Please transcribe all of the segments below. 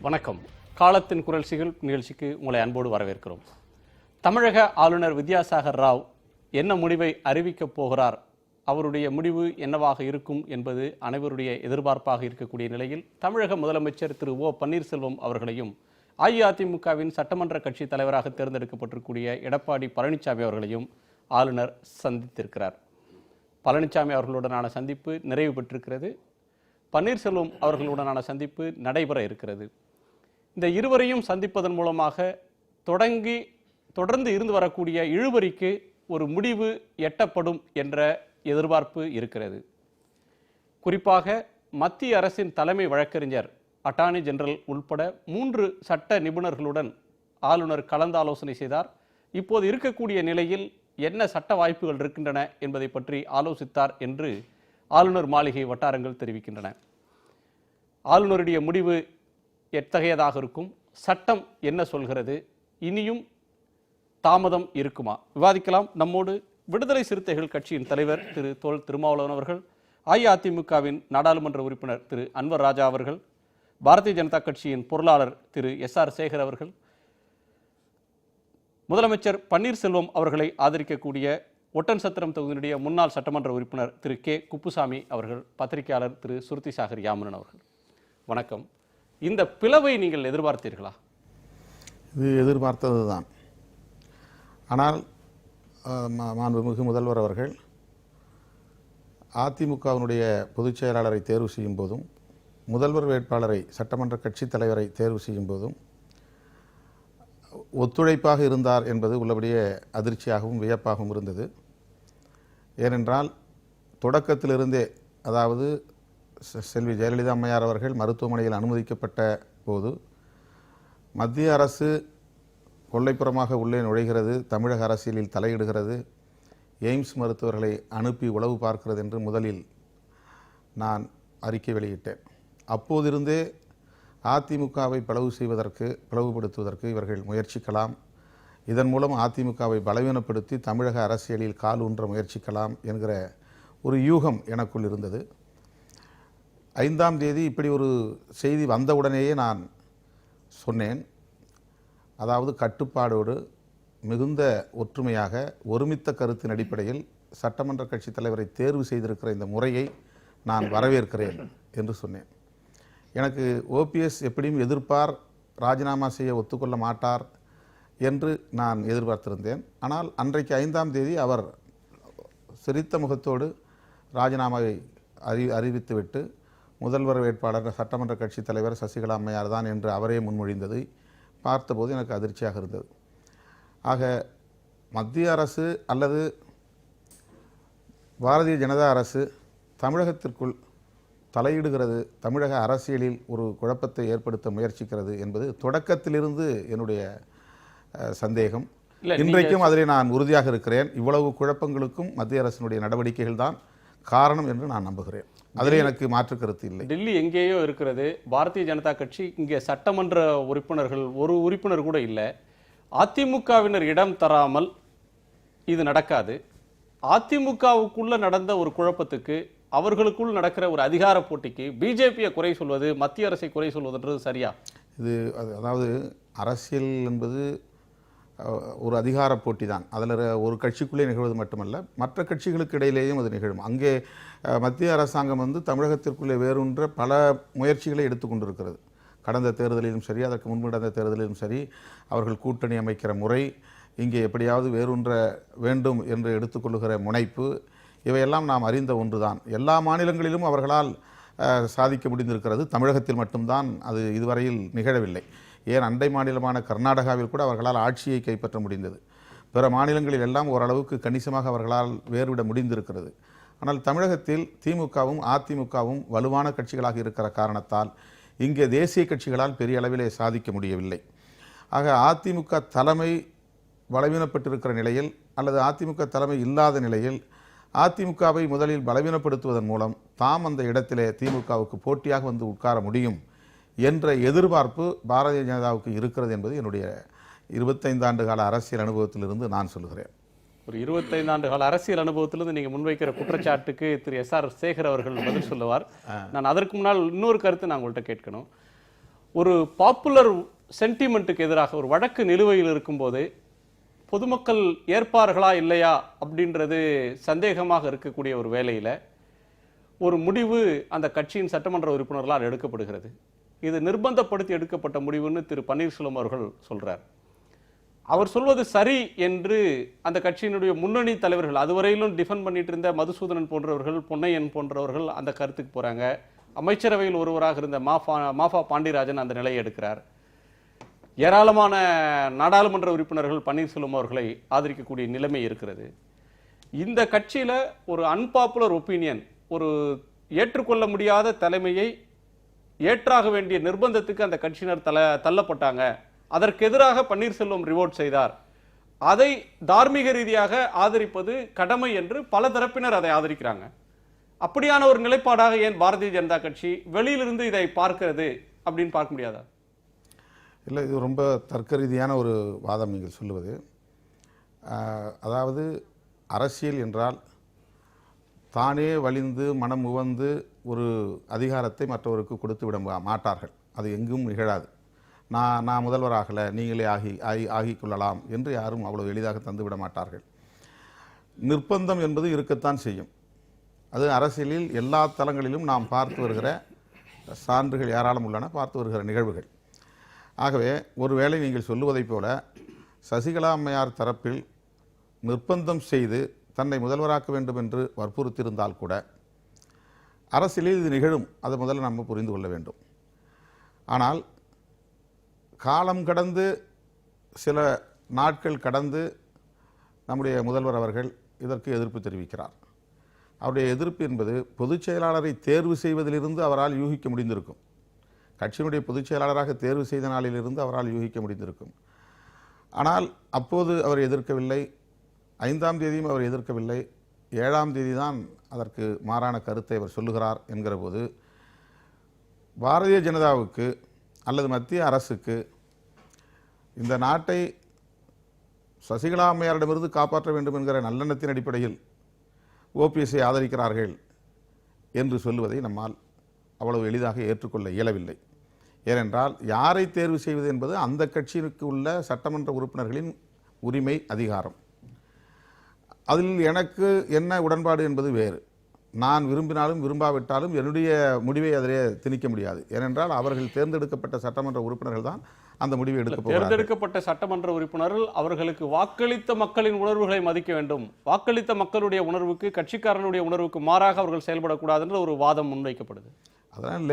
வணக்கம். காலத்தின் குரல் நிகழ்ச்சிக்கு உங்களை அன்போடு வரவேற்கிறோம். தமிழக ஆளுநர் வித்யாசாகர் ராவ் என்ன முடிவை அறிவிக்கப் போகிறார், அவருடைய முடிவு என்னவாக இருக்கும் என்பது அனைவருடைய எதிர்பார்ப்பாக இருக்கக்கூடிய நிலையில் தமிழக முதலமைச்சர் திரு ஓ பன்னீர்செல்வம் அவர்களையும் அஇஅதிமுகவின் சட்டமன்ற கட்சி தலைவராக தேர்ந்தெடுக்கப்பட்டிருக்கூடிய எடப்பாடி பழனிசாமி அவர்களையும் ஆளுநர் சந்தித்திருக்கிறார். பழனிசாமி அவர்களுடனான சந்திப்பு நிறைவு பெற்றிருக்கிறது. பன்னீர்செல்வம் அவர்களுடனான சந்திப்பு நடைபெற இருக்கிறது. இந்த இருவரையும் சந்திப்பதன் மூலமாக தொடர்ந்து இருந்து வரக்கூடிய இழுபறிக்கு ஒரு முடிவு எட்டப்படும் என்ற எதிர்பார்ப்பு இருக்கிறது. குறிப்பாக மத்திய அரசின் தலைமை வழக்கறிஞர் அட்டார்னி ஜெனரல் உள்பட 3 சட்ட நிபுணர்களுடன் ஆளுநர் கலந்தாலோசனை செய்தார். இப்போது இருக்கக்கூடிய நிலையில் என்ன சட்ட வாய்ப்புகள் இருக்கின்றன என்பதை பற்றி ஆலோசித்தார் என்று ஆளுநர் மாளிகை வட்டாரங்கள் தெரிவிக்கின்றன. ஆளுநருடைய முடிவு எத்தகையதாக இருக்கும், சட்டம் என்ன சொல்கிறது, இனியும் தாமதம் இருக்குமா, விவாதிக்கலாம். நம்மோடு விடுதலை சிறுத்தைகள் கட்சியின் தலைவர் திரு தொல் திருமாவளவன் அவர்கள், அஇஅதிமுகவின் நாடாளுமன்ற உறுப்பினர் திரு அன்வர் ராஜா அவர்கள், பாரதிய ஜனதா கட்சியின் பொருளாளர் திரு எஸ்ஆர் சேகர் அவர்கள், முதலமைச்சர் பன்னீர்செல்வம் அவர்களை ஆதரிக்கக்கூடிய ஒட்டன்சத்திரம் தொகுதியினுடைய முன்னாள் சட்டமன்ற உறுப்பினர் திரு கே குப்புசாமி அவர்கள், பத்திரிகையாளர் திரு சுருதி சாகர் யாமுனன் அவர்கள். வணக்கம். இந்த பிளவை நீங்கள் எதிர்பார்த்தீர்களா? இது எதிர்பார்த்தது தான். ஆனால் மாண்புமிகு முதல்வர் அவர்கள் அதிமுகவினுடைய பொதுச் செயலாளரை தேர்வு செய்யும் போதும், முதல்வர் வேட்பாளரை சட்டமன்ற கட்சி தலைவரை தேர்வு செய்யும் போதும் ஒத்துழைப்பாக இருந்தார் என்பது உள்ளபடியே அதிர்ச்சியாகவும் வியப்பாகவும் இருந்தது. ஏனென்றால் தொடக்கத்திலிருந்தே, அதாவது செல்வி ஜெயலலிதா அம்மையார் அவர்கள் மருத்துவமனையில் அனுமதிக்கப்பட்ட போது மத்திய அரசு கொல்லைப்புறமாக உள்ளே நுழைகிறது, தமிழக அரசியலில் தலையிடுகிறது, எய்ம்ஸ் மருத்துவர்களை அனுப்பி உளவு பார்க்கிறது என்று முதலில் நான் அறிக்கை வெளியிட்டேன். அப்போதிருந்தே அதிமுகவை பிளவுபடுத்துவதற்கு இவர்கள் முயற்சிக்கலாம், இதன் மூலம் அதிமுகவை பலவீனப்படுத்தி தமிழக அரசியலில் கால் ஊன்ற முயற்சிக்கலாம் என்கிற ஒரு யூகம் எனக்குள் இருந்தது. 5ஆம் தேதி இப்படி ஒரு செய்தி வந்தவுடனேயே நான் சொன்னேன், அதாவது கட்டுப்பாடோடு மிகுந்த ஒற்றுமையாக ஒருமித்த கருத்தின் அடிப்படையில் சட்டமன்ற கட்சி தலைவரை தேர்வு செய்திருக்கிற இந்த முறையை நான் வரவேற்கிறேன் என்று சொன்னேன். எனக்கு ஓபிஎஸ் எப்படியும் எதிர்ப்பார், ராஜினாமா செய்ய ஒத்துக்கொள்ள மாட்டார் என்று நான் எதிர்பார்த்திருந்தேன். ஆனால் அன்றைக்கு 5ஆம் தேதி அவர் சிரித்த முகத்தோடு ராஜினாமாவை அறிவித்துவிட்டு முதல்வர் வேட்பாளர் சட்டமன்ற கட்சி தலைவர் சசிகலா அம்மையார் தான் என்று அவரே முன்மொழிந்ததை பார்த்தபோது எனக்கு அதிர்ச்சியாக இருந்தது. ஆக மத்திய அரசு அல்லது பாரதிய ஜனதா அரசு தமிழகத்திற்குள் தலையிடுகிறது, தமிழக அரசியலில் ஒரு குழப்பத்தை ஏற்படுத்த முயற்சிக்கிறது என்பது தொடக்கத்திலிருந்து என்னுடைய சந்தேகம். இன்றைக்கும் அதில் நான் உறுதியாக இருக்கிறேன். இவ்வளவு குழப்பங்களுக்கும் மத்திய அரசினுடைய நடவடிக்கைகள் தான் காரணம் என்று நான் நம்புகிறேன். அதில் எனக்கு மாற்று கருத்து இல்லை. டெல்லி எங்கேயோ இருக்கிறது, பாரதிய ஜனதா கட்சி இங்கே சட்டமன்ற உறுப்பினர்கள் ஒரு உறுப்பினர் கூட இல்லை. அதிமுகவினர் இடம் தராமல் இது நடக்காது. அதிமுகவுக்குள்ள நடந்த ஒரு குழப்பத்துக்கு, அவர்களுக்குள் நடக்கிற ஒரு அதிகார போட்டிக்கு பிஜேபியை குறை சொல்வது, மத்திய அரசை குறை சொல்வதுன்றது சரியா? இது அதாவது அரசியல் என்பது ஒரு அதிகார போட்டி தான். அதில் ஒரு கட்சிக்குள்ளே நிகழ்வது மட்டுமல்ல, மற்ற கட்சிகளுக்கு இடையிலேயும் அது நிகழும். அங்கே மத்திய அரசாங்கம் தமிழகத்திற்குள்ளே வேறொன்ற பல முயற்சிகளை எடுத்துக்கொண்டிருக்கிறது. கடந்த தேர்தலிலும் சரி, அதற்கு முன்பு நடந்த தேர்தலிலும் சரி, அவர்கள் கூட்டணி அமைக்கிற முறை, இங்கே எப்படியாவது வேறொன்ற வேண்டும் என்று எடுத்துக்கொள்ளுகிற முனைப்பு, இவையெல்லாம் நாம் அறிந்த ஒன்றுதான். எல்லா மாநிலங்களிலும் அவர்களால் சாதிக்க முடிந்திருக்கிறது. தமிழகத்தில் மட்டும்தான் அது இதுவரையில் நிகழவில்லை. ஏன் அண்டை மாநிலமான கர்நாடகாவில் கூட அவர்களால் ஆட்சியை கைப்பற்ற முடிந்தது. பிற மாநிலங்களில் எல்லாம் ஓரளவுக்கு கணிசமாக அவர்களால் வேறுவிட முடிந்திருக்கிறது. ஆனால் தமிழகத்தில் திமுகவும் அதிமுகவும் வலுவான கட்சிகளாக இருக்கிற காரணத்தால் இங்கே தேசிய கட்சிகளால் பெரிய அளவிலே சாதிக்க முடியவில்லை. ஆக அதிமுக தலைமை பலவீனப்பட்டிருக்கிற நிலையில், அல்லது அதிமுக தலைமை இல்லாத நிலையில் அதிமுகவை முதலில் பலவீனப்படுத்துவதன் மூலம் தாம் அந்த இடத்திலே திமுகவுக்கு போட்டியாக வந்து உட்கார முடியும் என்ற எதிர்பார்ப்பு பாரதிய ஜனதாவுக்கு இருக்கிறது என்பது என்னுடைய 25 ஆண்டு கால அரசியல் அனுபவத்திலிருந்து நான் சொல்கிறேன். ஒரு 25 ஆண்டு கால அரசியல் அனுபவத்திலிருந்து நீங்க முன்வைக்கிற குற்றச்சாட்டுக்கு திரு எஸ்ஆர் சேகர் அவர்கள் பதில் சொல்லுவார். நான் அதற்கு முன்னால் இன்னொரு கருத்து நான் உங்கள்கிட்ட கேட்கணும். ஒரு பாப்புலர் சென்டிமெண்ட்டுக்கு எதிராக ஒரு வழக்கு நிலுவையில் இருக்கும்போது பொதுமக்கள் ஏற்பார்களா இல்லையா அப்படின்றது சந்தேகமாக இருக்கக்கூடிய ஒரு வேளையில ஒரு முடிவு அந்த கட்சியின் சட்டமன்ற உறுப்பினர்களால் எடுக்கப்படுகிறது. இது நிர்பந்தப்படுத்தி எடுக்கப்பட்ட முடிவுன்னு திரு பன்னீர்செல்வம் அவர்கள் சொல்றார். அவர் சொல்வது சரி என்று அந்த கட்சியினுடைய முன்னணி தலைவர்கள், அதுவரையிலும் டிஃபெண்ட் பண்ணிட்டு இருந்த மதுசூதனன் போன்றவர்கள், பொன்னையன் போன்றவர்கள் அந்த கருத்துக்கு போறாங்க. அமைச்சரவையில் ஒருவராக இருந்த மாஃபா பாண்டியராஜன் அந்த நிலையை எடுக்கிறார். ஏராளமான நாடாளுமன்ற உறுப்பினர்கள் பன்னீர்செல்வம் அவர்களை ஆதரிக்கக்கூடிய நிலைமை இருக்கிறது. இந்த கட்சியில ஒரு அன்பாப்புலர் ஒப்பீனியன், ஒரு ஏற்றுக்கொள்ள முடியாத தலைமையை ஏற்றாக வேண்டிய நிர்பந்தத்துக்கு அந்த கட்சியினர் தள்ளப்பட்டாங்க. அதற்கு எதிராக பன்னீர்செல்வம் ரிவோர்ட் செய்தார். அதை தார்மீக ரீதியாக ஆதரிப்பது கடமை என்று பல தரப்பினர் அதை ஆதரிக்கிறாங்க. அப்படியான ஒரு நிலைப்பாடாக ஏன் பாரதிய ஜனதா கட்சி வெளியிலிருந்து இதை பார்க்கிறது அப்படின்னு பார்க்க முடியாதா? இல்லை, இது ரொம்ப தர்க்க ரீதியான ஒரு வாதம் நீங்கள் சொல்லுவது. அதாவது அரசியல் என்றால் தானே வலிந்து மனம் உவந்து ஒரு அதிகாரத்தை மற்றவருக்கு கொடுத்து விட மாட்டார்கள். அது எங்கும் நிகழாது. நான் முதல்வராகலை, நீங்களே ஆகிக்கொள்ளலாம் என்று யாரும் அவ்வளவு எளிதாக தந்துவிட மாட்டார்கள். நிர்பந்தம் என்பது இருக்கத்தான் செய்யும். அது அரசியலில் எல்லா தளங்களிலும் நாம் பார்த்து வருகிற சான்றுகள் ஏராளம் உள்ளன, பார்த்து வருகிற நிகழ்வுகள். ஆகவே ஒருவேளை நீங்கள் சொல்லுவதைப் போல சசிகலா அம்மையார் தரப்பில் நிர்பந்தம் செய்து தன்னை முதல்வராக்க வேண்டும் என்று வற்புறுத்தியிருந்தால் கூட அரசியலில் இது நிகழும். அதை முதல்ல நம்ம புரிந்து கொள்ள வேண்டும். ஆனால் காலம் கடந்து சில நாட்கள் கடந்து நம்முடைய முதல்வர் அவர்கள் இதற்கு எதிர்ப்பு தெரிவிக்கிறார். அவருடைய எதிர்ப்பு என்பது பொதுச் செயலாளரை தேர்வு செய்வதிலிருந்து அவரால் யூகிக்க முடிந்திருக்கும். கட்சியினுடைய பொதுச் செயலாளராக தேர்வு செய்த நாளிலிருந்து அவரால் யூகிக்க முடிந்திருக்கும். ஆனால் அப்போது அவர் எதிர்க்கவில்லை. 5ஆம் தேதியும் அவர் எதிர்க்கவில்லை. 7ஆம் தேதி தான் அதற்கு மாறான கருத்தை அவர் சொல்லுகிறார் என்கிற போது பாரதிய ஜனதாவுக்கு அல்லது மத்திய அரசுக்கு இந்த நாட்டை சசிகலா அம்மையாரிடமிருந்து காப்பாற்ற வேண்டும் என்கிற நல்லெண்ணத்தின் அடிப்படையில் ஓபிஎஸ்ஐ ஆதரிக்கிறார்கள் என்று சொல்லுவதை நம்மால் அவ்வளவு எளிதாக ஏற்றுக்கொள்ள இயலவில்லை. ஏனென்றால் யாரை தேர்வு செய்வது என்பது அந்த கட்சிக்கு உள்ள சட்டமன்ற உறுப்பினர்களின் உரிமை, அதிகாரம். அதில் எனக்கு என்ன உடன்பாடு என்பது வேறு. நான் விரும்பினாலும் விரும்பாவிட்டாலும் என்னுடைய முடிவை அதிலே திணிக்க முடியாது. ஏனென்றால் அவர்கள் தேர்ந்தெடுக்கப்பட்ட சட்டமன்ற உறுப்பினர்கள் தான் அந்த முடிவை எடுக்க போகிறார்கள். தேர்ந்தெடுக்கப்பட்ட சட்டமன்ற உறுப்பினர்கள் அவர்களுக்கு வாக்களித்த மக்களின் உணர்வுகளை மதிக்க வேண்டும். வாக்களித்த மக்களுடைய உணர்வுக்கு, கட்சிக்காரனுடைய உணர்வுக்கு மாறாக அவர்கள் செயல்படக்கூடாது என்ற ஒரு வாதம் முன்வைக்கப்படுது. அதெல்லாம்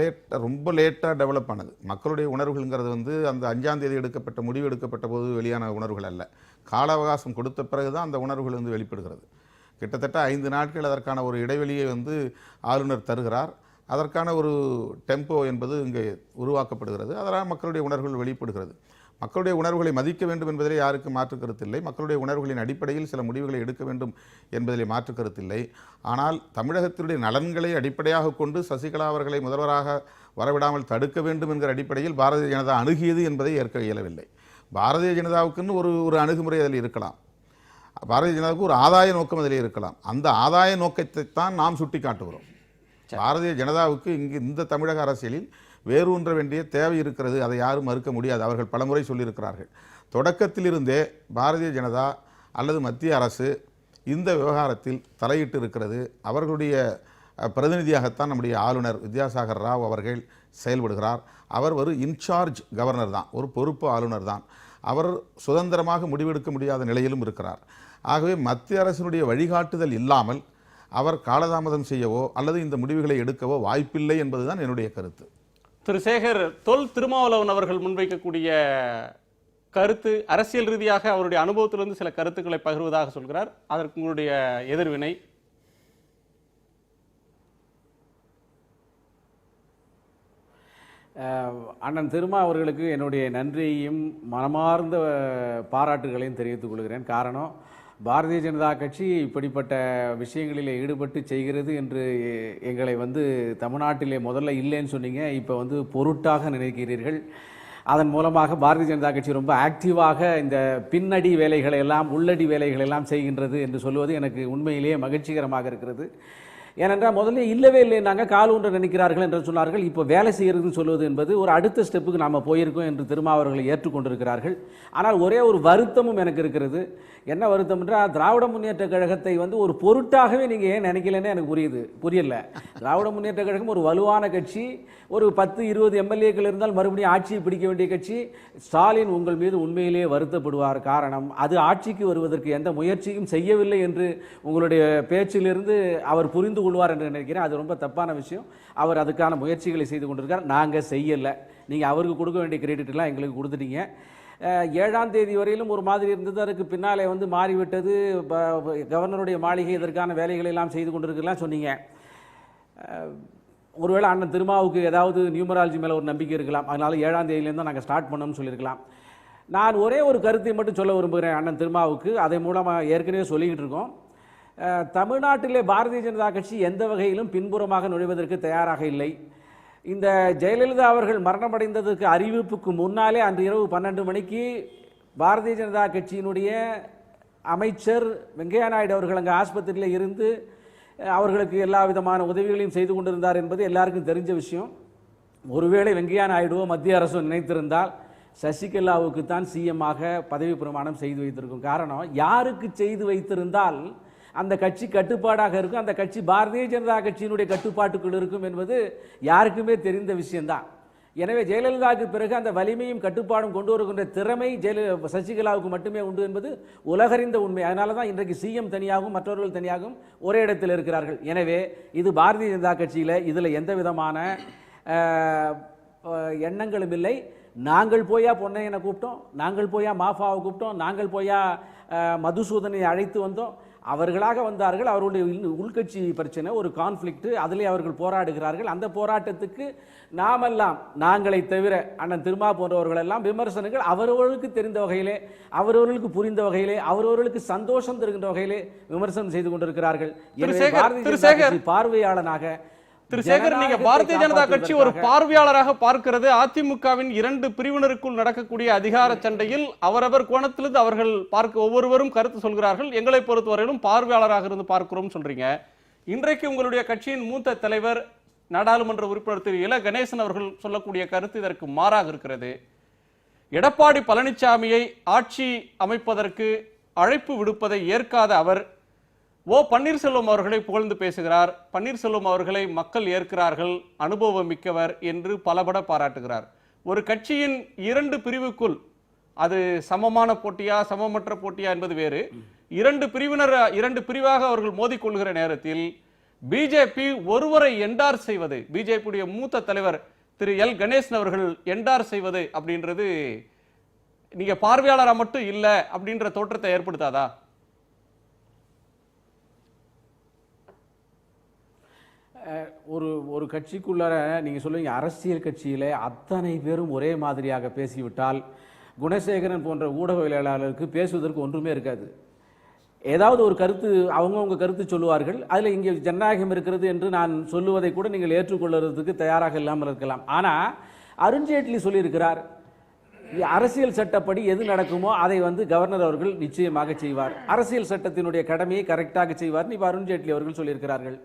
ரொம்ப லேட்டாக டெவலப் ஆனது. மக்களுடைய உணர்வுங்கிறது அந்த 5ஆம் தேதி எடுக்கப்பட்ட முடிவு எடுக்கப்பட்ட போது வெளியான உணர்வுகள் அல்ல. கால அவகாசம் கொடுத்த பிறகு தான் அந்த உணர்வுகள் வெளிப்படுகிறது. கிட்டத்தட்ட 5 நாட்கள் அதற்கான ஒரு இடைவெளியை ஆளுநர் தருகிறார். அதற்கான ஒரு டெம்போ என்பது இங்கே உருவாக்கப்படுகிறது. அதனால் மக்களுடைய உணர்வுகள் வெளிப்படுகிறது. மக்களுடைய உணர்வுகளை மதிக்க வேண்டும் என்பதிலே யாருக்கு மாற்று கருத்தில்லை. மக்களுடைய உணர்வுகளின் அடிப்படையில் சில முடிவுகளை எடுக்க வேண்டும் என்பதிலே மாற்று கருத்தில்லை. ஆனால் தமிழகத்தினுடைய நலன்களை அடிப்படையாக கொண்டு சசிகலா அவர்களை முதல்வராக வரவிடாமல் தடுக்க வேண்டும் என்கிற அடிப்படையில் பாரதிய ஜனதா அணுகியது என்பதை ஏற்க இயலவில்லை. பாரதிய ஜனதாவுக்குன்னு ஒரு அணுகுமுறை அதில் இருக்கலாம். பாரதிய ஜனதாவுக்கு ஒரு ஆதாய நோக்கம் அதிலே இருக்கலாம். அந்த ஆதாய நோக்கத்தை தான் நாம் சுட்டி காட்டுகிறோம். பாரதிய ஜனதாவுக்கு இங்கு இந்த தமிழக அரசியலில் வேரூன்ற வேண்டிய தேவை இருக்கிறது. அதை யாரும் மறுக்க முடியாது. அவர்கள் பலமுறை சொல்லியிருக்கிறார்கள். தொடக்கத்திலிருந்தே பாரதிய ஜனதா அல்லது மத்திய அரசு இந்த விவகாரத்தில் தலையிட்டு இருக்கிறது. அவர்களுடைய பிரதிநிதியாகத்தான் நம்முடைய ஆளுநர் வித்யாசாகர் ராவ் அவர்கள் செயல்படுகிறார். அவர் ஒரு இன்சார்ஜ் கவர்னர் தான், ஒரு பொறுப்பு ஆளுநர் தான். அவர் சுதந்திரமாக முடிவெடுக்க முடியாத நிலையிலும் இருக்கிறார். ஆகவே மத்திய அரசினுடைய வழிகாட்டுதல் இல்லாமல் அவர் காலதாமதம் செய்யவோ அல்லது இந்த முடிவுகளை எடுக்கவோ வாய்ப்பில்லை என்பதுதான் என்னுடைய கருத்து. திரு சேகர், தொல் திருமாவளவன் அவர்கள் முன்வைக்கக்கூடிய கருத்து அரசியல் ரீதியாக அவருடைய அனுபவத்திலிருந்து சில கருத்துக்களை பகிர்வதாக சொல்கிறார். அதற்கு உங்களுடைய எதிர்வினை? அண்ணன் திருமா அவர்களுக்கு என்னுடைய நன்றியையும் மனமார்ந்த பாராட்டுகளையும் தெரிவித்துக் கொள்கிறேன். காரணம், பாரதிய ஜனதா கட்சி இப்படிப்பட்ட விஷயங்களில் ஈடுபட்டு செய்கிறது என்று எங்களை தமிழ்நாட்டிலே முதல்ல இல்லைன்னு சொன்னீங்க, இப்போ பொருட்டாக நினைக்கிறீர்கள். அதன் மூலமாக பாரதிய ஜனதா கட்சி ரொம்ப ஆக்டிவாக இந்த பின்னடி வேலைகளை எல்லாம், உள்ளடி வேலைகளை எல்லாம் செய்கின்றது என்று சொல்வது எனக்கு உண்மையிலேயே மகிழ்ச்சிகரமாக இருக்கிறது. ஏனென்றால் முதல்ல இல்லவே இல்லை, நாங்கள் கால் ஊன்ற நினைக்கிறார்கள் என்று சொன்னார்கள். இப்போ வேலை செய்கிறதுன்னு சொல்வது என்பது ஒரு அடுத்த ஸ்டெப்புக்கு நாம் போயிருக்கோம் என்று திருமாவர்களை ஏற்றுக்கொண்டிருக்கிறார்கள். ஆனால் ஒரே ஒரு வருத்தமும் எனக்கு இருக்கிறது. என்ன வருத்தம் என்றால், திராவிட முன்னேற்ற கழகத்தை வந்து ஒரு பொருட்டாகவே நீங்கள் ஏன் நினைக்கலன்னு எனக்கு புரியல. திராவிட முன்னேற்ற கழகம் ஒரு வலுவான கட்சி, ஒரு 10-20 எம்எல்ஏக்கள் இருந்தால் மறுபடியும் ஆட்சியை பிடிக்க வேண்டிய கட்சி. ஸ்டாலின் உங்கள் மீது உண்மையிலேயே வருத்தப்படுவார். காரணம், அது ஆட்சிக்கு வருவதற்கு எந்த முயற்சியும் செய்யவில்லை என்று உங்களுடைய பேச்சிலிருந்து அவர் புரிந்து கொள்வார் என்று நினைக்கிறேன். அது ரொம்ப தப்பான விஷயம். அவர் அதுக்கான முயற்சிகளை செய்து கொண்டிருக்கார். நாங்கள் செய்யலை. நீங்கள் அவருக்கு கொடுக்க வேண்டிய கிரெடிட்லாம் எங்களுக்கு கொடுத்துட்டீங்க. 7ஆம் தேதி வரையிலும் ஒரு மாதிரி இருந்தது, அதுக்கு பின்னாலே வந்து மாறிவிட்டது. கவர்னருடைய மாளிகை இதற்கான வேலைகளை எல்லாம் செய்து கொண்டிருக்கலாம் சொன்னீங்க. ஒருவேளை அண்ணன் திருமாவுக்கு ஏதாவது நியூமராலஜி மேலே ஒரு நம்பிக்கை இருக்கலாம், அதனால் 7ஆம் தேதியிலேருந்து நாங்கள் ஸ்டார்ட் பண்ணோம்னு சொல்லியிருக்கலாம். நான் ஒரே ஒரு கருத்தை மட்டும் சொல்ல விரும்புகிறேன் அண்ணன் திருமாவுக்கு. அதை மூலமாக ஏற்கனவே சொல்லிக்கிட்டு இருக்கோம். தமிழ்நாட்டிலே பாரதிய ஜனதா கட்சி எந்த வகையிலும் பின்புறமாக நுழைவதற்கு தயாராக இல்லை. இந்த ஜெயலலிதா அவர்கள் மரணமடைந்ததற்கு அறிவிப்புக்கு முன்னாலே அன்று இரவு 12 மணிக்கு பாரதிய ஜனதா கட்சியினுடைய அமைச்சர் வெங்கையா நாயுடு அவர்கள் அங்கே ஆஸ்பத்திரியில் இருந்து அவர்களுக்கு எல்லா விதமான உதவிகளையும் செய்து கொண்டிருந்தார் என்பது எல்லாருக்கும் தெரிஞ்ச விஷயம். ஒருவேளை வெங்கையா நாயுடுவோ மத்திய அரசோ நினைத்திருந்தால் சசிகலாவுக்கு தான் சிஎம்மாக பதவி பிரமாணம் செய்து வைத்திருக்கும். காரணம், யாருக்கு செய்து வைத்திருந்தால் அந்த கட்சி கட்டுப்பாடாக இருக்கும், அந்த கட்சி பாரதிய ஜனதா கட்சியினுடைய கட்டுப்பாட்டுக்குள் இருக்கும் என்பது யாருக்குமே தெரிந்த விஷயம்தான். எனவே ஜெயலலிதாவுக்கு பிறகு அந்த வலிமையும் கட்டுப்பாடும் கொண்டு வருகின்ற திறமை சசிகலாவுக்கு மட்டுமே உண்டு என்பது உலகறிந்த உண்மை. அதனால தான் இன்றைக்கு சிஎம் தனியாகவும் மற்றவர்கள் தனியாகவும் ஒரே இடத்தில் இருக்கிறார்கள். எனவே இது பாரதிய ஜனதா கட்சியில் இதில் எந்த விதமான எண்ணங்களும் இல்லை. நாங்கள் போயா பொன்னையனை கூப்பிட்டோம், நாங்கள் போயா மாஃபாவை கூப்பிட்டோம், நாங்கள் போயா மதுசூதனை அழைத்து வந்தோம். அவர்களாக வந்தார்கள். அவருடைய உள்கட்சி பிரச்சனை, ஒரு கான்ஃப்ளிக்ட், அதிலே அவர்கள் போராடுகிறார்கள். அந்த போராட்டத்துக்கு நாமெல்லாம், நாங்களை தவிர அண்ணன் திருமா போன்றவர்கள் எல்லாம் விமர்சனங்கள் அவரவர்களுக்கு தெரிந்த வகையிலே, அவரவர்களுக்கு புரிந்த வகையிலே, அவரவர்களுக்கு சந்தோஷம் தருகின்ற வகையிலே விமர்சனம் செய்து கொண்டிருக்கிறார்கள். எனவே பாரதிய ஜனதா கட்சி பார்வையாளனாக திரு சேகர், நீங்க பாரதிய ஜனதா கட்சி ஒரு பார்வையாளராக பார்க்கிறது அதிமுகவின் 2 பிரிவினருக்குள் நடக்கக்கூடிய அதிகார சண்டையில் அவரவர் கோணத்திலிருந்து அவர்கள் ஒவ்வொருவரும் கருத்து சொல்கிறார்கள். எங்களை பொறுத்தவரையிலும் பார்வையாளராக இருந்து பார்க்கிறோம் சொல்றீங்க. இன்றைக்கு உங்களுடைய கட்சியின் மூத்த தலைவர் நாடாளுமன்ற உறுப்பினர் திரு இல கணேசன் அவர்கள் சொல்லக்கூடிய கருத்து இதற்கு மாறாக இருக்கிறது. எடப்பாடி பழனிசாமியை ஆட்சி அமைப்பதற்கு அழைப்பு விடுப்பதை ஏற்காத அவர் பன்னீர்செல்வம் அவர்களை புகழ்ந்து பேசுகிறார். பன்னீர்செல்வம் அவர்களை மக்கள் ஏற்கிறார்கள், அனுபவம் மிக்கவர் என்று பலபட பாராட்டுகிறார். ஒரு கட்சியின் 2 பிரிவுக்குள் அது சமமான போட்டியா சமமற்ற போட்டியா என்பது வேறு. 2 பிரிவாக அவர்கள் மோதிக்கொள்கிற நேரத்தில் பிஜேபி ஒருவரை என்டார் செய்வது, பிஜேபியுடைய மூத்த தலைவர் திரு எல் கணேசன் அவர்கள் என்டார் செய்வது அப்படின்றது நீங்க பார்வையாளரா மட்டும் இல்ல அப்படின்ற தோற்றத்தை ஏற்படுத்தாதா? ஒரு கட்சிக்குள்ளார நீங்கள் சொல்லுவீங்க, அரசியல் கட்சியில் அத்தனை பேரும் ஒரே மாதிரியாக பேசிவிட்டால் குணசேகரன் போன்ற ஊடகவியலாளருக்கு பேசுவதற்கு ஒன்றுமே இருக்காது. ஏதாவது ஒரு கருத்து அவங்கவுங்க கருத்து சொல்லுவார்கள். அதில் இங்கே ஜனநாயகம் இருக்கிறது என்று நான் சொல்லுவதை கூட நீங்கள் ஏற்றுக்கொள்வதற்கு தயாராக இல்லாமல் இருக்கலாம். ஆனால் அருண்ஜேட்லி சொல்லியிருக்கிறார், அரசியல் சட்டப்படி எது நடக்குமோ அதை வந்து கவர்னர் அவர்கள் நிச்சயமாக செய்வார், அரசியல் சட்டத்தினுடைய கடமையை கரெக்டாக செய்வார். இப்போ அருண்ஜேட்லி அவர்கள் சொல்லியிருக்கிறார்கள்.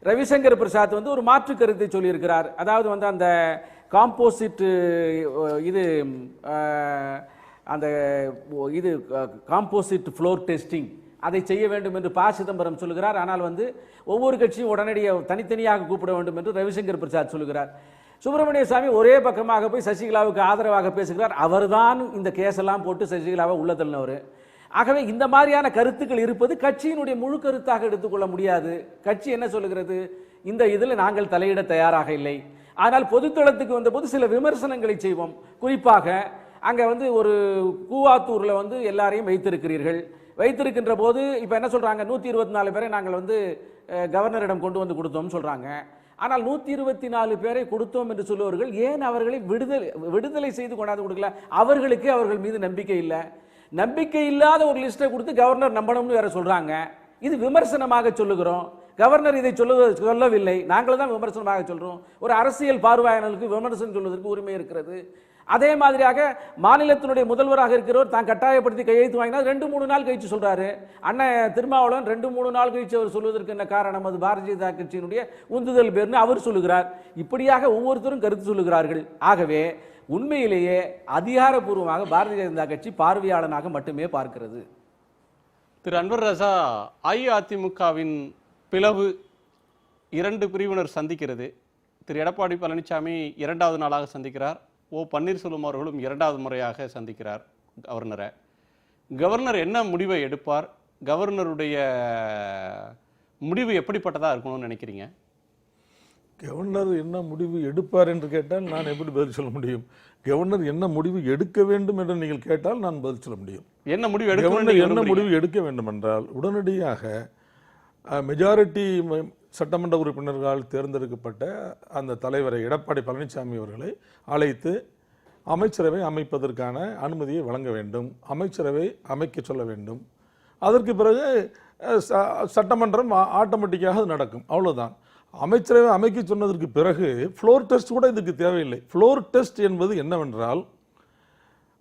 ரவிசங்கர் பிரசாத் வந்து ஒரு மாற்று கருத்தை சொல்லியிருக்கிறார். அதாவது வந்து அந்த காம்போசிட் காம்போசிட் ஃப்ளோர் டெஸ்டிங் அதை செய்ய வேண்டும் என்று ப. சிதம்பரம் சொல்லுகிறார். ஆனால் வந்து ஒவ்வொரு கட்சியும் உடனடியாக தனித்தனியாக கூப்பிட வேண்டும் என்று ரவிசங்கர் பிரசாத் சொல்லுகிறார். சுப்பிரமணிய சாமி ஒரே பக்கமாக போய் சசிகலாவுக்கு ஆதரவாக பேசுகிறார். அவர்தான் இந்த கேஸெல்லாம் போட்டு சசிகலாவை உள்ள தள்ளினவர். ஆகவே இந்த மாதிரியான கருத்துக்கள் இருப்பது கட்சியினுடைய முழு கருத்தாக எடுத்துக்கொள்ள முடியாது. கட்சி என்ன சொல்லுகிறது, இந்த இதில் நாங்கள் தலையிட தயாராக இல்லை. ஆனால் பொதுத்தளத்துக்கு வந்தபோது சில விமர்சனங்களை செய்வோம். குறிப்பாக அங்கே வந்து ஒரு கூவாத்தூரில் வந்து எல்லாரையும் வைத்திருக்கின்ற போது இப்போ என்ன சொல்கிறாங்க, 124 பேரை நாங்கள் வந்து கவர்னரிடம் கொண்டு வந்து கொடுத்தோம்னு சொல்கிறாங்க. ஆனால் 124 பேரை கொடுத்தோம் என்று சொல்லுவவர்கள் ஏன் அவர்களை விடுதலை செய்து கொண்டாந்து கொடுக்கல? அவர்களுக்கே அவர்கள் மீது நம்பிக்கை இல்லை. நம்பிக்கை இல்லாத ஒரு லிஸ்ட்டை கொடுத்து கவர்னர் நம்பணும்னு வேற சொல்றாங்க. இது விமர்சனமாக சொல்லுகிறோம். கவர்னர் இதை சொல்லவில்லை, நாங்கள் தான் விமர்சனமாக சொல்றோம். ஒரு அரசியல் பார்வையாளர்களுக்கு விமர்சனம் சொல்வதற்கு உரிமை இருக்கிறது. அதே மாதிரியாக மாநிலத்தினுடைய முதல்வராக இருக்கிறவர் தான் கட்டாயப்படுத்தி கையெழுத்து வாங்கினா 2-3 நாள் கழிச்சு சொல்றாரு. அண்ணன் திருமாவளவன் 2-3 நாள் கழிச்சு அவர் சொல்வதற்கு என்ன காரணம்? அது பாரதிய ஜனதா கட்சியினுடைய உந்துதல் பேர்னு அவர் சொல்லுகிறார். இப்படியாக ஒவ்வொருத்தரும் கருத்து சொல்லுகிறார்கள். ஆகவே உண்மையிலேயே அதிகாரப்பூர்வமாக பாரதிய ஜனதா கட்சி பார்வையாளனாக மட்டுமே பார்க்கிறது. திரு அன்வர் ராஜா, அஇஅதிமுகவின் பிளவு 2 பிரிவினர் சந்திக்கிறது. திரு எடப்பாடி பழனிசாமி 2வது நாளாக சந்திக்கிறார். ஓ பன்னீர்செல்வம் அவர்களும் 2வது முறையாக சந்திக்கிறார் கவர்னரை. கவர்னர் என்ன முடிவை எடுப்பார்? கவர்னருடைய முடிவு எப்படிப்பட்டதாக இருக்கணும்னு நினைக்கிறீங்க? கவர்னர் என்ன முடிவு எடுப்பார் என்று கேட்டால் நான் எப்படி பதில் சொல்ல முடியும்? கவர்னர் என்ன முடிவு எடுக்க வேண்டும் என்று நீங்கள் கேட்டால் நான் பதில் சொல்ல முடியும். என்ன முடிவு கவர்னர் என்ன முடிவு எடுக்க வேண்டும் என்றால், உடனடியாக மெஜாரிட்டி சட்டமன்ற உறுப்பினர்களால் தேர்ந்தெடுக்கப்பட்ட அந்த தலைவரை எடப்பாடி பழனிசாமி அவர்களை அழைத்து அமைச்சரவை அமைப்பதற்கான அனுமதியை வழங்க வேண்டும். அமைச்சரவை அமைக்க சொல்ல வேண்டும். அதற்கு பிறகு சட்டமன்றம் ஆட்டோமேட்டிக்காக நடக்கும். அவ்வளவுதான். அமைச்சரவை அமைக்க சொன்னதற்கு பிறகு ஃப்ளோர் டெஸ்ட் கூட இதுக்கு தேவையில்லை. ஃப்ளோர் டெஸ்ட் என்பது என்னவென்றால்,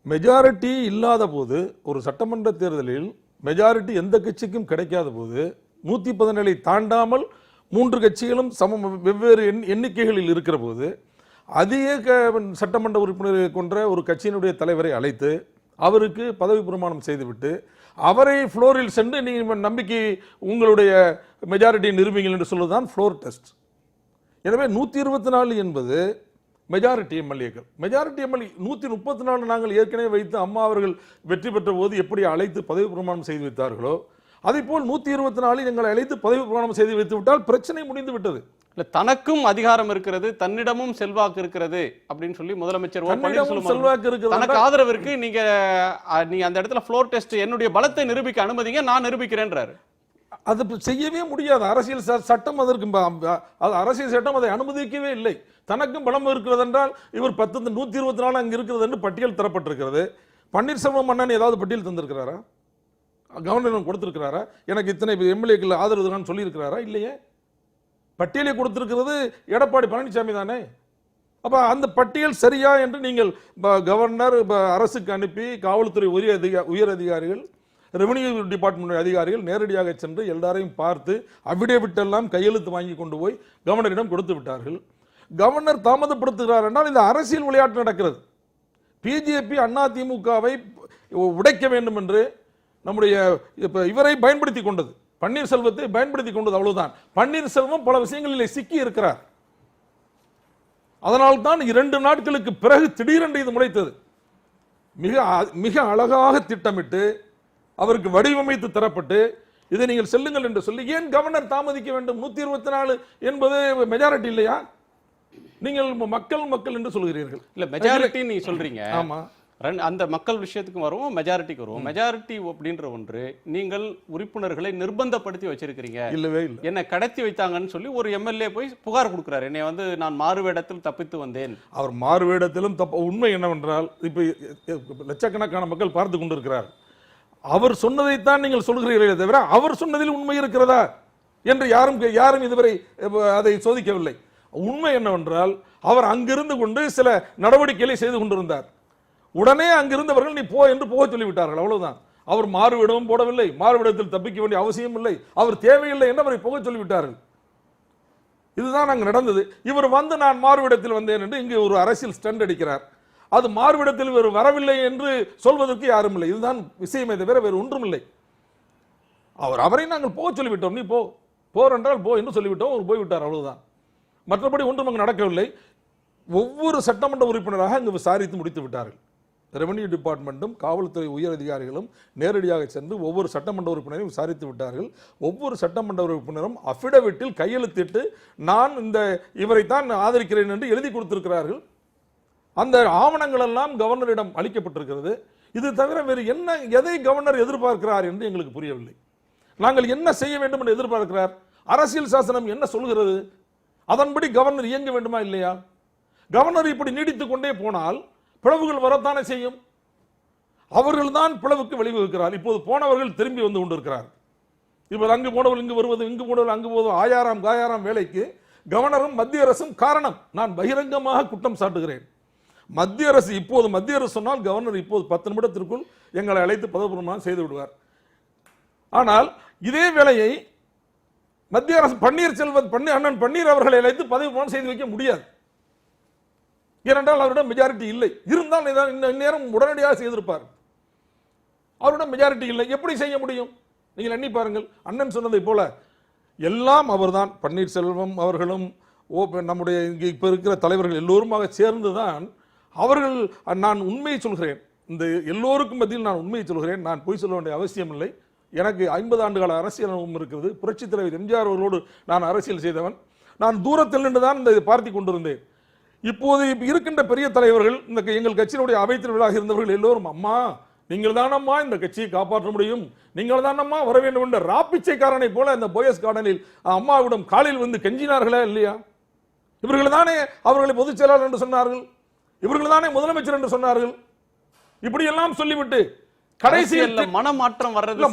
மெஜாரிட்டி இல்லாத போது, ஒரு சட்டமன்ற தேர்தலில் மெஜாரிட்டி எந்த கட்சிக்கும் கிடைக்காத போது, 117 தாண்டாமல் 3 கட்சிகளும் வெவ்வேறு எண்ணிக்கைகளில் இருக்கிற போது, அதிக சட்டமன்ற உறுப்பினர்களை கொன்ற ஒரு கட்சியினுடைய தலைவரை அழைத்து அவருக்கு பதவி பிரமாணம் செய்துவிட்டு அவரை ஃப்ளோரில் சென்று நீங்கள் நம்பிக்கை உங்களுடைய மெஜாரிட்டியை நிரூபிங்கள் என்று சொல்வதுதான் ஃப்ளோர் டெஸ்ட். எனவே 124 என்பது மெஜாரிட்டி எம்எல்ஏக்கள். மெஜாரிட்டி எம்எல்ஏ 134 நாங்கள் ஏற்கனவே வைத்து அம்மா அவர்கள் வெற்றி பெற்ற போது எப்படி அழைத்து பதவி பிரமாணம் செய்து வைத்தார்களோ, அதே போல் 124 எங்களை அழைத்து பதவி பிரமாணம் செய்து வைத்து விட்டால் பிரச்சனை முடிந்து விட்டது. இல்ல, தனக்கும் அதிகாரம் இருக்கிறது, தன்னிடமும் செல்வாக்கு இருக்கிறது அப்படின்னு சொல்லி முதலமைச்சர் செல்வாக்கு இருக்கிறது, தனக்கு ஆதரவு இருக்கு, நீங்க அந்த இடத்துல ஃப்ளோர் டெஸ்ட் என்னுடைய பலத்தை நிரூபிக்க அனுமதிங்க, நான் நிரூபிக்கிறேன்றாரு. அது செய்யவே முடியாது. அரசியல் சட்டம் அதற்கு அரசியல் சட்டம் அதை அனுமதிக்கவே இல்லை. தனக்கும் பலம் இருக்கிறது என்றால் இவர் 124 அங்கு இருக்கிறது என்று பட்டியல் தரப்பட்டிருக்கிறது. பன்னீர்செல்வம் அண்ணன் ஏதாவது பட்டியல் தந்திருக்கிறாரா? கவர்னர் கொடுத்திருக்கிறாரா? எனக்கு இத்தனை எம்எல்ஏக்கள் ஆதரவு சொல்லியிருக்கிறாரா? இல்லையே. பட்டியலை கொடுத்திருக்கிறது எடப்பாடி பழனிசாமி தானே. அப்ப அந்த பட்டியல் சரியா என்று நீங்கள் கவர்னர் அரசுக்கு அனுப்பி காவல்துறை உயர் அதிகாரிகள், ரெவென்யூ டிபார்ட்மெண்ட் அதிகாரிகள் நேரடியாக சென்று எல்லாரையும் பார்த்து அபிடேவிட் எல்லாம் கையெழுத்து வாங்கி கொண்டு போய் கவர்னரிடம் கொடுத்து விட்டார்கள். கவர்னர் தாமதப்படுத்துகிறார் என்றால் இந்த அரசியல் விளையாட்டு நடக்கிறது. பிஜேபி அதிமுகவை உடைக்க வேண்டும் என்று நம்முடைய இவரை பயன்படுத்தி கொண்டது, பன்னீர்செல்வத்தை பயன்படுத்தி கொண்டது, அவ்வளவுதான். பன்னீர்செல்வம் பல விஷயங்களில் சிக்கி இருக்கிறார். அதனால்தான் 2 நாட்களுக்கு பிறகு திடீரென்று இது முளைத்தது. மிக அழகாக திட்டமிட்டு அவருக்கு வடிவமைத்து தரப்பட்டு இதை நீங்கள் செல்லுங்கள் என்று சொல்லி, ஏன் கவர்னர் தாமதிக்க வேண்டும்? 124 என்பது மெஜாரிட்டி இல்லையா? நீங்கள் மக்கள் என்று சொல்கிறீர்கள். இல்ல, மெஜாரிட்டி நீ சொல்றீங்க. ஆமா, அந்த மக்கள் விஷயத்துக்கு வருவோம், மெஜாரிட்டிக்கு வருவோம். மெஜாரிட்டி அப்படின்ற ஒன்று, நீங்கள் உறுப்பினர்களை நிர்பந்தப்படுத்தி வச்சிருக்கிறீங்க. இல்லவே இல்லை. என்ன கடத்தி வைத்தாங்கன்னு சொல்லி ஒரு எம்எல்ஏ போய் புகார் கொடுக்கிறார். என்னை நான் மாறுவேடத்தில் தப்பித்து வந்தேன். அவர் மாறுவேடத்திலும் உண்மை என்னவென்றால், இப்ப லட்சக்கணக்கான மக்கள் பார்த்து கொண்டிருக்கிறார். அவர் சொன்னதைத்தான் நீங்கள் சொல்கிறீர்களே தவிர அவர் சொன்னதில் உண்மை இருக்கிறதா என்று யாரும் இதுவரை அதை சோதிக்கவில்லை. உண்மை என்னவென்றால், அவர் அங்கிருந்து கொண்டு சில நடவடிக்கைகளை செய்து கொண்டிருந்தார். உடனே அங்கிருந்தவர்கள் நீ போ என்று போக சொல்லிவிட்டார்கள், அவ்வளவுதான். அவர் மாறுவிடமும் போடவில்லை, மாறுவிடத்தில் தப்பிக்க வேண்டிய அவசியம் இல்லை, அவர் தேவையில்லை என்று அவரை போக சொல்லிவிட்டார்கள். இதுதான் அங்கு நடந்தது. இவர் வந்து நான் மாறுவிடத்தில் வந்தேன் என்று இங்கு ஒரு அரசியல் ஸ்டண்ட் அடிக்கிறார். அது மாறுவிடத்தில் இவர் வரவில்லை என்று சொல்வதற்கு யாரும் இல்லை. இதுதான் விஷயமே தவிர வேறு ஒன்றும் இல்லை. அவரை நாங்கள் போக சொல்லிவிட்டோம், நீ போர் என்றால் போ என்று சொல்லிவிட்டோம், அவர் போய்விட்டார், அவ்வளவுதான். மற்றபடி ஒன்றும் அங்கு நடக்கவில்லை. ஒவ்வொரு சட்டமன்ற உறுப்பினராக அங்கு விசாரித்து முடித்து விட்டார்கள். ரெவென்யூ டிபார்ட்மெண்ட்டும் காவல்துறை உயர் அதிகாரிகளும் நேரடியாக சென்று ஒவ்வொரு சட்டமன்ற உறுப்பினரையும் விசாரித்து விட்டார்கள். ஒவ்வொரு சட்டமன்ற உறுப்பினரும் அஃபிடவிட்டில் கையெழுத்திட்டு நான் இவரைத்தான் ஆதரிக்கிறேன் என்று எழுதி கொடுத்திருக்கிறார்கள். அந்த ஆவணங்கள் எல்லாம் கவர்னரிடம் அளிக்கப்பட்டிருக்கிறது. இது தவிர வேறு என்ன, எதை கவர்னர் எதிர்பார்க்கிறார் என்று எங்களுக்கு புரியவில்லை. நாங்கள் என்ன செய்ய வேண்டும் என்று எதிர்பார்க்கிறார்? அரசியல் சாசனம் என்ன சொல்கிறது? அதன்படி கவர்னர் இயங்க வேண்டுமா இல்லையா? கவர்னர் இப்படி நீடித்துக் கொண்டே போனால் பிளவுகள் வரத்தானே செய்யும். அவர்கள் தான் பிளவுக்கு வழிவகுக்கிறார். இப்போது போனவர்கள் திரும்பி வந்து கொண்டிருக்கிறார். இப்போது அங்கு போனவர்கள் இங்கு வருவது, இங்கு போனவர்கள் அங்கு போவது, ஆயாராம் காயாராம் வேலைக்கு கவர்னரும் மத்திய அரசும் காரணம். நான் பகிரங்கமாக குற்றம் சாட்டுகிறேன். மத்திய அரசு இப்போது மத்திய அரசு சொன்னால் கவர்னர் இப்போது 10 நிமிடத்திற்குள் எங்களை அழைத்து பதவி பிரமாணம் செய்து விடுவார். ஆனால் இதே வேளையை மத்திய அரசு அண்ணன் பன்னீர் அவர்களை அழைத்து பதவி பிரமாணம் செய்து வைக்க முடியாது. ஏனென்றால் அவரிடம் மெஜாரிட்டி இல்லை. இருந்தால் இந்நேரம் உடனடியாக செய்திருப்பார். அவரிடம் மெஜாரிட்டி இல்லை, எப்படி செய்ய முடியும்? நீங்கள் எண்ணி பாருங்கள். அண்ணன் சொன்னதை போல எல்லாம் அவர்தான். பன்னீர்செல்வம் அவர்களும் நம்முடைய இங்கே இப்ப இருக்கிற தலைவர்கள் எல்லோருமாக சேர்ந்துதான் அவர்கள். நான் உண்மையை சொல்கிறேன், இந்த எல்லோருக்கும் மத்தியில் நான் உண்மையை சொல்கிறேன். நான் பொய் சொல்ல வேண்டிய அவசியம் இல்லை. எனக்கு 50 ஆண்டுகால அரசியல் அனுபவம் இருக்கிறது. புரட்சித் தலைவர் எம்ஜிஆர் அவர்களோடு நான் அரசியல் செய்தவன். நான் தூரத்தில் நின்று தான் இந்த பார்த்து கொண்டிருந்தேன். இப்போது இருக்கின்ற பெரிய தலைவர்கள், இந்த எங்கள் கட்சியினுடைய அவைத்தலைவர்களாக இருந்தவர்கள் எல்லோரும், அம்மா நீங்கள் தானம்மா இந்த கட்சியை காப்பாற்ற முடியும், நீங்கள் தானம்மா வர வேண்டும் என்ற ராப்பிச்சைக்காரனை போல இந்த போயஸ் கார்டனில் அம்மாவிடம் காலில் வந்து கெஞ்சினார்களா இல்லையா? இவர்கள் தானே அவர்களை பொதுச் செயலாளர் என்று சொன்னார்கள், இவர்கள் தானே முதலமைச்சர் என்று சொன்னார்கள். இப்படி எல்லாம் சொல்லிவிட்டு கடைசியில் மனமாற்றம் வர்றது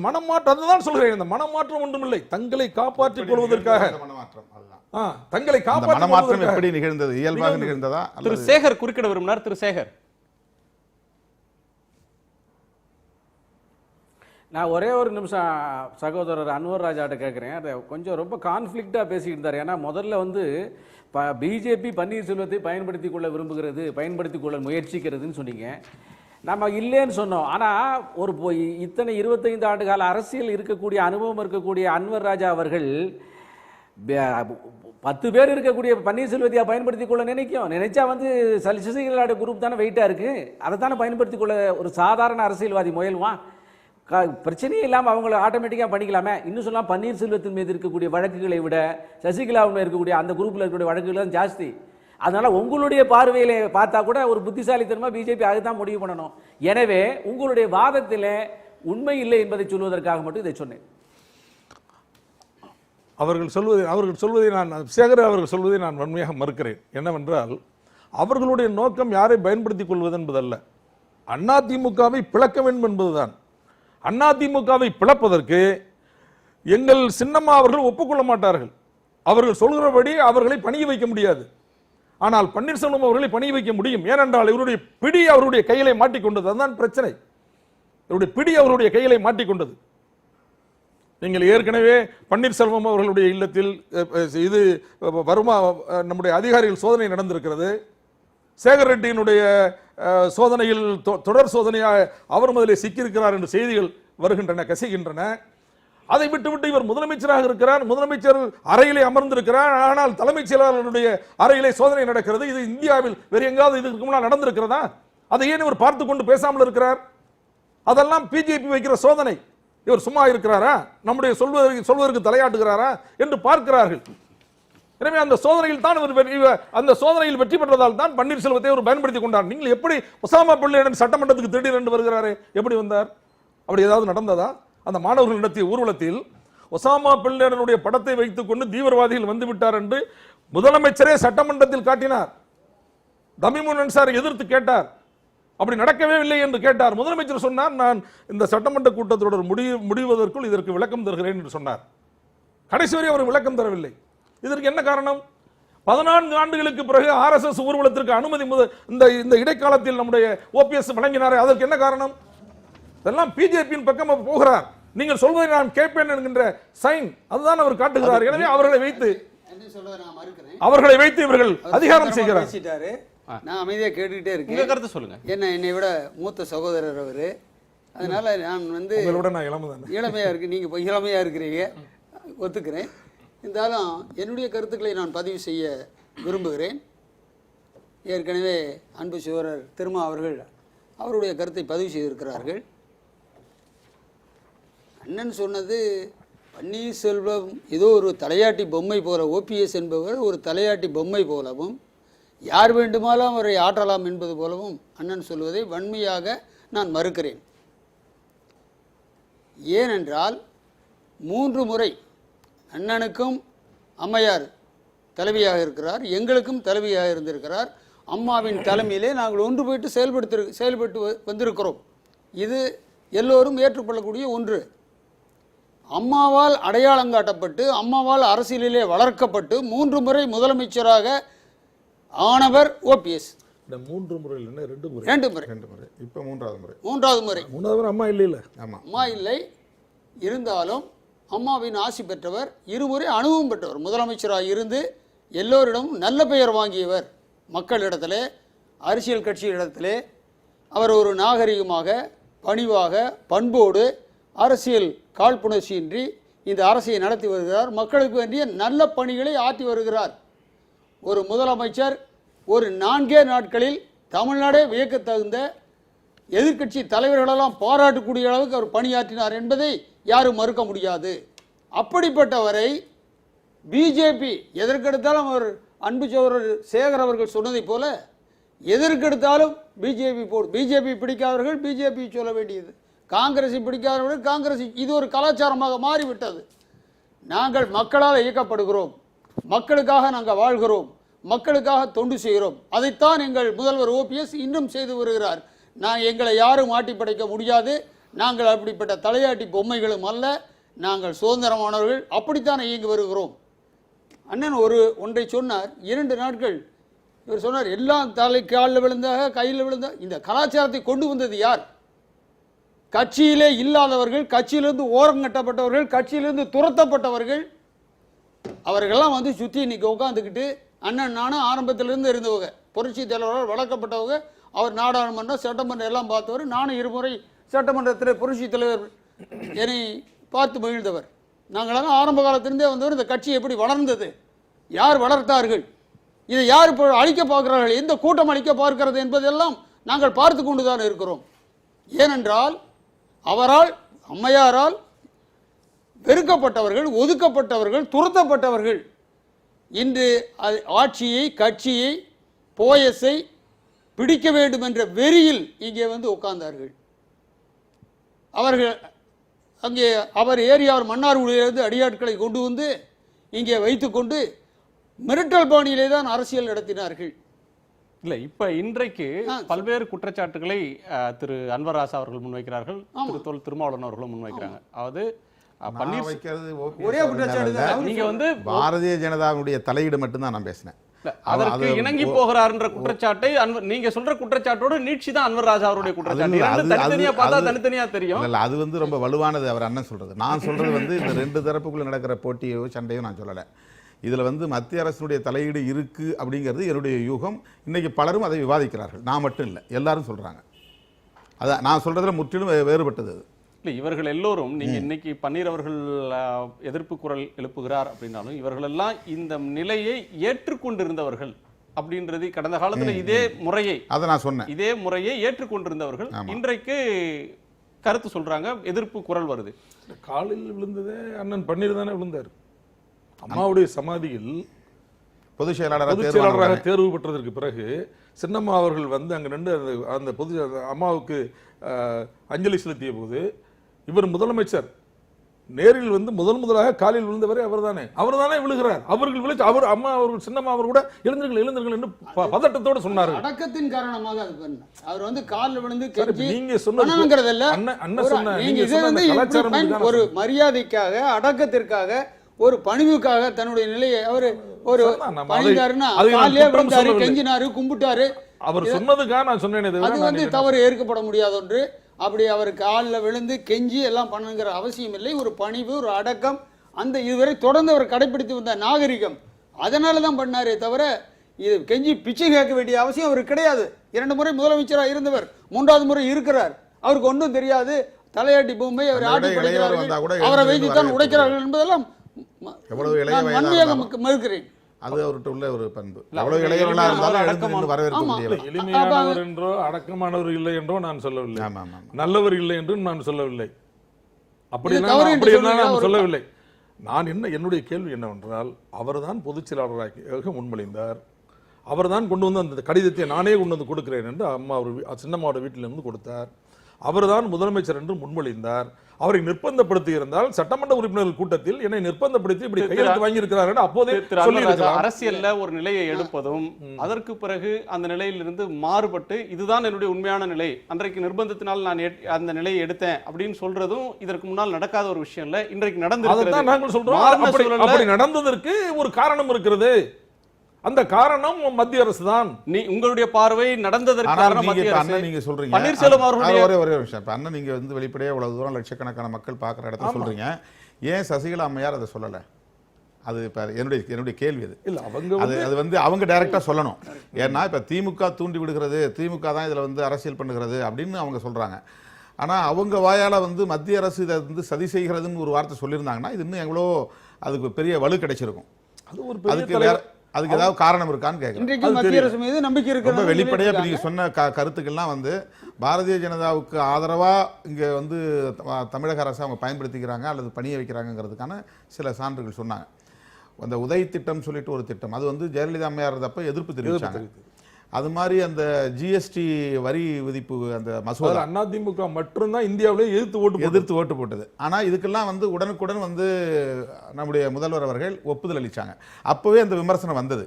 மனமாற்றம். அதுதான் சொல்கிறேன், இந்த மனமாற்றம் ஒன்றுமில்லை. தங்களை காப்பாற்றிக் கொள்வதற்காக தங்களை மனமாற்றம் எப்படி நிகழ்ந்தது? இயல்பாக நிகழ்ந்ததா? திரு சேகர் குறுக்கிட விரும்பினார். திரு சேகர், நான் ஒரே ஒரு நிமிஷம் சகோதரர் அன்வர் ராஜாட்ட கேட்குறேன். அதை கொஞ்சம் ரொம்ப கான்ஃப்ளிக்டாக பேசிக்கிட்டு இருந்தார். ஏன்னா முதல்ல வந்து பிஜேபி பன்னீர்செல்வத்தை பயன்படுத்தி கொள்ள விரும்புகிறது, பயன்படுத்தி கொள்ள முயற்சிக்கிறதுன்னு சொன்னீங்க. நம்ம இல்லைன்னு சொன்னோம். ஆனால் ஒரு இத்தனை 25 ஆண்டு கால அரசியல் இருக்கக்கூடிய அனுபவம் இருக்கக்கூடிய அன்வர் ராஜா அவர்கள் 10 பேர் இருக்கக்கூடிய பன்னீர்செல்வத்தையா பயன்படுத்தி கொள்ள நினைச்சா வந்து சசிகலாவுடைய குரூப் தானே வெயிட்டாக இருக்குது, அதை தானே பயன்படுத்தி கொள்ள ஒரு சாதாரண அரசியல்வாதி முயல்வான். பிரச்சனையே இல்லாமல் அவங்கள ஆட்டோமேட்டிக்காக பண்ணிக்கலாமே. இன்னும் சொல்லலாம், பன்னீர்செல்வத்தின் மீது இருக்கக்கூடிய வழக்குகளை விட சசிகலாவில் இருக்கக்கூடிய அந்த குரூப்பில் இருக்கக்கூடிய வழக்குகள் தான் ஜாஸ்தி. அதனால உங்களுடைய பார்வையில பார்த்தா கூட ஒரு புத்திசாலித்தனமா பிஜேபி அதுதான் முடிவு பண்ணணும். எனவே உங்களுடைய வாதத்தில் உண்மை இல்லை என்பதை சொல்வதற்காக மட்டும் இதை சொன்னேன். அவர்கள் சொல்வதை நான் சேகர் அவர்கள் சொல்வதை நான் வன்மையாக மறுக்கிறேன். என்னவென்றால், அவர்களுடைய நோக்கம் யாரை பயன்படுத்திக் கொள்வது என்பதல்ல, அதிமுகவை பிளக்க வேண்டும் என்பதுதான். அதிமுகவை பிளப்பதற்கு எங்கள் சின்னம்மா அவர்கள் ஒப்புக்கொள்ள மாட்டார்கள். அவர்கள் சொல்கிறபடி அவர்களை பணிய வைக்க முடியாது. ஆனால் பன்னீர்செல்வம் அவர்களை பணிய வைக்க முடியும். ஏனென்றால் இவருடைய பிடி அவருடைய கையிலே மாட்டிக்கொண்டது. அதுதான் பிரச்சனை. இவருடைய பிடி அவருடைய கையிலே மாட்டிக்கொண்டது. நீங்கள் ஏற்கனவே பன்னீர்செல்வம் அவர்களுடைய இல்லத்தில் இது வருமா நம்முடைய அதிகாரிகள் சோதனை நடந்திருக்கிறது. சேகர் ரெட்டியினுடைய சோதனையில் தொடர் சோதனையாக அவர் முதலில் சிக்கியிருக்கிறார் என்று செய்திகள் வருகின்றன, கசிகின்றன. அதை விட்டுவிட்டு இவர் முதலமைச்சராக இருக்கிறார், முதலமைச்சர் அறையிலே அமர்ந்திருக்கிறார். ஆனால் தலைமைச் செயலாளருடைய அறையிலே சோதனை நடக்கிறது. இது இந்தியாவில் வேறு எங்காவது இதுக்கு முன்னால் நடந்திருக்கிறதா? அதை ஏன் இவர் பார்த்து கொண்டு பேசாமல் இருக்கிறார்? அதெல்லாம் பிஜேபி வைக்கிற சோதனை. இவர் சும்மா இருக்கிறாரா, நம்முடைய சொல்வதற்கு தலையாட்டுகிறாரா என்று பார்க்கிறார்கள். எனவே அந்த சோதனையில் தான் அந்த சோதனையில் வெற்றி பெற்றதால் தான் பன்னீர்செல்வத்தை அவர் பயன்படுத்தி கொண்டார். நீங்கள் எப்படி ஒசாமா பின் லேடன் சட்டமன்றத்துக்கு திடீரென்று வருகிறாரே, எப்படி வந்தார்? அப்படி ஏதாவது நடந்ததா? அந்த மாணவர்கள் நடத்திய ஊர்வலத்தில் ஒசாமா பின் லேடனுடைய படத்தை வைத்துக் கொண்டு தீவிரவாதிகள் வந்து விட்டார் என்று முதலமைச்சரே சட்டமன்றத்தில் காட்டினார். தமிமுன் அன்சாரை எதிர்த்து கேட்டார். அப்படி நடக்கவே இல்லை என்று கேட்டார். முதலமைச்சர் சொன்னார், நான் இந்த சட்டமன்ற கூட்டத்தொடர் முடிவதற்குள் இதற்கு விளக்கம் தருகிறேன் என்று சொன்னார். கடைசி வரை அவர் விளக்கம் தரவில்லை. இதற்கு என்ன காரணம்? 14 ஆண்டுகளுக்கு பிறகு RSS ஊர்வலத்திற்கு அனுமதி இந்த இடைக்காலத்தில் நம்முடைய OPS வழங்கினாரே, அதற்கு என்ன காரணம்? இதெல்லாம் பிஜேபியின் பக்கம் போகிறார். நீங்கள் சொல்வதை நான் கேட்பேன் என்கின்ற சைன் அதுதான் அவர் காட்டுகிறார். எனவே அவர்களை வைத்து இவர்கள் அதிகாரம் செய்கிறார். நான் அமைதியாக கேட்டுக்கிட்டே இருக்கேன். கருத்து சொல்லுங்க. என்னை விட மூத்த சகோதரர் அவர். அதனால நான் வந்து இளமையா இருக்கு, நீங்க இளமையா இருக்கிறீங்க, ஒத்துக்கிறேன். இருந்தாலும் என்னுடைய கருத்துக்களை நான் பதிவு செய்ய விரும்புகிறேன். ஏற்கனவே அன்பு சகோதரர் திருமா அவர்கள் அவருடைய கருத்தை பதிவு செய்திருக்கிறார்கள். அண்ணன் சொன்னது பன்னீர்செல்வம் ஏதோ ஒரு தலையாட்டி பொம்மை போல, OPS என்பவர் ஒரு தலையாட்டி பொம்மை போலவும் யார் வேண்டுமானாலும் அவரை ஆற்றலாம் என்பது போலவும் அண்ணன் சொல்வதை வன்மையாக நான் மறுக்கிறேன். ஏனென்றால் 3 முறை அண்ணனுக்கும் அம்மையார் தலைவியாக இருக்கிறார், எங்களுக்கும் தலைவியாக இருந்திருக்கிறார். அம்மாவின் தலைமையிலே நாங்கள் ஒன்று போயிட்டு செயல்பட்டு வந்திருக்கிறோம். இது எல்லோரும் ஏற்றுக்கொள்ளக்கூடிய ஒன்று. அம்மாவால் அடையாளம் காட்டப்பட்டு அம்மாவால் அரசியலிலே வளர்க்கப்பட்டு 3 முறை முதலமைச்சராக ஆனவர் OPS. இந்த 3 முறையில் என்ன 2 முறை 2 முறை 2 முறை, இப்போ 3வது முறை. 3வது முறை. 3வது முறை அம்மா இல்லை. ஆமாம், அம்மா இல்லை, இருந்தாலும் அம்மாவின் ஆசி பெற்றவர், இருமுறை அனுபவம் பெற்றவர், முதலமைச்சராக இருந்து எல்லோரிடமும் நல்ல பெயர் வாங்கியவர். மக்களிடத்திலே, அரசியல் கட்சியிடத்திலே அவர் ஒரு நாகரிகமாக, பணிவாக, பண்போடு, அரசியல் காழ்ப்புணர்ச்சியின்றி இந்த அரசை நடத்தி வருகிறார். மக்களுக்கு வேண்டிய நல்ல பணிகளை ஆற்றி வருகிறார். ஒரு முதலமைச்சர் ஒரு 4 நாட்களில் தமிழ்நாடே வியக்கத்தகுந்த எதிர்க்கட்சி தலைவர்களெல்லாம் பாராட்டக்கூடிய அளவுக்கு அவர் பணியாற்றினார் என்பதை யாரும் மறுக்க முடியாது. அப்படிப்பட்டவரை பிஜேபி எதற்கெடுத்தாலும் அவர் அன்பு சகோதரர் சேகர் அவர்கள் சொன்னதைப் போல எதற்கெடுத்தாலும் பிஜேபி பிடிக்காதவர்கள் பிஜேபி சொல்ல வேண்டியது, காங்கிரஸை பிடிக்காதவர்கள் காங்கிரஸ். இது ஒரு கலாச்சாரமாக மாறிவிட்டது. நாங்கள் மக்களால் இயக்கப்படுகிறோம், மக்களுக்காக நாங்கள் வாழ்கிறோம், மக்களுக்காக தொண்டு செய்கிறோம். அதைத்தான் எங்கள் முதல்வர் ஓபிஎஸ் இன்னும் செய்து வருகிறார். எங்களை யாரும் ஆட்டி படைக்க முடியாது, நாங்கள் அப்படிப்பட்ட தலையாட்டி பொம்மைகளும் அல்ல, நாங்கள் சுதந்திரமானவர்கள், அப்படித்தான் இயங்கி வருகிறோம். அண்ணன் ஒன்றை சொன்னார், 2 நாட்கள் இவர் சொன்னார், எல்லாம் காலில் விழுந்தாக கையில் விழுந்தாக. இந்த கலாச்சாரத்தை கொண்டு வந்தது யார்? கட்சியிலே இல்லாதவர்கள், கட்சியிலிருந்து ஓரங்கட்டப்பட்டவர்கள், கட்சியிலிருந்து துரத்தப்பட்டவர்கள், அவர்களெல்லாம் வந்து சுற்றி இன்னைக்கு உட்காந்துக்கிட்டு அண்ணன் நானும் ஆரம்பத்திலிருந்து இருந்தவங்க, புரட்சி தலைவரால் வளர்க்கப்பட்டவங்க. அவர் நாடாளுமன்றம் சட்டமன்றம் எல்லாம் பார்த்தவர். நானும் 2 முறை சட்டமன்றத்தில் புரட்சி தலைவர் என்னை பார்த்து மகிழ்ந்தவர். நாங்களாம் ஆரம்ப காலத்திலிருந்தே வந்தவர். இந்த கட்சி எப்படி வளர்ந்தது, யார் வளர்த்தார்கள், இதை யார் இப்போ அழிக்க பார்க்கிறார்கள், எந்த கூட்டம் அழிக்க பார்க்கிறது என்பதெல்லாம் நாங்கள் பார்த்து கொண்டு தான் இருக்கிறோம். ஏனென்றால் அவரால், அம்மையாரால் வெறுக்கப்பட்டவர்கள், ஒதுக்கப்பட்டவர்கள், துரத்தப்பட்டவர்கள் இன்று ஆட்சியை, கட்சியை, போயஸை பிடிக்க வேண்டும் என்ற வெறியில் இங்கே வந்து உட்கார்ந்தார்கள். அவர்கள் அங்கே அவர் ஏரியாவில் மன்னார்குடியிலிருந்து அடியாட்களை கொண்டு வந்து இங்கே வைத்துக்கொண்டு மிரட்டல் பாணியிலே தான் அரசியல் நடத்தினார்கள். இல்லை, இப்ப இன்றைக்கு பல்வேறு குற்றச்சாட்டுகளை திரு அன்வர் ராசா அவர்கள் முன்வைக்கிறார்கள், திரு தொல் திருமாவளவன் அவர்களும் முன்வைக்கிறாங்க. அதாவது ஒரே குற்றச்சாட்டு, நீங்க வந்து பாரதிய ஜனதாவுடைய தலையீடு மட்டும்தான் நான் பேசினேன். அதற்கு இணங்கி போகிறார்ன்ற குற்றச்சாட்டை நீங்க சொல்ற குற்றச்சாட்டோட நீட்சி தான் அன்வர் ராஜா அவருடைய குற்றச்சாட்டு. தனித்தனியா பார்த்தா தனித்தனியா தெரியும். இல்ல, அது வந்து ரொம்ப வலுவானது அவர் அண்ணன் சொல்றது. நான் சொல்றது வந்து இந்த 2 தரப்புக்குள்ள நடக்கிற போட்டியோ சண்டையோ நான் சொல்லலை. இதில் வந்து மத்திய அரசுடைய தலையீடு இருக்கு அப்படிங்கிறது என்னுடைய யூகம். இன்னைக்கு பலரும் அதை விவாதிக்கிறார்கள், நான் மட்டும் இல்லை, எல்லாரும் சொல்றாங்க. அதான் நான் சொல்றதுல முற்றிலும் வேறுபட்டது அது. இல்லை, இவர்கள் எல்லோரும் நீங்க இன்னைக்கு பன்னீர் அவர்கள் எதிர்ப்பு குரல் எழுப்புகிறார் அப்படின்னாலும் இவர்களெல்லாம் இந்த நிலையை ஏற்றுக்கொண்டிருந்தவர்கள் அப்படின்றது கடந்த காலத்தில் இதே முறையை, அதை நான் சொன்னேன், இதே முறையை ஏற்றுக்கொண்டிருந்தவர்கள் இன்றைக்கு கருத்து சொல்றாங்க, எதிர்ப்பு குரல் வருது. காலில் விழுந்ததே அண்ணன் பன்னீர் தானே விழுந்தார். அம்மாவுடைய சமாதியில் பொதுச் செயலாளராக தேர்வு பெற்றதற்கு பிறகு சின்னம்மா அவர்கள் வந்து அங்க நின்று அந்த அம்மாவுக்கு அஞ்சலி செலுத்திய போது இவர் முதலமைச்சர் நேரில் வந்து முதலாக காலில் விழுந்தவரே அவர்தானே விழுகிறார். அவர்கள் விழுச்சு அவர் அம்மா அவர்கள் சின்னம்மா அவர் கூட எழுந்திருங்கள் என்று பதட்டத்தோட சொன்னார்கள். அடக்கத்தின் காரணமாக அது பண்ண அவர் வந்து காலில் விழுந்து நீங்க சொன்னதுங்கிறதல்ல அண்ணன் சொன்ன ஒரு மரியாதைக்காக, அடக்கத்திற்காக, ஒரு பணிவுக்காக தன்னுடைய நிலையை அவர் ஒரு பணிந்தாருன்னா காலிலே விழுந்தாரு, கெஞ்சினாரு, கும்பிட்டாரு. அவர் சொன்னதுக்காக நான் சொன்னேன், அது வந்து தவறு ஏற்கப்பட முடியாத ஒன்று. அப்படி அவர் காலில் விழுந்து கெஞ்சி எல்லாம் பண்ணுங்கிற அவசியம் இல்லை. ஒரு பணிவு, ஒரு அடக்கம், அந்த இதுவரை தொடர்ந்து அவர் கடைபிடித்து வந்த நாகரிகம், அதனால தான் பண்ணாரே தவிர இது கெஞ்சி பிச்சை கேட்க வேண்டிய அவசியம் அவருக்கு கிடையாது. 2 முறை முதலமைச்சராக இருந்தவர், 3வது முறை இருக்கிறார். அவருக்கு ஒன்றும் தெரியாது. தலையாட்டி பொம்மை அவர் ஆட்டி படைக்கிறார்கள், அவரை வைத்துத்தான் உடைக்கிறார்கள் என்பதெல்லாம் வன்மையாக மறுக்கிறேன். அது அவர்கிட்ட உள்ள ஒரு பண்பு. அவ்வளவு இளையவர்களாக இருந்தாலும் வரவேற்க முடியல. எளிமையானவர் என்றோ அடக்கமானவர் இல்லை என்றோ நான் சொல்லவில்லை, நல்லவர் இல்லை என்றும் நான் சொல்லவில்லை, அப்படி நான் சொல்லவில்லை. நான் என்னுடைய கேள்வி என்னவென்றால், அவர்தான் பொதுச் செயலாளராக முன்மொழிந்தார், அவர்தான் கொண்டு வந்து அந்த கடிதத்தை நானே கொண்டு வந்து கொடுக்கிறேன் என்று சின்னம்மாவோட வீட்டிலிருந்து கொடுத்தார். அவர்தான் முதலமைச்சர் என்று முன்மொழிந்தார். அவரை நிர்பந்தப்படுத்தி இருந்தால் சட்டமன்ற உறுப்பினர்கள் கூட்டத்தில் என்னை நிர்பந்தப்படுத்தி இப்படி கையெழுத்து வாங்கி இருக்கிறார் அப்போதே அரசியல்ல ஒரு நிலையை எடுப்பதும் அதற்கு பிறகு அந்த நிலையிலிருந்து மாறுபட்டு இதுதான் என்னுடைய உண்மையான நிலை, அன்றைக்கு நிர்பந்தத்தினால் நான் அந்த நிலையை எடுத்தேன் அப்படின்னு சொல்றதும் இதற்கு முன்னால் நடக்காத ஒரு விஷயம் இல்ல, இன்றைக்கு நடந்து. நாங்கள் சொல்றோம், அப்படி நடந்ததற்கு ஒரு காரணம் இருக்கிறது. அந்த காரணம் மத்திய அரசு தான். உங்களுடைய பார்வை நடந்ததற்கு காரணம் மத்திய அரசு. நீங்க சொல்றீங்க பன்னீர்செல்வம் அவர்களுடைய ஒரே விஷயம். இப்ப அண்ணன் நீங்க வந்து வெளிப்படையா இவ்வளவு தூரம் லட்சக்கணக்கான மக்கள் பார்க்குற இடத்துல சொல்றீங்க, ஏன் சசிகலா அம்மையார் அதை சொல்லல? அது இப்ப என்னுடைய கேள்வி அது. இல்ல அவங்க அது வந்து அவங்க டைரக்டா சொல்லணும். ஏன்னா இப்ப திமுக தூண்டி விடுகிறது, திமுக தான் இதுல வந்து அரசியல் பண்ணுகிறது அப்படின்னு அவங்க சொல்றாங்க. ஆனா அவங்க வாயால வந்து மத்திய அரசு இதை வந்து சதி செய்கிறதுன்னு ஒரு வார்த்தை சொல்லியிருந்தாங்கன்னா இது இன்னும் எவ்வளோ அதுக்கு பெரிய வலு கிடைச்சிருக்கும். அது ஒரு பெரிய அதுக்கு ஏதாவது காரணம் இருக்கான்னு கேட்குறேன். இன்றைக்கு மத்திய அரசு மீது நம்பிக்கை ரொம்ப இருக்கு. வெளிப்படையா நீங்க சொன்ன கருத்துக்கள்லாம் வந்து பாரதிய ஜனதாவுக்கு ஆதரவா இங்க வந்து தமிழக அரசு அவங்க பயன்படுத்திக்கிறாங்க அல்லது பணிய வைக்கிறாங்கிறதுக்கான சில சான்றுகள் சொன்னாங்க. அந்த உதய் திட்டம் சொல்லிட்டு ஒரு திட்டம், அது வந்து ஜெயலலிதா அம்மையார் இருந்தப்ப எதிர்ப்பு தெரிவிச்சாங்க. அது மாதிரி அந்த ஜிஎஸ்டி வரி விதிப்பு அந்த மசோதா அதிமுக மட்டும்தான் இந்தியாவிலே எதிர்த்து ஓட்டு போட்டது. ஆனா இதுக்கெல்லாம் வந்து உடனுக்குடன் வந்து நம்முடைய முதல்வர் அவர்கள் ஒப்புதல் அளிச்சாங்க. அப்பவே அந்த விமர்சனம் வந்தது.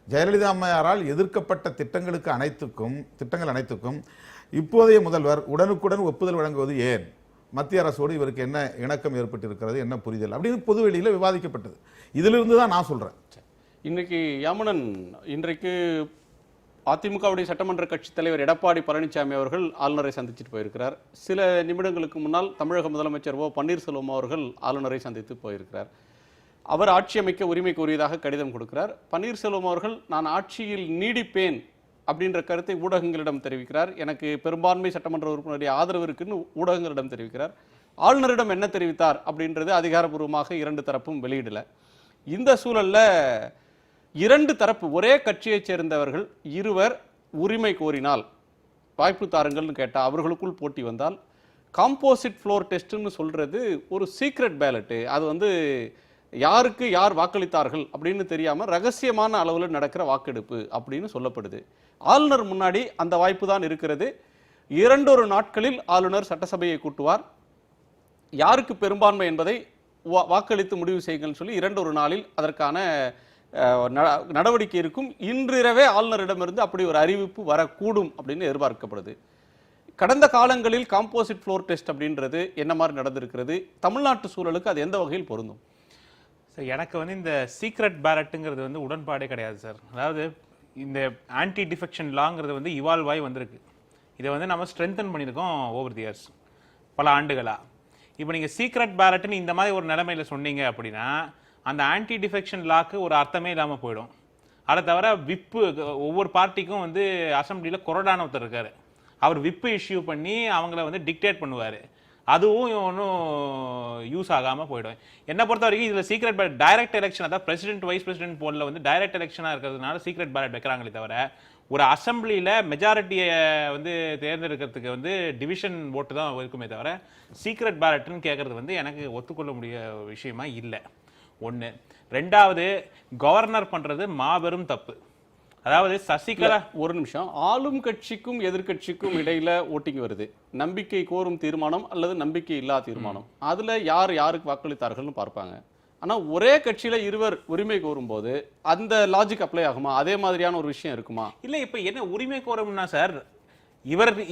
ஜெயலலிதா அம்மையாரால் எதிர்க்கப்பட்ட திட்டங்கள் அனைத்துக்கும் இப்போதைய முதல்வர் உடனுக்குடன் ஒப்புதல் வழங்குவது ஏன்? மத்திய அரசோடு இவருக்கு என்ன இணக்கம் ஏற்பட்டிருக்கிறது, என்ன புரிதல் அப்படின்னு பொதுவெளியில் விவாதிக்கப்பட்டது. இதிலிருந்து தான் நான் சொல்றேன். இன்னைக்கு யாமுனன், இன்றைக்கு அதிமுகவுடைய சட்டமன்ற கட்சித் தலைவர் எடப்பாடி பழனிசாமி அவர்கள் ஆளுநரை சந்திச்சுட்டு போயிருக்கிறார். சில நிமிடங்களுக்கு முன்னால் தமிழக முதலமைச்சர் ஓ பன்னீர்செல்வம் அவர்கள் ஆளுநரை சந்தித்து போயிருக்கிறார். அவர் ஆட்சி அமைக்க உரிமை கோரியதாக கடிதம் கொடுக்கிறார். பன்னீர்செல்வம் அவர்கள் நான் ஆட்சியில் நீடிப்பேன் அப்படின்ற கருத்தை ஊடகங்களிடம் தெரிவிக்கிறார். எனக்கு பெரும்பான்மை சட்டமன்ற உறுப்பினருடைய ஆதரவு இருக்குன்னு ஊடகங்களிடம் தெரிவிக்கிறார். ஆளுநரிடம் என்ன தெரிவித்தார் அப்படின்றது அதிகாரப்பூர்வமாக இரண்டு தரப்பும் வெளியிடல. இந்த சூழல்ல இரண்டு தரப்பு ஒரே கட்சியைச் சேர்ந்தவர்கள் இருவர் உரிமை கோரினால் வாய்ப்பு தாருங்கள்னு கேட்டால் அவர்களுக்குள் போட்டி வந்தால் காம்போசிட் ஃப்ளோர் டெஸ்ட்னு சொல்றது ஒரு சீக்ரெட் பேலட்டு. அது வந்து யாருக்கு யார் வாக்களித்தார்கள் அப்படின்னு தெரியாம ரகசியமான அளவில் நடக்கிற வாக்கெடுப்பு அப்படின்னு சொல்லப்படுது. ஆளுநர் முன்னாடி அந்த வாய்ப்பு தான் இருக்கிறது. 2 நாட்களில் ஆளுநர் சட்டசபையை கூட்டுவார். யாருக்கு பெரும்பான்மை என்பதை வாக்களித்து முடிவு செய்யுங்கள்னு சொல்லி 2 நாளில் அதற்கான நடவடிக்கை இருக்கும். இன்றிரவே ஆளுநரிடமிருந்து அப்படி ஒரு அறிவிப்பு வரக்கூடும் அப்படின்னு எதிர்பார்க்கப்படுது. கடந்த காலங்களில் காம்போசிட் ஃப்ளோர் டெஸ்ட் அப்படின்றது என்ன மாதிரி நடந்திருக்கிறது? தமிழ்நாட்டு சூழலுக்கு அது எந்த வகையில் பொருந்தும்? சார், எனக்கு வந்து இந்த சீக்ரெட் பேலட்டுங்கிறது வந்து உடன்பாடே கிடையாது சார். அதாவது இந்த ஆன்டி டிஃபெக்ஷன் லாங்கிறது வந்து இவால்வ் ஆகி வந்திருக்கு. இதை வந்து நம்ம ஸ்ட்ரென்தன் பண்ணியிருக்கோம் ஓவர் தி இயர்ஸ், பல ஆண்டுகளா. இப்போ நீங்கள் சீக்ரெட் பேலட்டுன்னு இந்த மாதிரி ஒரு நிலைமையில் சொன்னீங்க அப்படின்னா அந்த ஆன்டி டிஃபெக்ஷன் லாக்கு ஒரு அர்த்தமே இல்லாமல் போயிடும். அதை தவிர விப்பு ஒவ்வொரு பார்ட்டிக்கும் வந்து அசம்பிளியில் கொறடான ஒருத்தர் இருக்காரு, அவர் விப்பு இஷ்யூ பண்ணி அவங்கள வந்து டிக்டேட் பண்ணுவார். அதுவும் ஒன்றும் யூஸ் ஆகாமல் போயிடும். என்னை பொறுத்த வரைக்கும் இதில் சீக்ரெட் பேலட் டைரக்ட் எலெக்ஷன், அதாவது பிரசிடென்ட் வைஸ் பிரசிடென்ட் போர்டில் வந்து டைரக்ட் எலெக்ஷனாக இருக்கிறதுனால சீக்ரெட் பேலட் வைக்கிறாங்களே தவிர ஒரு அசம்பிளியில் மெஜாரிட்டியை வந்து தேர்ந்தெடுக்கிறதுக்கு வந்து டிவிஷன் ஓட்டு தான் இருக்குமே தவிர சீக்ரெட் பேலட்னு கேட்கறது வந்து எனக்கு ஒத்துக்கொள்ள முடிய விஷயமா இல்லை. ஒன்று. ரெண்டாவது, கவர்னர் பண்ணுறது மாபெரும் தப்பு. அதாவது சசிகலா, ஒரு நிமிஷம், ஆளும் கட்சிக்கும் எதிர்கட்சிக்கும் இடையில ஓட்டிங் வருது. நம்பிக்கை கோரும் தீர்மானம் அல்லது நம்பிக்கை இல்லா தீர்மானம், அதுல யாருக்கு வாக்களித்தார்கள்னு பார்ப்பாங்க. ஆனா ஒரே கட்சியில இருவர் உரிமை கோரும் போது அந்த லாஜிக் அப்ளை ஆகுமா? அதே மாதிரியான ஒரு விஷயம் இருக்குமா? இல்ல, இப்ப என்ன உரிமை கோரும்னா சார்,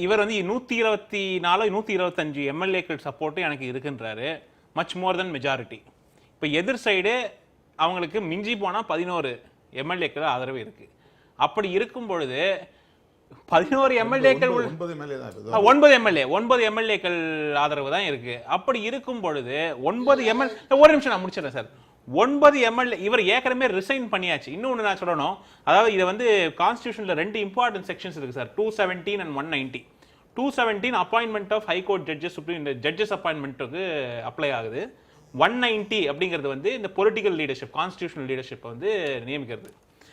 இவர் வந்து 124 125 எம்எல்ஏக்கள் சப்போர்ட் எனக்கு இருக்குன்றாரு, மச் மோர் தென் மெஜாரிட்டி. இப்ப எதிர் சைடு அவங்களுக்கு மிஞ்சி போனா 11 எம்எல்ஏக்கள் ஆதரவு இருக்கு. அப்படி இருக்கும் பொழுது 11 எம்எல்ஏக்கள் 9 எம்எல்ஏக்கள் ஆதரவு தான் இருக்கு. அப்படி இருக்கும் பொழுது 9 எம்எல்ஏ, ஒரு நிமிஷம் நான் முடிச்சிடறேன் சார். 9 எம்எல்ஏ இவர் ஏற்கனவே ரிசைன் பண்ணியாச்சு. இன்னொன்று நான் சொல்லணும், அதாவது இது வந்து கான்ஸ்டிடியூஷன்ல 2 இம்பார்ட்டன்ட் செக்ஷன்ஸ் இருக்கு sir, 217 and 190. 217 appointment of high court judges, supreme judges அப்பாயின்மெண்ட்டுக்கு அப்ளை ஆகுது. 190 அப்படிங்கிறது வந்து இந்த பொலிட்டிக்கல் லீடர்ஷிப், கான்ஸ்டிடியூஷனல் லீடர்ஷிப் வந்து நியமிக்கிறது.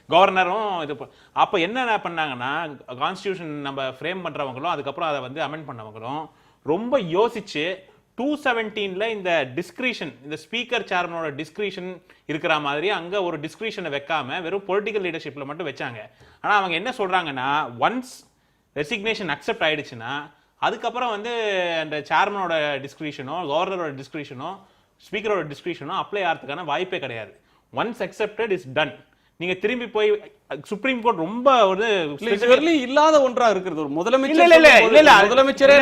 கவர்னரும் இது. அப்போ என்ன பண்ணாங்கன்னா, கான்ஸ்டிடியூஷன் நம்ம ஃப்ரேம் பண்றவங்களும் அதுக்கப்புறம் அதை வந்து அமெண்ட் பண்ணவங்களும் ரொம்ப யோசிச்சு 217ல இந்த டிஸ்கிரிஷன், இந்த ஸ்பீக்கர் சேர்மனோட டிஸ்கிரிஷன் இருக்கிற மாதிரி அங்க ஒரு டிஸ்கிரிஷனை வைக்காம வெறும் பொலிட்டிக்கல் லீடர்ஷிப்ல மட்டும் வச்சாங்க. ஆனா அவங்க என்ன சொல்றாங்கன்னா, ஒன்ஸ் ரெசிக்னேஷன் அக்செப்ட் ஆயிடுச்சுன்னா அதுக்கப்புறம் வந்து அந்த சேர்மனோட டிஸ்கிரிஷனோ கவர்னரோட டிஸ்கிரிஷனோ ஸ்பீக்கரோட டிஸ்கிரிஷனோ அப்ளை ஆகிறதுக்கான வாய்ப்பே கிடையாது. Once accepted is done. நீங்க திரும்பி போய் சுப்ரீம் கோர்ட் ரொம்ப ஒரு இதுவரையிலும் இல்லாத ஒன்றா இருக்கிறது. ஒரு முதலமைச்சர் இல்ல, இல்ல, சொல்லும்போது, இல்ல, முதலமைச்சரே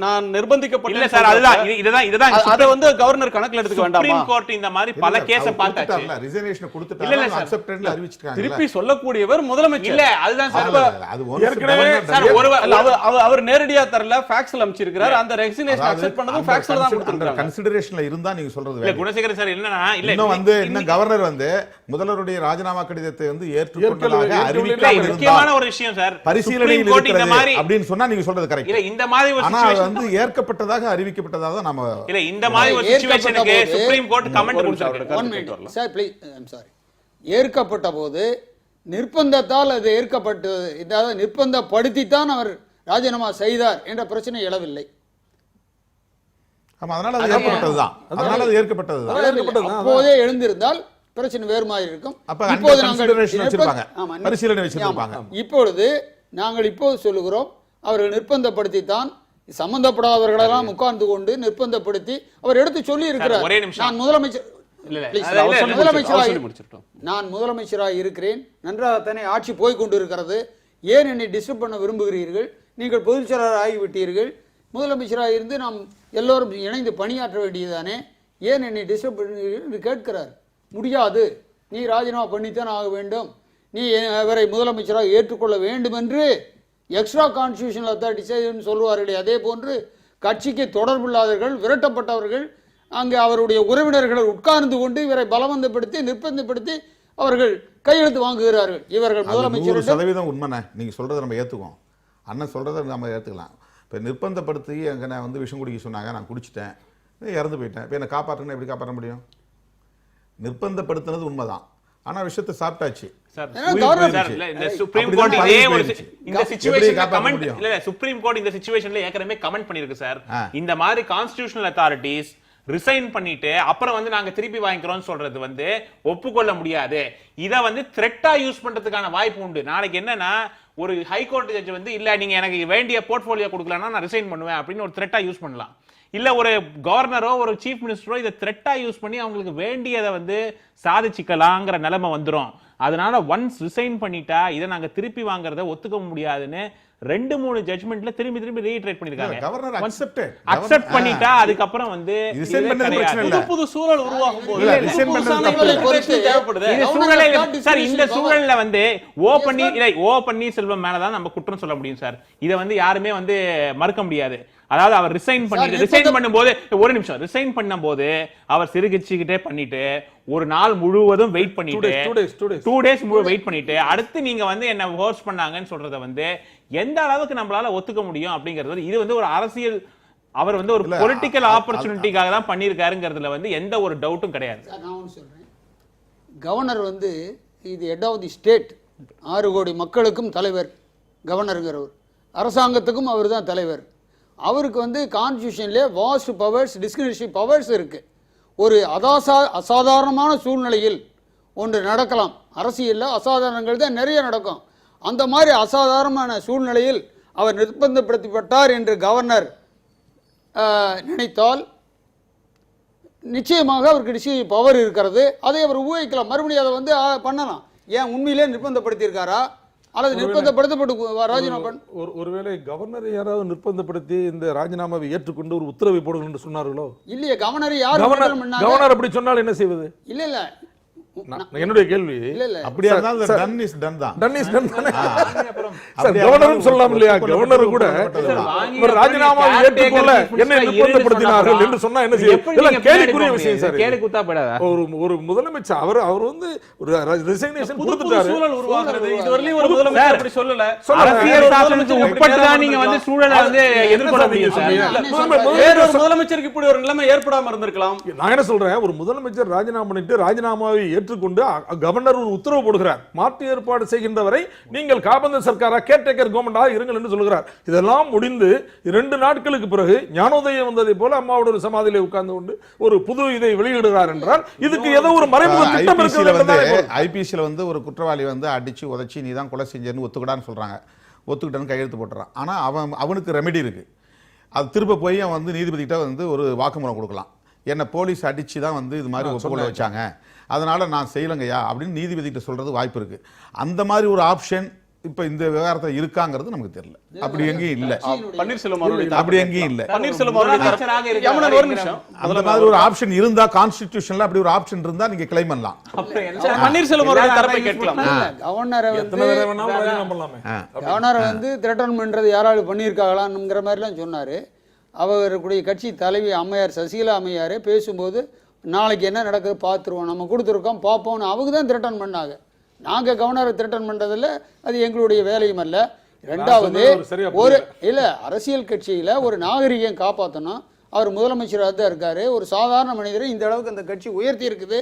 நான் நிர்பந்திக்கப்பட்டேன் இல்ல சார், அதுதான் இதுதான் அதை வந்து கவர்னர் கணக்குல எடுத்துக்க வேண்டாமா? சுப்ரீம் கோர்ட் இந்த மாதிரி பல கேஸ பார்த்தாச்சு. ரிசர்வேஷன் இல்ல, கொடுத்துட்டாங்க, இல்ல சார். அக்செப்டட்னு அறிவிச்சிட்டாங்க. திருப்பி சொல்லக்கூடியவர் முதலமைச்சர். இல்ல அதுதான் சார். அது ஒன்ஸ் ஏற்கனவே சார் அவர் நேரடியா தரல, ஃபேக்ஸ்ல அனுப்பிச்சிருக்காரு. அந்த ரெசிக்னேஷன் அக்செப்ட் பண்ணதும் ஃபேக்ஸ்ல தான் அந்த கொடுத்திருக்காங்க. கன்சிடரேஷன்ல இருந்தா நீங்க சொல்றது இல்ல வேற. குணசேகரன் சார் என்னன்னா இல்ல இன்னும் கவர்னர் வந்து முதல்வருடைய ராஜினாமா கடிதத்தை வந்து ஏற்றுக்கொண்டதாக அறிவிக்காமல் முக்கியமான இருந்தால் ஒரு விஷயம் சார். பரிசீலனையில் சுப்ரீம் கோர்ட் இந்த இருக்கிறது மாதிரி அப்படின்னு சொன்னா நீங்க சொல்றது கரெக்ட். இல்ல இந்த மாதிரி ஒரு ஆனா அது situation வந்து ஏற்கப்பட்டதாக அறிவிக்கப்பட்டதாக தான் நாம இல்ல இந்த மாதிரி ஒரு சிச்சுவேஷனுக்கு சுப்ரீம் கோர்ட் கமெண்ட் கொடுத்திருக்கு. One minute. Sir, please, I'm sorry. ஏற்கப்பட்ட போது நிர்பந்தத்தால் அது ஏற்கப்பட்டது, இதாவது நிர்பந்தப்படுத்தித்தான் அவர் ராஜினாமா செய்தார் என்ற பிரச்சனை எழவில்லை. ஆமா, அதனால அது ஏற்கப்பட்டதுதான். அதனால அது ஏற்கப்பட்டதுதான். அப்போதே எழுந்திருந்தால் பிரச்சனை வேறு மாதிரி இருக்கும். அப்ப இப்போது under consideration வச்சிருப்பாங்க. ஆமா, பரிசீலனை வச்சிருப்பாங்க. இப்பொழுது நாங்கள் இப்போது சொல்லுகிறோம், அவர்கள் நிர்பந்தப்படுத்தித்தான் சம்பந்தப்படாதவர்களெல்லாம் உட்கார்ந்து கொண்டு நிர்பந்தப்படுத்தி அவர் எடுத்து சொல்லி இருக்கிறார். ஒரே நிமிஷம். நான் முதலமைச்சர் இல்ல, இல்ல, Please, இல்ல, இல்ல, நான் முதலமைச்சராக இருக்கிறேன், நன்றாகத்தானே ஆட்சி போய் கொண்டிருக்கிறது, ஏன் என்னை டிஸ்டர்ப் பண்ண விரும்புகிறீர்கள்? நீங்கள் பொதுச் செயலாளர் ஆகிவிட்டீர்கள், முதலமைச்சராக இருந்து நாம் எல்லோரும் இணைந்து பணியாற்ற வேண்டியதுதானே, ஏன் என்னை டிஸ்டர்ப் பண்ணுகிறீர்கள் என்று கேட்கிறார். முடியாது, நீ ராஜினாமா பண்ணித்தான் ஆக வேண்டும், நீ அவரை முதலமைச்சராக ஏற்றுக்கொள்ள வேண்டும் என்று எக்ஸ்ட்ரா கான்ஸ்டியூஷனல் அத்தாரிட்டி சொல்லுவார்களே, அதே போன்று கட்சிக்கு தொடர்பில்லாதவர்கள், விரட்டப்பட்டவர்கள், அங்கே அவருடைய உறவினர்கள் உட்கார்ந்து கொண்டு இவரை பலவந்தப்படுத்தி நிர்பந்தப்படுத்தி அவர்கள் கையெழுத்து வாங்குகிறார்கள். இவர்கள் முதலமைச்சர் 100% உண்மைண்ணே. நீங்க சொல்றதை நம்ம ஏத்துக்குவோம், அண்ணன் சொல்றதை நம்ம ஏத்துக்கலாம். இப்போ நிர்பந்தப்படுத்தி அங்கே நான் வந்து விஷம் குடிக்க சொன்னாங்க, நான் குடிச்சிட்டேன், இறந்து போயிட்டேன், இப்போ என்னை காப்பாற்றணும், எப்படி காப்பாற்ற முடியும்? நிர்பந்தப்படுத்தினது உண்மைதான், ஆனா விஷயத்தை சாப்பிட்டாச்சு. சுப்ரீம் கோர்ட் இதே ஒரு இந்த சிச்சுவேஷன்ல கமெண்ட் இல்ல, சுப்ரீம் கோர்ட் இந்த சிச்சுவேஷன்ல ஏற்கனவே கமெண்ட் பண்ணிருக்கு சார். இந்த மாதிரி கான்ஸ்டிடியூஷனல் அத்தாரிட்டிஸ் ரிசைன் பண்ணிட்டு அப்புறம் வந்து நாங்க திருப்பி வாங்கிக்கிறோம்னு சொல்றது வந்து ஒப்புக்கொள்ள முடியாது. இத வந்து த்ரெட்டா யூஸ் பண்றதுக்கான வாய்ப்பு உண்டு. நாளைக்கு என்னன்னா ஒரு ஹைகோர்ட் ஜட்ஜ் வந்து இல்ல நீங்க எனக்கு வேண்டிய போர்ட்ஃபோலியோ கொடுக்கலன்னா நான் ரிசைன் பண்ணுவேன் அப்படின்னு ஒரு த்ரெட்டா யூஸ் பண்ணலாம். இல்ல ஒரு கவர்னரோ ஒரு சீஃப் மினிஸ்டரோ இதை த்ரெட்டா யூஸ் பண்ணி அவங்களுக்கு வேண்டியதை வந்து சாதிச்சுக்கலாங்கிற நிலைமை வந்துடும். அதனால ஒன்ஸ் ரிசைன் பண்ணிட்டா இதை நாங்க திருப்பி வாங்குறத ஒத்துக்க முடியாதுன்னு 2-3 ஜட்ஜ்மெண்ட்ல திரும்பி ரீஇட்டரேட் பண்ணிருக்காங்க. கவர்னர் அக்செப்ட் பண்ணிட்டா அதுக்கப்புறம் வந்து ரிசைன் பண்ணது பிரச்சனை இல்ல, புது சூழல் உருவாகும் போது ரிசைன் பண்ணது தேவைப்படுது. இந்த சூழல்ல வந்து ஓ பன்னீர்செல்வம் மேலதான் நம்ம குற்றம் சொல்ல முடியும் சார். இதை வந்து யாருமே வந்து மறுக்க முடியாது. அதாவது அவர் ரிசைன் பண்ணும்போது ஒரு நிமிஷம் ரிசைன் பண்ணும்போது அவர் சிறுகிச்சுக்கிட்டே பண்ணிட்டு ஒரு நாள் முழுவதும் வெயிட் பண்ணிட்டு 2 டேஸ் வெயிட் பண்ணிட்டு அடுத்து நீங்க வந்து என்ன ஹோஸ்ட் பண்ணாங்கன்னு சொல்றத வந்து எந்த அளவுக்கு நம்மளால ஒத்துக்க முடியும் அப்படிங்கிறது. இது வந்து ஒரு அரசியல், அவர் வந்து ஒரு பொலிட்டிக்கல் ஆப்பர்ச்சுனிட்டிக்காக தான் பண்ணியிருக்காருங்கிறதுல வந்து எந்த ஒரு டவுட்டும் கிடையாது. நான் ஒன்று சொல்றேன், கவர்னர் வந்து இது ஹெட் ஆஃப் தி ஸ்டேட், 6 கோடி மக்களுக்கும் தலைவர் கவர்னருங்கிறவர், அரசாங்கத்துக்கும் அவர் தான் தலைவர். அவருக்கு வந்து கான்ஸ்டியூஷன்லேயே வாஸ்ட் பவர்ஸ், டிஸ்கிரிஷனரி பவர்ஸ் இருக்கு. ஒரு அசாதாரணமான சூழ்நிலையில் ஒன்று நடக்கலாம், அரசியலில் அசாதாரணங்கள் தான் நிறைய நடக்கும். அந்த மாதிரி அசாதாரணமான சூழ்நிலையில் அவர் நிர்பந்தப்படுத்தப்பட்டார் என்று கவர்னர் நினைத்தால் நிச்சயமாக அவருக்கு டிசிஷன் பவர் இருக்கிறது, அதை அவர் உபயோகிக்கலாம், மறுபடியும் அதை வந்து பண்ணலாம். ஏன் உண்மையிலே நிர்பந்தப்படுத்தியிருக்காரா அல்லது நிர்பந்தப்படுத்தப்பட்டு ராஜினாமா ஒருவேளை கவர்னரை யாராவது நிர்பந்தப்படுத்தி இந்த ராஜினாமாவை ஏற்றுக்கொண்டு ஒரு உத்தரவை போடுங்கள் என்று சொன்னார்களோ? இல்லையே, கவர்னர் யார் கவர்னர் அப்படி சொன்னால் என்ன செய்வது? இல்ல இல்ல என்னுடைய கேள்வி அப்படியே டன் இஸ் டன் தான். டன் இஸ் டன் தானே சார். கவர்னரும் சொல்லலாம் இல்லையா? கவர்னர் கூட ராஜினாமாவை ஏற்றுக்கொள்ள என்னை நிர்பந்தப்படுத்தினார்கள் என்று சொன்னா என்ன செய்யும்? இல்ல கேலிக்குரிய விஷயம் சார். கேலி குத்தா போடாதா? ஒரு முதலமைச்சர் அவர் வந்து ஒரு ரிசைக்னேஷன் கொடுத்துட்டாரு. சூழல் உருவாகிறது. இதுவரையிலும் ஒரு முதலமைச்சர் அப்படி சொல்லல. அரசியல் சாசனத்துக்கு உட்பட்டு தான் நீங்க வந்து சூழலை வந்து எதிர்கொள்ள முடியும் சார். வேறொரு முதலமைச்சருக்கு இப்படி ஒரு நிலைமை ஏற்படாம இருந்திருக்கலாம். நான் என்ன சொல்றேன், ஒரு முதலமைச்சர் ராஜினாமா பண்ணிட்டு ராஜினாமாவை ஏற்றுக்கொண்டு கவர்னர் ஒரு உத்தரவு போடுகிறார், மாற்று ஏற்பாடு செய்கின்ற வரை நீங்கள் காபந்து சர்க்காரா கேர்டேக்கர் கவர்மெண்டாக இருங்கள் என்று சொல்கிறார். இதெல்லாம் முடிந்து 2 நாட்களுக்கு பிறகு ஞானோதயம் வந்ததை போல அம்மாவோட ஒரு சமாதியிலே உட்கார்ந்து கொண்டு ஒரு புது இதை வெளியிடுகிறார் என்றால் இதுக்கு ஏதோ ஒரு மறைமுக திட்டம் இருக்கிறது. ஐபிசில வந்து ஒரு குற்றவாளி வந்து அடிச்சு உதைச்சி நீ தான் கொலை செஞ்சேன்னு ஒத்துக்கிட்டான்னு சொல்றாங்க, ஒத்துக்கிட்டான்னு கையெழுத்து போட்டுறான். ஆனா அவனுக்கு ரெமெடி இருக்கு, அது திரும்ப போய் அவன் வந்து நீதிபதி கிட்ட வந்து ஒரு வாக்குமூலம் கொடுக்கலாம், என்ன போலீஸ் அடிச்சு தான் வந்து இது மாதிரி ஒப்புக்கொள்ள வச்சாங்க அதனால் நான் செய்யலைங்கய்யா அப்படின்னு நீதிபதிகிட்ட சொல்கிறது வாய்ப்பு இருக்குது. அந்த மாதிரி ஒரு ஆப்ஷன் இப்போ இந்த விவகாரத்தில் இருக்காங்கிறது நமக்கு தெரியல. அப்படி எங்கேயும் இல்லை. பன்னீர்செல்வம் அவர்கள் அப்படி எங்கேயும் இல்லை. பன்னீர்செல்வம் அவர்கள் யமுனன் ஒரு நிமிஷம். அந்த மாதிரி ஒரு ஆப்ஷன் இருந்தா கான்ஸ்டிடியூஷன்ல அப்படி ஒரு ஆப்ஷன் இருந்தா நீங்க கிளைம் பண்ணலாம். பன்னீர்செல்வம் அவர்கள் தரப்பை கேட்கலாம். கவர்னரை வந்து திரட்டன் பண்றது யாராவது பண்ணியிருக்காங்களாங்கிற மாதிரிலாம் சொன்னார். அவருடைய கட்சி தலைவி அம்மையார் சசிகலா அம்மையாரே பேசும்போது நாளைக்கு என்ன நடக்குது பார்த்துருவோம், நம்ம கொடுத்துருக்கோம் பார்ப்போம்னு அவங்க தான் திரட்டன் பண்ணாங்க. நாங்கள் கவர்னரை திரட்டன் பண்ணுறதில்ல, அது எங்களுடைய வேலையும் அல்ல. ரெண்டாவது ஒரு இல்லை அரசியல் கட்சியில் ஒரு நாகரிகம் காப்பாற்றணும். அவர் முதலமைச்சராக தான் இருக்கார். ஒரு சாதாரண மனிதரை இந்த அளவுக்கு அந்த கட்சி உயர்த்தி இருக்குது.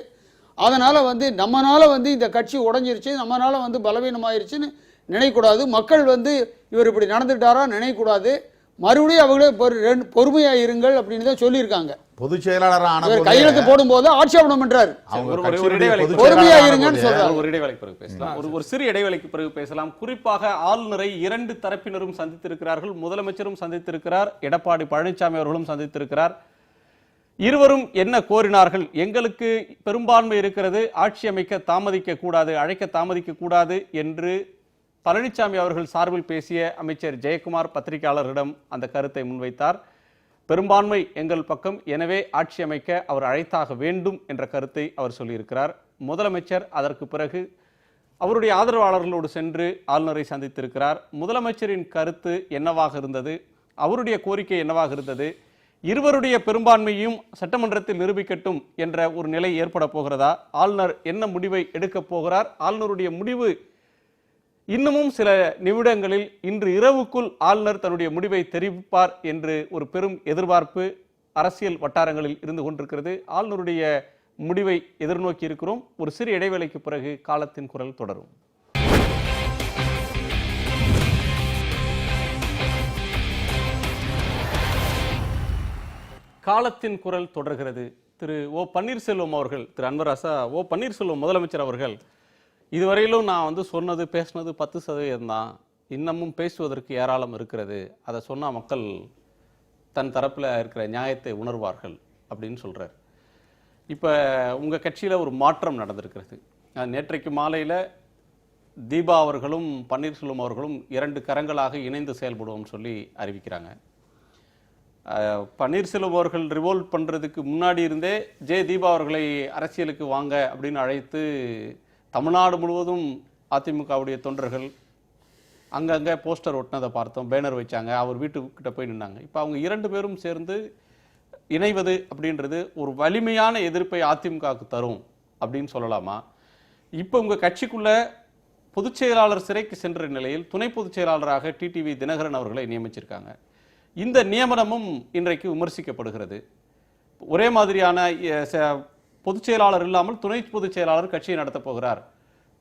அதனால் வந்து நம்மனால வந்து இந்த கட்சி உடஞ்சிருச்சு, நம்மனால வந்து பலவீனமாயிருச்சுன்னு நினைக்கக்கூடாது. மக்கள் வந்து இவர் இப்படி நடந்துட்டாரா நினைக்கக்கூடாது. மறுபடியும் அவங்களே பொறுமையாக இருங்கள் அப்படின்னு தான் சொல்லியிருக்காங்க. பொதுச் செயலாளர் கையெழுத்து போடும்போது ஆட்சேபணம் பண்றாரு. பொறுமையா இருங்கன்னு சொல்றாரு. ஒரு இடைவேளைக்கு பிறகு பேசலாம். ஒரு சிறு இடைவேளைக்கு பிறகு பேசலாம். குறிப்பாக ஆளுநரை இரண்டு தரப்பினரும் சந்தித்திருக்கிறார்கள். முதலமைச்சரும் சந்தித்திருக்கிறார், எடப்பாடி பழனிசாமி அவர்களும் சந்தித்திருக்கிறார். இருவரும் என்ன கோரினார்கள்? எங்களுக்கு பெரும்பான்மை இருக்கிறது, ஆட்சி அமைக்க தாமதிக்க கூடாது, அழைக்க தாமதிக்க கூடாது என்று பழனிசாமி அவர்கள் சார்பில் பேசிய அமைச்சர் ஜெயக்குமார் பத்திரிகையாளரிடம் அந்த கருத்தை முன்வைத்தார். பெரும்பான்மை எங்கள் பக்கம், எனவே ஆட்சி அமைக்க அவர் அழைத்தாக வேண்டும் என்ற கருத்தை அவர் சொல்லியிருக்கிறார். முதலமைச்சர் அதற்கு பிறகு அவருடைய ஆதரவாளர்களோடு சென்று ஆளுநரை சந்தித்திருக்கிறார். முதலமைச்சரின் கருத்து என்னவாக இருந்தது, அவருடைய கோரிக்கை என்னவாக இருந்தது, இருவருடைய பெரும்பான்மையும் சட்டமன்றத்தில் நிரூபிக்கட்டும் என்ற ஒரு நிலை ஏற்பட போகிறதா, ஆளுநர் என்ன முடிவை எடுக்கப் போகிறார், ஆளுநருடைய முடிவு இன்னமும் சில நிமிடங்களில் இன்று இரவுக்குள் ஆளுநர் தன்னுடைய முடிவை தெரிவிப்பார் என்று ஒரு பெரும் எதிர்பார்ப்பு அரசியல் வட்டாரங்களில் இருந்து கொண்டிருக்கிறது. ஆளுநருடைய முடிவை எதிர்நோக்கி இருக்கிறோம். ஒரு சிறு இடைவேளைக்கு பிறகு காலத்தின் குரல் தொடரும். காலத்தின் குரல் தொடர்கிறது. திரு ஓ பன்னீர்செல்வம் அவர்கள், திரு அன்வர் ராசா, ஓ பன்னீர்செல்வம் முதலமைச்சர் அவர்கள், இதுவரையிலும் நான் பேசினது 10% தான், இன்னமும் பேசுவதற்கு ஏராளம் இருக்கிறது, அதை சொன்னால் மக்கள் தன் தரப்பில் இருக்கிற நியாயத்தை உணர்வார்கள் அப்படின்னு சொல்கிறார். இப்போ உங்கள் கட்சியில் ஒரு மாற்றம் நடந்திருக்கிறது. நேற்றைக்கு மாலையில் தீபா அவர்களும் பன்னீர்செல்வம் அவர்களும் 2 கரங்களாக இணைந்து செயல்படுவோம்னு சொல்லி அறிவிக்கிறாங்க. பன்னீர்செல்வம் அவர்கள் ரிவோல்ட் பண்ணுறதுக்கு முன்னாடி இருந்தே தீபா அவர்களை அரசியலுக்கு வாங்க அப்படின்னு அழைத்து தமிழ்நாடு முழுவதும் அதிமுகவுடைய தொண்டர்கள் அங்கங்கே போஸ்டர் ஒட்டினதை பார்த்தோம், பேனர் வச்சாங்க, அவர் வீட்டுக்கிட்ட போய் நின்னாங்க. இப்போ அவங்க 2 பேரும் சேர்ந்து இணைவது அப்படின்றது ஒரு வலிமையான எதிர்ப்பை அதிமுகவுக்கு தரும் அப்படின்னு சொல்லலாமா? இப்போ உங்கள் கட்சிக்குள்ள பொதுச் செயலாளர் சிறைக்கு சென்ற நிலையில் துணை பொதுச் செயலாளராக டிடிவி தினகரன் அவர்களை நியமிச்சிருக்காங்க. இந்த நியமனமும் இன்றைக்கு விமர்சிக்கப்படுகிறது. ஒரே மாதிரியான பொதுச் செயலாளர் இல்லாமல் துணை பொதுச் செயலாளர் கட்சியை நடத்த போகிறார்,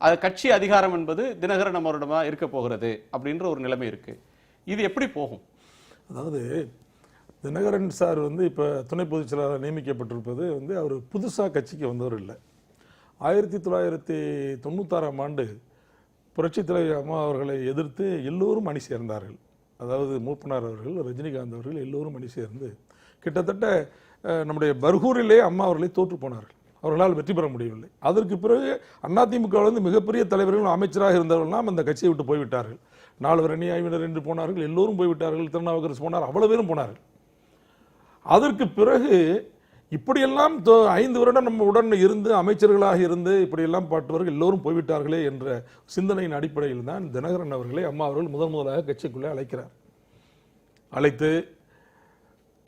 அது கட்சி அதிகாரம் என்பது தினகரன் அவரிடமா இருக்க போகிறது அப்படின்ற ஒரு நிலைமை இருக்கு. இது எப்படி போகும்? அதாவது தினகரன் சார் இப்போ துணை பொதுச் செயலாளர் நியமிக்கப்பட்டிருப்பது அவர் புதுசாக கட்சிக்கு வந்தவர் இல்லை. 1996ஆம் ஆண்டு புரட்சித் தலைவர் அம்மா அவர்களை எதிர்த்து எல்லோரும் அணி சேர்ந்தார்கள். அதாவது மூப்பனார் அவர்கள், ரஜினிகாந்த் அவர்கள் எல்லோரும் அணி சேர்ந்து கிட்டத்தட்ட நம்முடைய பர்கூரிலே அம்மா அவர்களை தோற்று போனார்கள். அவர்களால் வெற்றி பெற முடியவில்லை. அதற்கு பிறகு அதிமுகவிலிருந்து மிகப்பெரிய தலைவர்கள் அமைச்சராக இருந்தவர்கள்லாம் அந்த கட்சியை விட்டு போய்விட்டார்கள். 4 அணி 5 என்று போனார்கள், எல்லோரும் போய்விட்டார்கள், திருநாவுக்கரசு போனார், அவ்வளவு பேரும் போனார்கள். அதற்கு பிறகு இப்படியெல்லாம் 5 வருடம் நம்ம உடன் இருந்து அமைச்சர்களாக இருந்து இப்படியெல்லாம் பாட்டுவர்கள் எல்லோரும் போய்விட்டார்களே என்ற சிந்தனையின் அடிப்படையில் தான் தினகரன் அவர்களை அம்மா அவர்கள் முதலாக கட்சிக்குள்ளே அழைக்கிறார். அழைத்து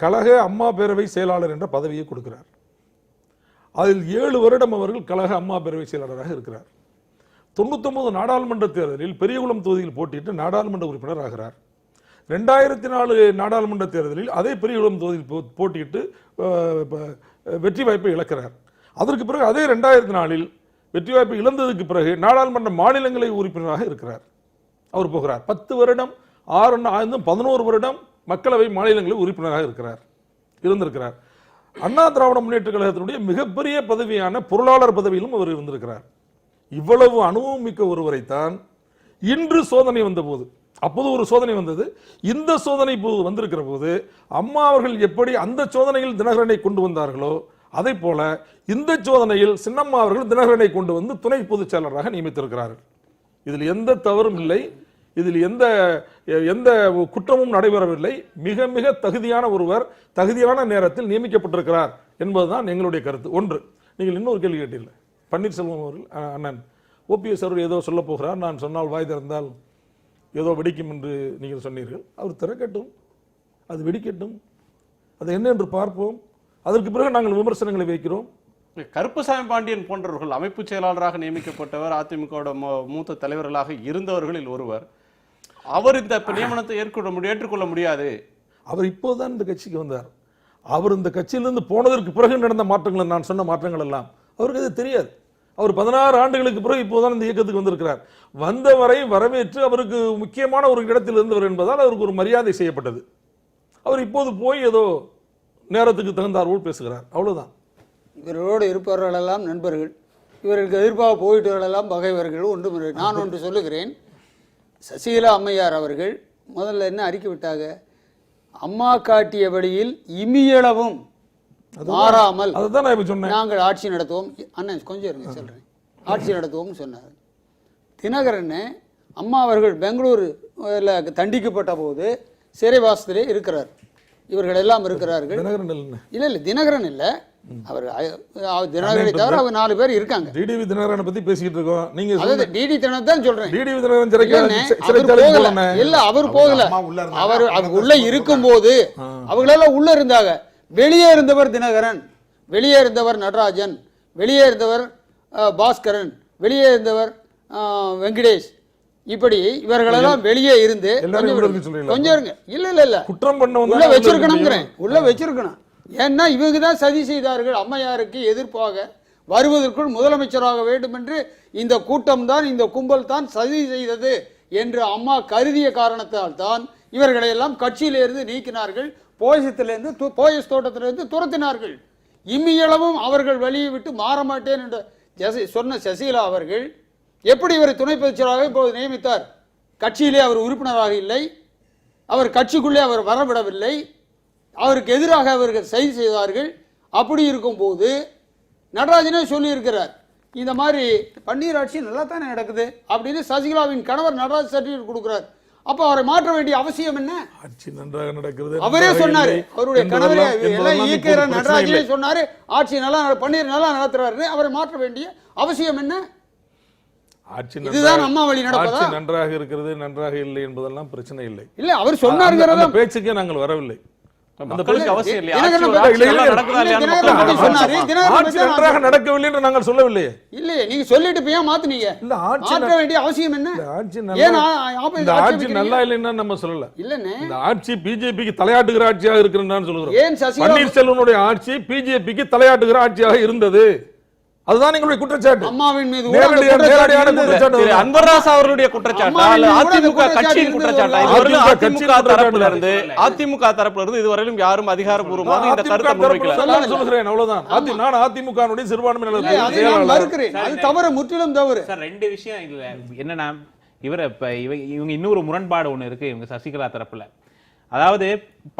கழக அம்மா பேரவை செயலாளர் என்ற பதவியை கொடுக்கிறார். அதில் 7 வருடம் அவர்கள் கழக அம்மா பேரவை செயலாளராக இருக்கிறார். 99 நாடாளுமன்ற தேர்தலில் பெரியகுளம் தொகுதியில் போட்டியிட்டு நாடாளுமன்ற உறுப்பினர் ஆகிறார். 2004 நாடாளுமன்ற தேர்தலில் அதே பெரியகுளம் தொகுதியில் போட்டியிட்டு வெற்றி வாய்ப்பை இழக்கிறார். அதற்கு பிறகு அதே 2004 வெற்றி வாய்ப்பை இழந்ததுக்கு பிறகு நாடாளுமன்ற மாநிலங்களை உறுப்பினராக இருக்கிறார். அவர் போகிறார். 10 வருடம் 11 வருடம் மக்களவை மாநிலங்களில் உறுப்பினராக இருந்திருக்கிறார். அண்ணா திராவிட முன்னேற்ற கழகத்தினுடைய மிகப்பெரிய பதவியான பொருளாளர் பதவியிலும் அவர் இருந்திருக்கிறார். இவ்வளவு அனுபவம் மிக்க ஒருவரைத்தான் இன்று சோதனை வந்தபோது, அப்போது ஒரு சோதனை வந்தது, இந்த சோதனை வந்திருக்கிற போது அம்மா அவர்கள் எப்படி அந்த சோதனையில் தினகரனை கொண்டு வந்தார்களோ அதை போல இந்த சோதனையில் சின்னம்மா அவர்கள் தினகரனை கொண்டு வந்து துணை பொதுச் செயலராக நியமித்திருக்கிறார்கள். இதில் எந்த தவறும் இல்லை, இதில் எந்த குற்றமும் நடைபெறவில்லை. மிக மிக தகுதியான ஒருவர் தகுதியான நேரத்தில் நியமிக்கப்பட்டிருக்கிறார் என்பதுதான் எங்களுடைய கருத்து. ஒன்று, நீங்கள் இன்னொரு கேள்வி கேட்டீர்கள். பன்னீர்செல்வம் அவர்கள் அண்ணன் ஓபிஎஸ் அவர்கள் ஏதோ சொல்ல போகிறார், நான் சொன்னால் வாய் திறந்தால் ஏதோ வெடிக்கும் என்று நீங்கள் சொன்னீர்கள். அவர் திறக்கட்டும், அது வெடிக்கட்டும், அது என்ன என்று பார்ப்போம். அதற்கு பிறகு நாங்கள் விமர்சனங்களை வைக்கிறோம். கருப்புசாமி பாண்டியன் போன்றவர்கள் அமைப்பு செயலாளராக நியமிக்கப்பட்டவர், அதிமுக மூத்த தலைவர்களாக இருந்தவர்களில் ஒருவர். அவர் இந்த நியமனத்தை ஏற்றுக்கொள்ள முடியாது. அவர் இப்போதான் இந்த கட்சிக்கு வந்தார். அவர் இந்த கட்சியிலிருந்து போனதற்கு பிறகு நடந்த மாற்றங்கள், நான் சொன்ன மாற்றங்கள் எல்லாம் அவருக்கு அது தெரியாது. அவர் 16 ஆண்டுகளுக்கு பிறகு இப்போதான் இந்த இயக்கத்துக்கு வந்திருக்கிறார். வந்தவரை வரவேற்று அவருக்கு முக்கியமான ஒரு இடத்தில் இருந்தவர் என்பதால் அவருக்கு ஒரு மரியாதை செய்யப்பட்டது. அவர் இப்போது போய் ஏதோ நேரத்துக்கு தகுந்தாற்போல் பேசுகிறார், அவ்வளவுதான். இவர்களோடு இருப்பவர்களெல்லாம் நண்பர்கள், இவர்களுக்கு எதிர்ப்பாக போயிட்டவர்களெல்லாம் பகைவர்கள். ஒன்று நான் ஒன்று சொல்லுகிறேன். சசிகலா அம்மையார் அவர்கள் முதல்ல என்ன அறிக்கை விட்டாங்க? அம்மா காட்டிய வழியில் இமியளவும் மாறாமல் அதுதான் நான் சொன்னேன், நாங்கள் ஆட்சி நடத்துவோம். அண்ணன் கொஞ்சம் இருங்க சொல்றேன். ஆட்சி நடத்துவோம் சொன்னார். தினகரன் அம்மா அவர்கள் பெங்களூரில் தண்டிக்கப்பட்ட போது சிறைவாசத்திலே இருக்கிறார். இவர்கள் எல்லாம் இருக்கிறார்கள். இல்ல தினகரன் இல்ல, அவர் தினகரனை தவிர அவர் 4 பேர் இருக்காங்க. டிடிவி தினகரனை பத்தி பேசிட்டு இருக்கோம். நீங்க அதாவது டிடி தினகரன் தான் சொல்றேன். டிடிவி தினகரன் இல்ல, அவர் போகல. அவர் உள்ள இருக்கும்போது அவங்களெல்லாம் உள்ள இருந்தாங்க. வெளியே இருந்தவர் தினகரன், வெளியே இருந்தவர் நடராஜன், வெளியே இருந்தவர் பாஸ்கரன், வெளியே இருந்தவர் வெங்கடேஷ். இப்படி இவர்களெல்லாம் வெளியே இருந்து கொஞ்சம் இருங்க. இல்ல இல்ல இல்ல, குற்றம் பண்ண உள்ள வச்சிருக்கணும், உள்ள வச்சிருக்கணும். ஏன்னா இவங்க தான் சதி செய்தார்கள். அம்மையாருக்கு எதிர்ப்பாக வருவதற்குள் முதலமைச்சராக வேண்டும் என்று இந்த கூட்டம் தான், இந்த கும்பல் தான் சதி செய்தது என்று அம்மா கருதிய காரணத்தால் தான் இவர்களை எல்லாம் கட்சியிலிருந்து நீக்கினார்கள். போயஸ் தோட்டத்திலிருந்து துரத்தினார்கள். இம்மியளவும் அவர்கள் வெளியே விட்டு மாற மாட்டேன் என்று சொன்ன சசிகலா அவர்கள் எப்படி இவரை துணை பொதுச்செயலாளராக இப்போது நியமித்தார்? கட்சியிலே அவர் உறுப்பினராக இல்லை, அவர் கட்சிக்குள்ளே அவர் வரவிடவில்லை, அவருக்கு எதிராக அவர்கள் செய்து செய்தார்கள். அப்படி இருக்கும்போது நடராஜனே சொல்லியிருக்கிறார், இந்த மாதிரி பன்னீர் ஆட்சி நல்லா தானே நடக்குது அப்படின்னு சசிகலாவின் கணவர் நடராஜ் சர்டிஃபிகேட் கொடுக்கிறார். அப்ப அவரை மாற்ற வேண்டிய அவசியம் என்ன? ஆட்சி நன்றாக நடக்கிறது அவரே சொன்னாரு. அவருடைய கணவரே எல்லாம் இயக்கிற நடராஜனே சொன்னாரு, ஆட்சி நல்லா பன்னீர் நல்லா நடத்துறாரு, அவரை மாற்ற வேண்டிய அவசியம் என்ன? இதுதான் அம்மா வழி நடப்பதா? நன்றாக இருக்கிறது, நன்றாக இல்லை என்பதெல்லாம் பிரச்சனை இல்லை. இல்ல, அவர் சொன்னாருங்கிறத பேச்சுக்கே நாங்கள் வரவில்லை. அவசியம் இல்லையா? நடக்கவில்லை என்று நாங்கள் சொல்லவில்லை. இல்லையே, நீங்க சொல்லிட்டு ஏன் மாத்துனீங்க? இல்ல, மாற்ற வேண்டிய அவசியம் என்ன? ஆட்சி நல்லா இல்லைன்னு நம்ம சொல்லல. இல்லன்னு இந்த ஆட்சி பிஜேபிக்கு தலையாட்டுகிற ஆட்சியாக இருக்கிறது சொல்லுகிறோம். ஏன் பன்னீர்செல்வனுடைய ஆட்சி பிஜேபிக்கு தலையாட்டுகிற ஆட்சியாக இருந்தது, அதுதான் எங்களுடைய குற்றச்சாட்டு. அம்மாவின் மீது அன்பராஜ் அவர்களுடைய குற்றச்சாட்டா இல்ல அதிமுக கட்சியின் குற்றச்சாட்டா? அதிமுக தரப்புல இருந்து இதுவரையிலும் யாரும் அதிகாரப்பூர்வமாக இந்த கருத்தை முன்வைக்கல. சொல்லுகிறேன், அவ்வளவுதான். நான் அதிமுகவுடைய சிறுபான்மையினர் அது தவறு, முற்றிலும் தவறு. சார், 2 விஷயம் இல்ல. என்னன்னா இவங்க இன்னொரு முரண்பாடு ஒண்ணு இருக்கு இவங்க சசிகலா தரப்புல. அதாவது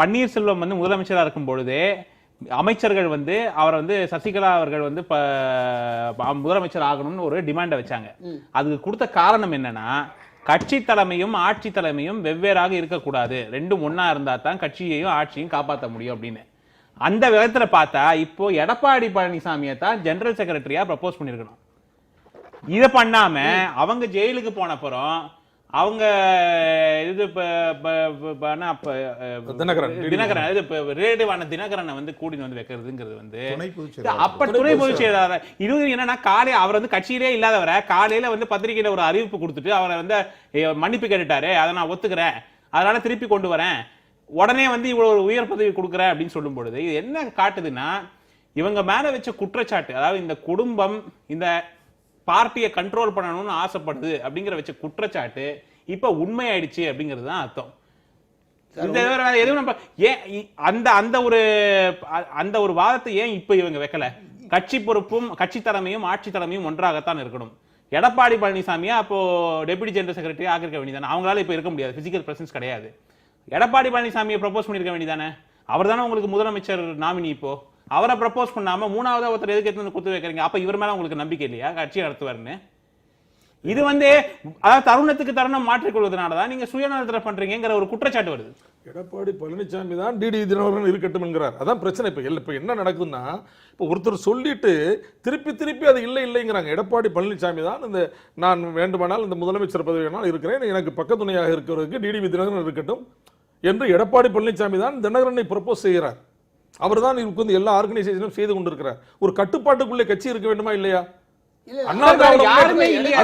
பன்னீர்செல்வம் முதலமைச்சரா இருக்கும் பொழுதே அமைச்சர்கள் அவரை சசிகலா அவர்கள் முதலமைச்சர் ஆகணும்னு ஒரு டிமாண்ட வச்சாங்க. அதுக்கு கொடுத்த காரணம் என்னன்னா, கட்சி தலைமையும் ஆட்சி தலைமையும் வெவ்வேறாக இருக்கக்கூடாது, ரெண்டும் ஒன்னா இருந்தா தான் கட்சியையும் ஆட்சியையும் காப்பாற்ற முடியும் அப்படின்னு. அந்த விதத்துல பார்த்தா இப்போ எடப்பாடி பழனிசாமியை தான் ஜெனரல் செக்ரட்டரியா ப்ரப்போஸ் பண்ணிருக்கணும். இதை பண்ணாம அவங்க ஜெயிலுக்கு போன அப்புறம் அவங்க இது தினகரனை கூட்டிட்டு வைக்கிறதுங்கிறது அப்ப துணை பொதுச் செயலாளர். இது என்னன்னா, காலையில அவர் கட்சியிலே இல்லாதவரை காலையில பத்திரிகையில ஒரு அறிவிப்பு கொடுத்துட்டு அவரை மன்னிப்பு கேட்டுட்டாரு, அதை நான் ஒத்துக்கிறேன், அதனால திருப்பி கொண்டு வரேன், உடனே இவ்வளவு ஒரு உயர் பதவி கொடுக்குறேன் அப்படின்னு சொல்லும் பொழுது இது என்ன காட்டுதுன்னா, இவங்க மேல வச்ச குற்றச்சாட்டு, அதாவது இந்த குடும்பம் இந்த பார்ட்டியை கண்ட்ரோல் பண்ணணும்னு ஆசைப்படுது அப்படிங்கிற வச்ச குற்றச்சாட்டு இப்ப உண்மையாயிடுச்சு அப்படிங்கிறது தான் அர்த்தம். அந்த ஒரு வாதத்தை ஏன் இப்ப இவங்க வைக்கல? கட்சி பொறுப்பும் கட்சி தலைமையும் ஆட்சி தலைமையும் ஒன்றாகத்தான் இருக்கணும். எடப்பாடி பழனிசாமியா அப்போ டெபுட்டி ஜெனரல் செக்ரட்டரி ஆகிருக்க வேண்டியதானே? அவங்களால இப்ப இருக்க முடியாது, பிசிக்கல் பிரசன்ஸ் கிடையாது. எடப்பாடி பழனிசாமியை ப்ரப்போஸ் பண்ணிருக்க வேண்டியதானே? அவர் தானே உங்களுக்கு முதலமைச்சர் நாமினி. இப்போ அவரை ப்ரப்போஸ் பண்ணாம மூணாவதா ஒருத்தர் எதுக்கு எடுத்து வந்து கொடுத்து வைக்கிறீங்க? அப்ப இவர் மேல உங்களுக்கு நம்பிக்கை இல்லையா கட்சி நடத்துவாருன்னு? இது வந்து அதாவது தருணத்துக்கு தருணம் மாற்றிக்கொள்வதனாலதான் நீங்க சுயநலத்தில் பண்றீங்கிற ஒரு குற்றச்சாட்டு வருது. எடப்பாடி பழனிசாமி தான் டிடி தினகரன் இருக்கட்டும் என்கிறார். அதான் பிரச்சனை. இப்ப என்ன நடக்குதுன்னா, இப்போ ஒருத்தர் சொல்லிட்டு திருப்பி அது இல்லைங்கிறாங்க. எடப்பாடி பழனிசாமி தான் இந்த நான் வேண்டுமானால் இந்த முதலமைச்சர் பதவி வேணால் இருக்கிறேன், எனக்கு பக்கத்துணையாக இருக்கிறதுக்கு டிடி தினகரன் இருக்கட்டும் என்று எடப்பாடி பழனிசாமி தான் தினகரனை ப்ரப்போஸ் செய்கிறார். அவர் தான் இதுக்கு வந்து எல்லா ஆர்கனைசேஷனும் செய்து கொண்டிருக்கிறார். ஒரு கட்டுப்பாட்டுக்குள்ளே கட்சி இருக்க வேண்டுமா இல்லையா? யாருமே இல்லையா?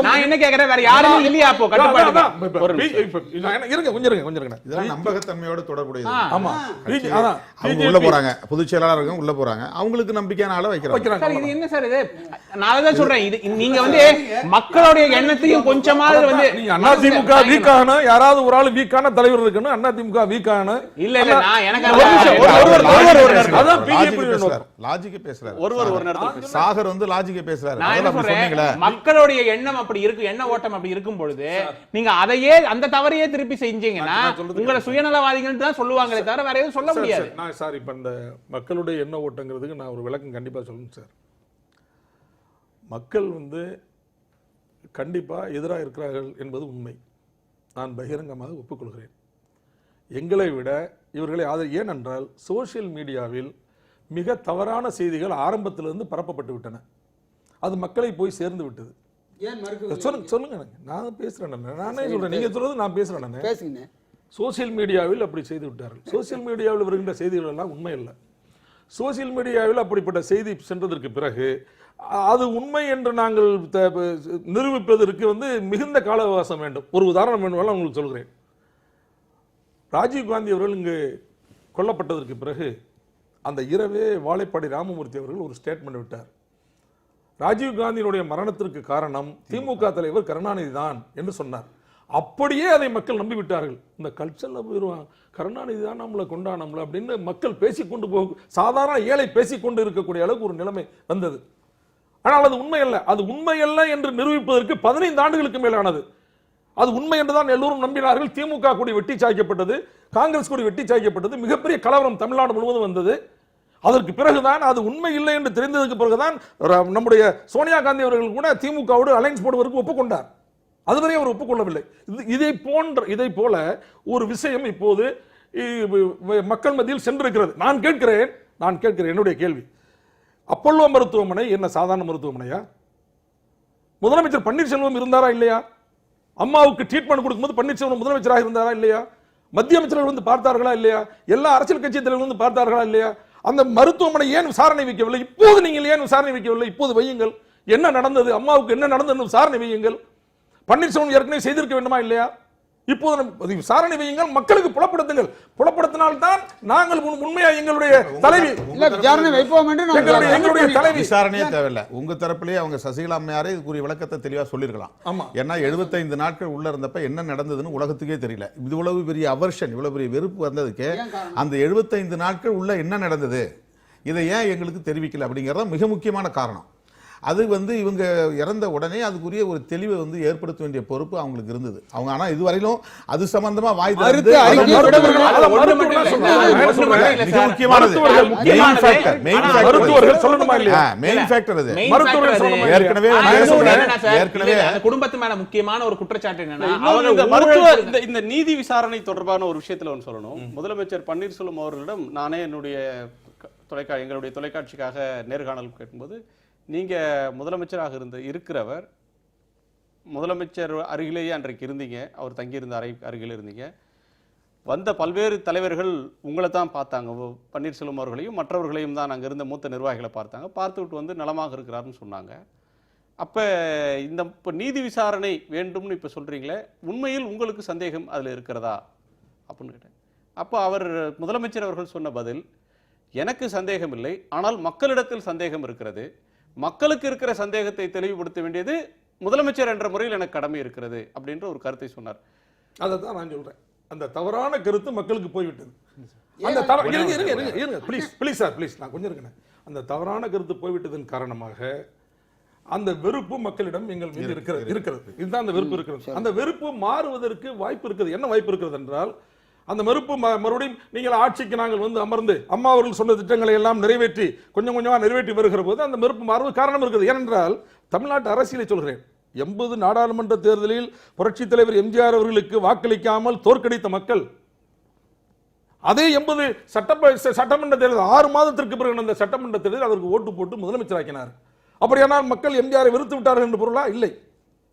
நான் என்ன கேக்குறேன், வேற யாருமே இல்லையா? அப்போ இதெல்லாம் நம்பகத்தன்மையோட தொடர்புடையது. ஆமா, அவங்க உள்ள போறாங்க, பொதுச் செயலாளர்கள் உள்ள போறாங்க, அவங்களுக்கு நம்பிக்கையான ஆளை வைக்கிறாங்க. இது என்ன சார் இது? நான் தான் சொல்றேன், இது நீங்க வந்து மக்களுடைய எண்ணத்தையும் கொஞ்சமாவது வந்து அதிமுக வீக்கான யாராவது ஒரு ஆளு வீக்கான தலைவர் இருக்கணும். அதிமுக வீக்கான இல்ல நான் எனக்கு லாஜிக் பேசுறாரு. ஒரு நேரத்துல சாகர் வந்து லாஜிக் பேசுறாரு. மக்களுடைய எண்ணம் அப்படி இருக்கு, எண்ண ஓட்டம் அப்படி இருக்கும் பொழுது நீங்க அதையே அந்த தவறையே திருப்பி செஞ்சீங்கன்னா உங்களை சுயநலவாதிகள் தான் சொல்லுவாங்களே தவிர வேற எதுவும் சொல்ல முடியாது. சார் இப்ப இந்த மக்களுடைய எண்ண ஓட்டங்கிறதுக்கு நான் ஒரு விளக்கம் கண்டிப்பா சொல்லணும் சார். மக்கள் வந்து கண்டிப்பா எதிராக இருக்கிறார்கள் என்பது உண்மை. நான் பகிரங்கமாக ஒப்புக்கொள்கிறேன். எங்களை விட இவர்களை ஏனென்றால் சோசியல் மீடியாவில் மிக தவறான செய்திகள் ஆரம்பத்திலிருந்து பரப்பப்பட்டு விட்டன. அது மக்களை போய் சேர்ந்து விட்டது. சொல்லுங்க, நான் பேசுறேன், நானே சொல்றேன், நீங்க சொல்றது நான் பேசுறேன். சோசியல் மீடியாவில் அப்படி செய்து விட்டார்கள். சோசியல் மீடியாவில் வருகின்ற செய்திகள் எல்லாம் உண்மை இல்லை. சோசியல் மீடியாவில் அப்படிப்பட்ட செய்தி சென்றதற்கு பிறகு அது உண்மை என்று நாங்கள் நிரூபிப்பதற்கு வந்து மிகுந்த கால அவகாசம் வேண்டும். ஒரு உதாரணம் வேணுமாலும் உங்களுக்கு சொல்கிறேன். ராஜீவ்காந்தி அவர்கள் இங்கு கொல்லப்பட்டதற்கு பிறகு அந்த இரவே வாழைப்பாடி ராமமூர்த்தி அவர்கள் ஒரு ஸ்டேட்மெண்ட் விட்டார். ராஜீவ்காந்தியினுடைய மரணத்திற்கு காரணம் திமுக தலைவர் கருணாநிதி தான் என்று சொன்னார். அப்படியே அதை மக்கள் நம்பிவிட்டார்கள். இந்த கல்ச்சர்ல போயிடுவான், கருணாநிதி தான் நம்மளை கொண்டாடணும்ல அப்படின்னு மக்கள் பேசிக்கொண்டு சாதாரண ஏழை பேசிக்கொண்டு இருக்கக்கூடிய அளவுக்கு ஒரு நிலைமை வந்தது. ஆனால் அது உண்மை அல்ல. அது உண்மை அல்ல என்று நிரூபிப்பதற்கு 15 ஆண்டுகளுக்கு மேலானது. அது உண்மை என்றுதான் எல்லோரும் நம்பினார்கள். திமுக கொடி வெட்டி சாய்க்கப்பட்டது, காங்கிரஸ் கொடி வெட்டி சாய்க்கப்பட்டது, மிகப்பெரிய கலவரம் தமிழ்நாடு முழுவதும் வந்தது. அதற்கு பிறகுதான் அது உண்மை இல்லை என்று தெரிந்ததற்கு பிறகுதான் நம்முடைய சோனியா காந்தி அவர்கள் கூட திமுகவோடு அலைன்ஸ் போடுவதற்கு ஒப்புக்கொண்டார். அதுவரை அவர் ஒப்புக்கொள்ளவில்லை. இதை போல ஒரு விஷயம் இப்போது மக்கள் மத்தியில் சென்றிருக்கிறது. நான் கேட்கிறேன் என்னுடைய கேள்வி, அப்பல்லோ மருத்துவமனை என்ன சாதாரண மருத்துவமனையா? முதலமைச்சர் பன்னீர்செல்வம் இருந்தாரா இல்லையா? அம்மாவுக்கு ட்ரீட்மெண்ட் கொடுக்கும்போது பன்னீர்செல்வம் முதலமைச்சராக இருந்தாரா இல்லையா? மத்திய அமைச்சர்கள் வந்து பார்த்தார்களா இல்லையா? எல்லா அரசியல் கட்சி தலைவர்கள் வந்து பார்த்தார்களா இல்லையா? அந்த மருத்துவமனை ஏன் விசாரணை வைக்கவில்லை? இப்போது நீங்கள் ஏன் விசாரணை வைக்கவில்லை? இப்போது வையுங்கள். என்ன நடந்தது, அம்மாவுக்கு என்ன நடந்தது விசாரணை வையுங்கள். பன்னீர்செல்வம் ஏற்கனவே செய்திருக்க வேண்டுமா இல்லையா? இப்போது விசாரணை வையுங்கள், மக்களுக்கு புலப்படுத்துங்கள். புலப்படுத்தினால்தான் நாங்கள் உண்மையா எங்களுடைய தலைவி விசாரணையே தேவையில்லை. உங்க தரப்பிலேயே அவங்க சசிகலா அம்மையாரே இதுக்குரிய விளக்கத்தை தெளிவா சொல்லிருக்கலாம். ஏன்னா 75 நாட்கள் உள்ள இருந்தப்ப என்ன நடந்ததுன்னு உலகத்துக்கே தெரியல. இவ்வளவு பெரிய அவர்ஷன், இவ்வளவு பெரிய வெறுப்பு வந்ததுக்கு அந்த 75 நாட்கள் உள்ள என்ன நடந்தது, இதை ஏன் எங்களுக்கு தெரிவிக்கல அப்படிங்கறத மிக முக்கியமான காரணம். அது வந்து இவங்க இறந்த உடனே அதுக்குரிய ஒரு தெளிவை வந்து ஏற்படுத்த வேண்டிய பொறுப்பு அவங்களுக்கு இருந்தது. அவங்க ஆனா இதுவரையிலும் அது சம்பந்தமா வாய் திறந்து குடும்பத்து மேல முக்கியமான ஒரு குற்றச்சாட்டு என்னன்னா, இந்த நீதி விசாரணை தொடர்பான ஒரு விஷயத்துல ஒன்று சொல்லணும். முதலமைச்சர் பன்னீர்செல்வம் அவர்களிடம் நானே எங்களுடைய தொலைக்காட்சிக்காக நேர்காணல் கேட்கும்போது, நீங்க முதலமைச்சராக இருக்கிறவர், முதலமைச்சர் அருகிலேயே அன்றைக்கு இருந்தீங்க, அவர் தங்கியிருந்த அருகில் இருந்தீங்க, வந்த பல்வேறு தலைவர்கள் உங்களை தான் பார்த்தாங்க, பன்னீர்செல்வம் அவர்களையும் மற்றவர்களையும் தான் அங்கே இருந்த மூத்த நிர்வாகிகளை பார்த்தாங்க, பார்த்து விட்டு வந்து நலமாக இருக்கிறாருன்னு சொன்னாங்க. அப்போ இப்போ நீதி விசாரணை வேண்டும்னு இப்போ சொல்கிறீங்களே, உண்மையில் உங்களுக்கு சந்தேகம் அதில் இருக்கிறதா அப்படின்னு கேட்டேன். அப்போ அவர் முதலமைச்சர் அவர்கள் சொன்ன பதில், எனக்கு சந்தேகம் இல்லை, ஆனால் மக்களிடத்தில் சந்தேகம் இருக்கிறது, மக்களுக்கு இருக்கிற சந்தேகத்தை தெளிவுபடுத்த வேண்டியது முதலமைச்சர் என்ற முறையில் எனக்கு கடமை இருக்கிறது அப்படின்ற ஒரு கருத்தை சொன்னார். அதை தான் நான் சொல்றேன். அந்த தவறான கருத்து மக்களுக்கு போய்விட்டது. நான் கொஞ்சம் இருக்கேன். அந்த தவறான கருத்து போய்விட்டதன் காரணமாக அந்த வெறுப்பு மக்களிடம் எங்கள் மீது இருக்கிறது. இதுதான் அந்த வெறுப்பு இருக்கிறது. அந்த வெறுப்பு மாறுவதற்கு வாய்ப்பு இருக்கிறது. என்ன வாய்ப்பு இருக்கிறது என்றால், அந்த மறுப்பு மறுபடியும் நீங்கள் ஆட்சிக்கு நாங்கள் வந்து அமர்ந்து அம்மா அவர்கள் சொன்ன திட்டங்களை எல்லாம் நிறைவேற்றி கொஞ்சம் கொஞ்சமாக நிறைவேற்றி வருகிற போது அந்த மறுப்பு மாறுவது காரணம் இருக்குது. ஏனென்றால் தமிழ்நாட்டு அரசியலை சொல்கிறேன், 80 நாடாளுமன்ற தேர்தலில் புரட்சித் தலைவர் எம்ஜிஆர் அவர்களுக்கு வாக்களிக்காமல் தோற்கடித்த மக்கள் அதே 80 சட்டமன்ற தேர்தல் 6 மாதத்திற்கு பிறகு அந்த சட்டமன்ற தேர்தலில் அவருக்கு ஓட்டு போட்டு முதலமைச்சராக்கினார். அப்படியானால் மக்கள் எம்ஜிஆரை வெறுத்து விட்டார்கள் என்று பொருளா? இல்லை,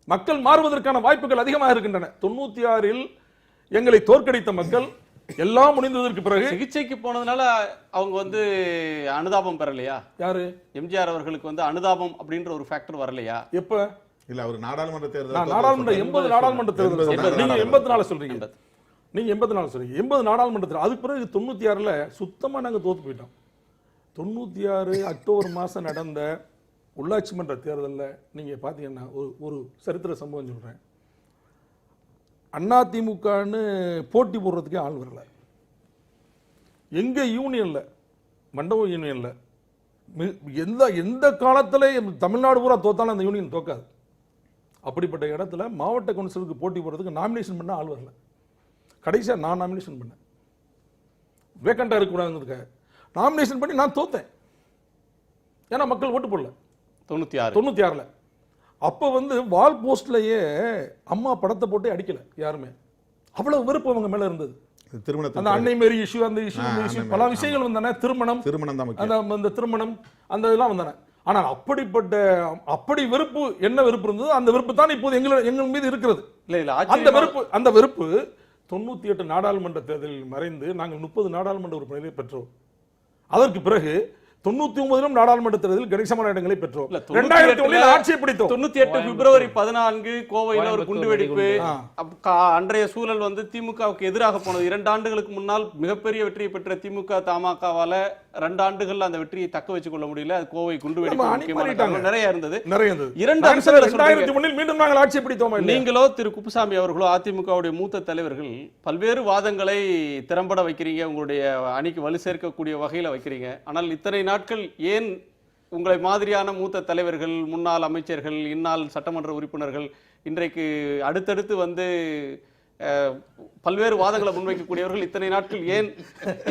மக்கள் மாறுவதற்கான வாய்ப்புகள் அதிகமாக இருக்கின்றன. 96 எங்களை தோற்கடித்த மக்கள் எல்லாம் முடிந்ததற்கு பிறகு சிகிச்சைக்கு போனதுனால அவங்க வந்து அனுதாபம் பெறலையா? யாரு? எம்ஜிஆர் அவர்களுக்கு வந்து அனுதாபம் அப்படின்ற ஒரு ஃபேக்டர் வரலையா? எப்ப? இல்ல அவர் நாடாளுமன்ற தேர்தல் நாடாளுமன்ற 80 நாடாளுமன்ற தேர்தல் நீங்க 84 சொல்றீங்க, நீங்க 84 சொல்றீங்க, 80 நாடாளுமன்ற தேர்தல். அதுக்கு பிறகு 96ல சுத்தமா நாங்க தோத்து போயிட்டோம். 96 அக்டோபர் மாசம் நடந்த உள்ளாட்சி மன்ற தேர்தலில் நீங்க பாத்தீங்கன்னா ஒரு சரித்திர சம்பவம் சொல்றேன். அதிமுகன்னு போட்டி போடுறதுக்கே ஆள் வரல. எங்க யூனியன்ல, மண்டபம் யூனியன்ல எந்த காலத்துல தமிழ்நாடு பூரா தோத்தாலும் அந்த யூனியன் தோக்காது. அப்படிப்பட்ட இடத்துல மாவட்ட கவுன்சிலுக்கு போட்டி போடுறதுக்கு நாமினேஷன் பண்ண ஆள் வரல. கடைசியா நான் நாமினேஷன் பண்ணேன், வேக்கண்டா இருக்கக்கூடாதுங்க. நாமினேஷன் பண்ணி நான் தோத்தேன். ஏன்னா மக்கள் ஓட்டு போடல. 96ல அப்ப வந்து வால் போஸ்ட்லயே அம்மா படத்தை போட்டு அடிக்கல யாருமே. அவ்வளவு வெறுப்பு அவங்க மேல இருந்தது. அந்த அன்னை மேரி இஷ்யூ, அந்த இஷ்யூ பல விஷயங்கள் வந்தன. திருமணம் அந்த திருமணம் அந்த இதெல்லாம் வந்தன. ஆனால் அப்படி வெறுப்பு, என்ன வெறுப்பு இருந்தது அந்த வெறுப்பு தான் இப்போது எங்கள் மீது இருக்கிறது. அந்த வெறுப்பு 98 நாடாளுமன்ற தேர்தலில் மறைந்து நாங்கள் 30 நாடாளுமன்ற உறுப்பினர்களை பெற்றோம். அதற்கு பிறகு 99 நாடாளுமன்ற தேர்தலில் கணிசமான இடங்களை பெற்றோம். 2001 ஆட்சியை பிடித்தோம். 98 பிப்ரவரி 14 கோவையில் ஒரு குண்டுவெடிப்பு. அன்றைய சூழல் வந்து திமுகவுக்கு எதிராக போனது. 2 ஆண்டுகளுக்கு முன்னால் மிகப்பெரிய வெற்றியை பெற்ற திமுக தமாகவால 2 ஆண்டுகள் அந்த வெற்றியை தக்க வச்சுக் கொள்ள முடியல. அது கோவை குண்டுவெடிப்பு நிறைய இருந்தது. 2 அம்சங்களை 2001 மீண்டும் நாங்கள் ஆட்சியை பிடித்தோம். நீங்களோ திரு குப்புசாமி அவர்களோ அதிமுகவுடைய மூத்த தலைவர்கள் பல்வேறு வாதங்களை திறம்பட வைக்கிறீங்க, உங்களுடைய அணிக்கு வலு சேர்க்கக்கூடிய வகையில வைக்கிறீங்க. ஆனால் இத்தனை நாட்கள் ஏன் உங்களை மாதிரியான மூத்த தலைவர்கள், முன்னாள் அமைச்சர்கள், இந்நாள் சட்டமன்ற உறுப்பினர்கள் இன்றைக்கு அடுத்தடுத்து வந்து பல்வேறு வாதங்களை முன்வைக்கக்கூடியவர்கள் இத்தனை நாட்கள் ஏன்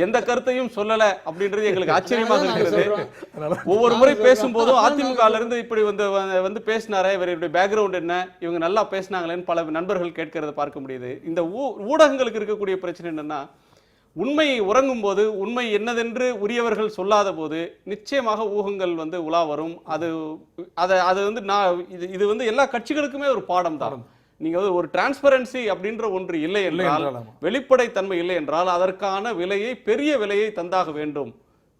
எந்த கருத்தையும் சொல்லல அப்படின்றது எங்களுக்கு ஆச்சரியமாக இருக்கிறது. ஒவ்வொரு முறை பேசும்போதும் அதிமுக இருந்து இப்படி வந்து பேசினாரே, இவருடைய பேக்ரவுண்ட் என்ன, இவங்க நல்லா பேசினாங்களேன்னு பல நண்பர்கள் கேட்கிறத பார்க்க முடியுது. இந்த ஊடகங்களுக்கு இருக்கக்கூடிய பிரச்சனை என்னன்னா, உண்மை உறங்கும் போது உண்மை என்னதென்று உரியவர்கள் சொல்லாத போது நிச்சயமாக ஊகங்கள் வந்து உலா வரும். அது வந்து இது வந்து எல்லா கட்சிகளுக்குமே ஒரு பாடம் தான். நீங்க ஒரு டிரான்ஸ்பரன்சி அப்படின்ற ஒன்று இல்லை என்றால், வெளிப்படைத்தன்மை இல்லை என்றால் அதற்கான விலையை, பெரிய விலையை தந்தாக வேண்டும்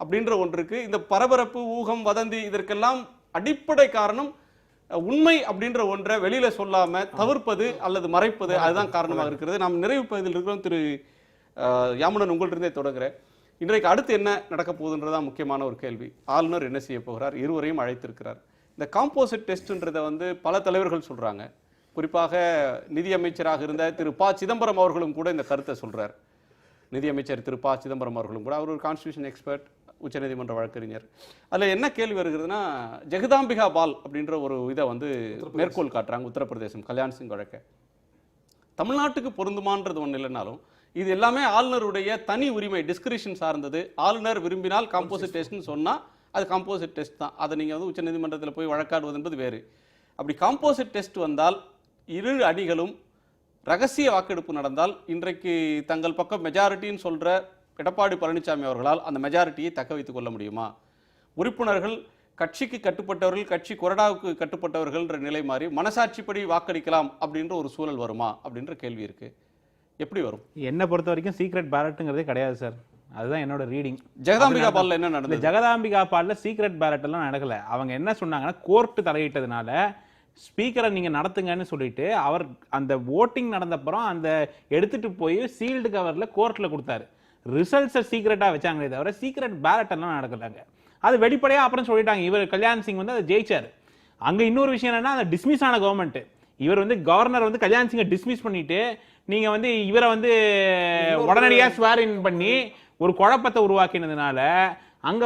அப்படின்ற ஒன்றுக்கு இந்த பரபரப்பு, ஊகம், வதந்தி இதற்கெல்லாம் அடிப்படை காரணம் உண்மை அப்படின்ற ஒன்றை வெளியில சொல்லாம தவிர்ப்பது அல்லது மறைப்பது, அதுதான் காரணமாக இருக்கிறது. நாம் நிறைவு பகுதியில் இருக்கிறோம். திரு யாமுனன், உங்கள்ட்ட இருந்தே தொடங்குறேன். இன்றைக்கு அடுத்து என்ன நடக்க போகுதுன்றதான் முக்கியமான ஒரு கேள்வி. ஆளுநர் என்ன செய்ய போகிறார்? இருவரையும் அழைத்திருக்கிறார். இந்த காம்போசிட் டெஸ்ட்ன்றதை வந்து பல தலைவர்கள் சொல்றாங்க. குறிப்பாக நிதியமைச்சராக இருந்த திரு ப. சிதம்பரம் அவர்களும் கூட இந்த கருத்தை சொல்றார். நிதியமைச்சர் திரு ப. சிதம்பரம் அவர்களும் கூட, அவர் ஒரு கான்ஸ்டிடியூஷன் எக்ஸ்பர்ட், உச்சநீதிமன்ற வழக்கறிஞர். அதில் என்ன கேள்வி வருகிறதுனா, ஜெகதாம்பிகா பால் அப்படின்ற ஒரு இதை வந்து மேற்கோள் காட்டுறாங்க. உத்தரப்பிரதேசம் கல்யாண் சிங் வழக்க தமிழ்நாட்டுக்கு பொருந்துமான்றது ஒன்று இல்லைனாலும் இது எல்லாமே ஆளுநருடைய தனி உரிமை, டிஸ்கிரிஷன் சார்ந்தது. ஆளுநர் விரும்பினால் காம்போசிட் டெஸ்ட்னு சொன்னால் அது காம்போசிட் டெஸ்ட் தான். அதை நீங்கள் வந்து உச்சநீதிமன்றத்தில் போய் வழக்காடுவது என்பது வேறு. அப்படி காம்போசிட் டெஸ்ட் வந்தால் 2 அணிகளும் ரகசிய வாக்கெடுப்பு நடந்தால் இன்றைக்கு தங்கள் பக்கம் மெஜாரிட்டின்னு சொல்கிற எடப்பாடி பழனிசாமி அவர்களால் அந்த மெஜாரிட்டியை தக்க வைத்துக் கொள்ள முடியுமா? உறுப்பினர்கள் கட்சிக்கு கட்டுப்பட்டவர்கள், கட்சி கொறடாவுக்கு கட்டுப்பட்டவர்கள்ன்ற நிலை மாறி மனசாட்சிப்படி வாக்களிக்கலாம் அப்படின்ற ஒரு சூழல் வருமா அப்படின்ற கேள்வி இருக்கு. எப்படி வரும்? என்னை பொறுத்த வரைக்கும் சீக்ரெட் பேலட்டுங்கிறதே கிடையாது சார். அதுதான் என்னோட ரீடிங். ஜெகதாம்பிகா பால்ல என்ன நடந்தது? ஜெகதாம்பிகா பால்ல சீக்ரெட் பேலட் எல்லாம் நடக்கல. அவங்க என்ன சொன்னாங்கன்னா, கோர்ட் தலையிட்டதுனால ஸ்பீக்கரை நீங்க நடத்துங்கன்னு சொல்லிட்டு அவர் அந்த ஓட்டிங் நடந்தப்புறம் அந்த எடுத்துட்டு போய் சீல்டு கவர்ல கோர்ட்ல கொடுத்தாரு. ரிசல்ட்ஸை சீக்ரெட்டா வச்சாங்களே தவிர சீக்ரெட் பேலட் எல்லாம் நடக்கலாங்க. அது வெளிப்படையா அப்புறம் சொல்லிட்டாங்க. இவர் கல்யாண் சிங் வந்து அதை ஜெயிச்சாரு. அங்க இன்னொரு விஷயம் என்னன்னா, அந்த டிஸ்மிஸ் ஆன கவர்மெண்ட், இவர் வந்து கவர்னர் வந்து கல்யாண் சிங்கை டிஸ்மிஸ் பண்ணிட்டு நீங்க வந்து இவரை வந்து உடனடியாக ஸ்வேர் இன் பண்ணி ஒரு குழப்பத்தை உருவாக்கினதுனால அங்க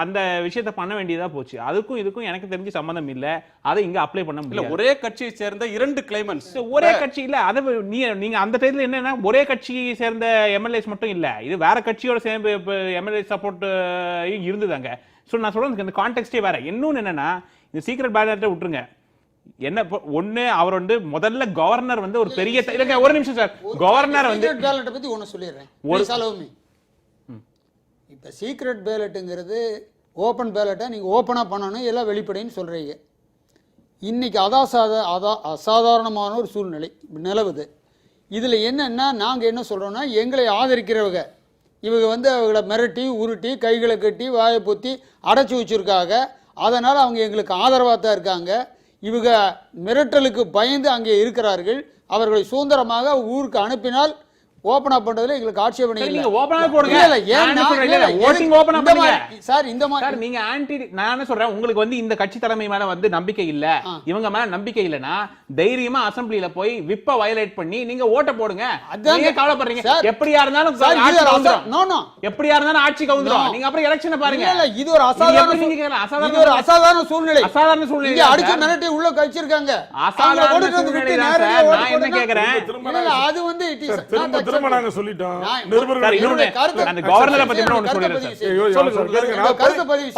அந்த விஷயத்தை பண்ண வேண்டியதா போச்சு. அதுக்கும் இதுக்கும் எனக்கு தெரிஞ்சு சம்பந்தம் இல்ல. அதை இங்க அப்ளை பண்ண இல்ல முடியல. ஒரே கட்சியை சேர்ந்த 2 கிளைமன்ஸ். ஒரே கட்சி இல்ல, அதை நீங்க அந்த டைத்துல என்னன்னா ஒரே கட்சியை சேர்ந்த எம்எல்ஏஸ் மட்டும் இல்ல, இது வேற கட்சியோட சேர்ந்து எம்எல்ஏ சப்போர்ட் இருந்ததாங்க. ஸோ நான் சொல்றது இந்த கான்டெக்ஸ்டே வேற. இன்னொன்னு என்னன்னா இந்த சீக்ரெட் பேலட்டை விட்டுருங்க. என்ன ஒண்ணு அவர் வந்து முதல்ல கவர்னர் வந்து ஒரு பெரிய ஒரு நிமிஷம் சார், கவர்னர் வந்து பேலட்டை பத்தி ஒண்ணு சொல்லிடுறேன். ஒரு செலவுமே இப்ப சீக்ரெட் பேலட்டுங்கிறது ஓப்பன் பேலட்டை நீங்க ஓப்பனா பண்ணணும், எல்லாம் வெளிப்படைன்னு சொல்றீங்க. இன்னைக்கு அசாதாரணமான ஒரு சூழ்நிலை நிலவுது. இதுல என்னன்னா நாங்க என்ன சொல்றோம்னா, எங்களை ஆதரிக்கிறவங்க இவங்க வந்து அவங்கள மிரட்டி உருட்டி கைகளை கட்டி வாயை பொத்தி அடைச்சி வச்சிருக்காங்க. அதனால அவங்க எங்களுக்கு ஆதரவாக தான் இருக்காங்க. இவங்க மிரட்டலுக்கு பயந்து அங்கே இருக்கிறார்கள். அவர்களை சுதந்திரமாக ஊருக்கு அனுப்பினால் ஓபன் அப் பண்றதுல எங்களுக்கு ஆட்சேபனை இல்லை. நீங்க ஓபனா போடுங்க. ஓட்டிங் ஓபனா பண்ணுங்க சார். இந்த மாதிரி சார் நீங்க ஆன்டி, நான் என்ன சொல்றேன், உங்களுக்கு வந்து இந்த கட்சி தலைமை மேல வந்து நம்பிக்கை இல்ல, இவங்க மேல நம்பிக்கை இல்லனா தைரியமா அசெம்பிளில போய் விப்ப வயலேட் பண்ணி நீங்க ஓட்ட போடுங்க. நீங்க கவலைப்படுறீங்க. எப்படியா இருந்தாலும் எப்படியா இருந்தாலும் ஆட்சி கவுந்துரும். நீங்க அப்புறம் எலெக்ஷனை பாருங்க. இல்ல இது ஒரு அசாதாரண சூழ்நிலை. அசாதாரண சூழ்நிலை அடிச்சு மிரட்டி உள்ள கழிச்சிருக்காங்க. அசாதாரண சூழ்நிலை நான் என்ன கேக்குறேன், அது வந்து திரும்ப நாங்க சொல்லிட்டோம். அந்த கவர்னரை பத்தி ஒன்னு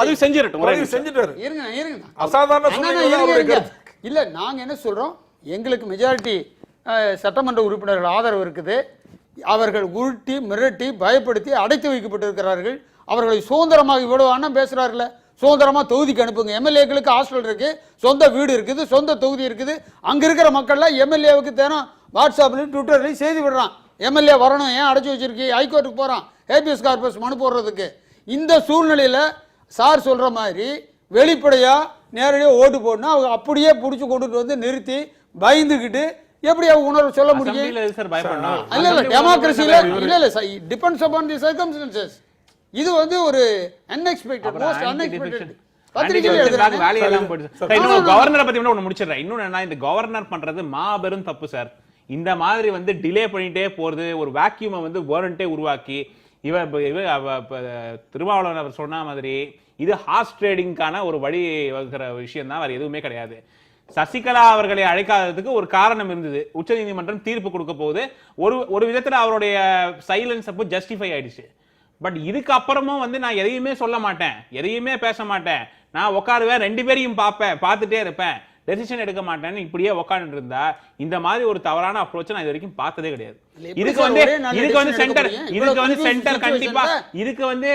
பதிவு செஞ்சிரட்டும். அசாதாரண சூழ்நிலை இல்ல நாங்க என்ன சொல்றோம், எங்களுக்கு மெஜாரிட்டி சட்டமன்ற உறுப்பினர்கள் ஆதரவு இருக்குது. அவர்கள் உருட்டி மிரட்டி பயப்படுத்தி அடைத்து வைக்கப்பட்டிருக்கிறார்கள். அவர்களை சுதந்திரமாக இவ்வளவு அண்ணன் பேசுறாருல, சுதந்திரமா தொகுதிக்கு அனுப்புங்க. எம்எல்ஏக்களுக்கு ஹாஸ்டல் இருக்கு, சொந்த வீடு இருக்குது, சொந்த தொகுதி இருக்குது. அங்க இருக்கிற மக்கள்லாம் எம்எல்ஏவுக்கு தேனம் வாட்ஸ்அப்லயும் ட்விட்டர்லயும் செய்தி விடுறான். எம்எல்ஏ வரணும், ஏன் அடைச்சி வச்சிருக்கீங்க, ஹைகோர்ட்டுக்கு போறான் ஹேபியஸ் கார்பஸ் மனு போடுறதுக்கு. இந்த சூழ்நிலையில சார் சொல்ற மாதிரி வெளிப்படையா நேரடியாக ஓட்டு போடணும். அவங்க அப்படியே பிடிச்சி கொண்டுட்டு வந்து நிறுத்தி பயந்துகிட்டு எப்படி அவங்க உணர்வு சொல்ல முடியும்? இல்ல டெமோக்ரஸில இல்ல டிபெண்ட்ஸ் அபான் தி சர்க்கம்ஸ்டன்சஸ். இது வந்து ஒரு அன்எக்ஸ்பெக்டட் மோஸ்ட் அன்எக்ஸ்பெக்டட். கவர்னரை பத்தி ஒண்ணு முடிச்சிடுறேன். இன்னொன்னு என்ன, இந்த கவர்னர் பண்றது மாபெரும் தப்பு சார். இந்த மாதிரி வந்து டிலே பண்ணிட்டே போறது, ஒரு வேக்யூமை வந்து கவர்னன்ட்டே உருவாக்கி திருமாவளவன் அவர் சொன்ன மாதிரி இது ஹார்ஸ் ட்ரேடிங்கான ஒரு வழி வகுக்கிற விஷயம் தான், வேற எதுவுமே கிடையாது. சசிகலா அவர்களை அழைக்காததுக்கு ஒரு காரணம் இருந்தது. உச்சநீதிமன்றம் தீர்ப்பு கொடுக்க போகுது. ஒரு விதத்துல அவருடைய சைலன்ஸ் அப்போ ஜஸ்டிஃபை ஆயிடுச்சு. பட் இதுக்கு அப்புறமும் வந்து நான் எதையுமே சொல்ல மாட்டேன், எதையுமே பேச மாட்டேன், நான் உட்காருவேன், 2 பேரையும் பார்த்துட்டே இருப்பேன், டெசிஷன் எடுக்க மாட்டேன்னு இப்படியே உட்கார்ந்து இருந்தா இந்த மாதிரி ஒரு தவறான அப்ரோச் நான் இது வரைக்கும் பார்த்ததே கிடையாது. இதுக்கு வந்து சென்டர் கண்டிப்பா இதுக்கு வந்து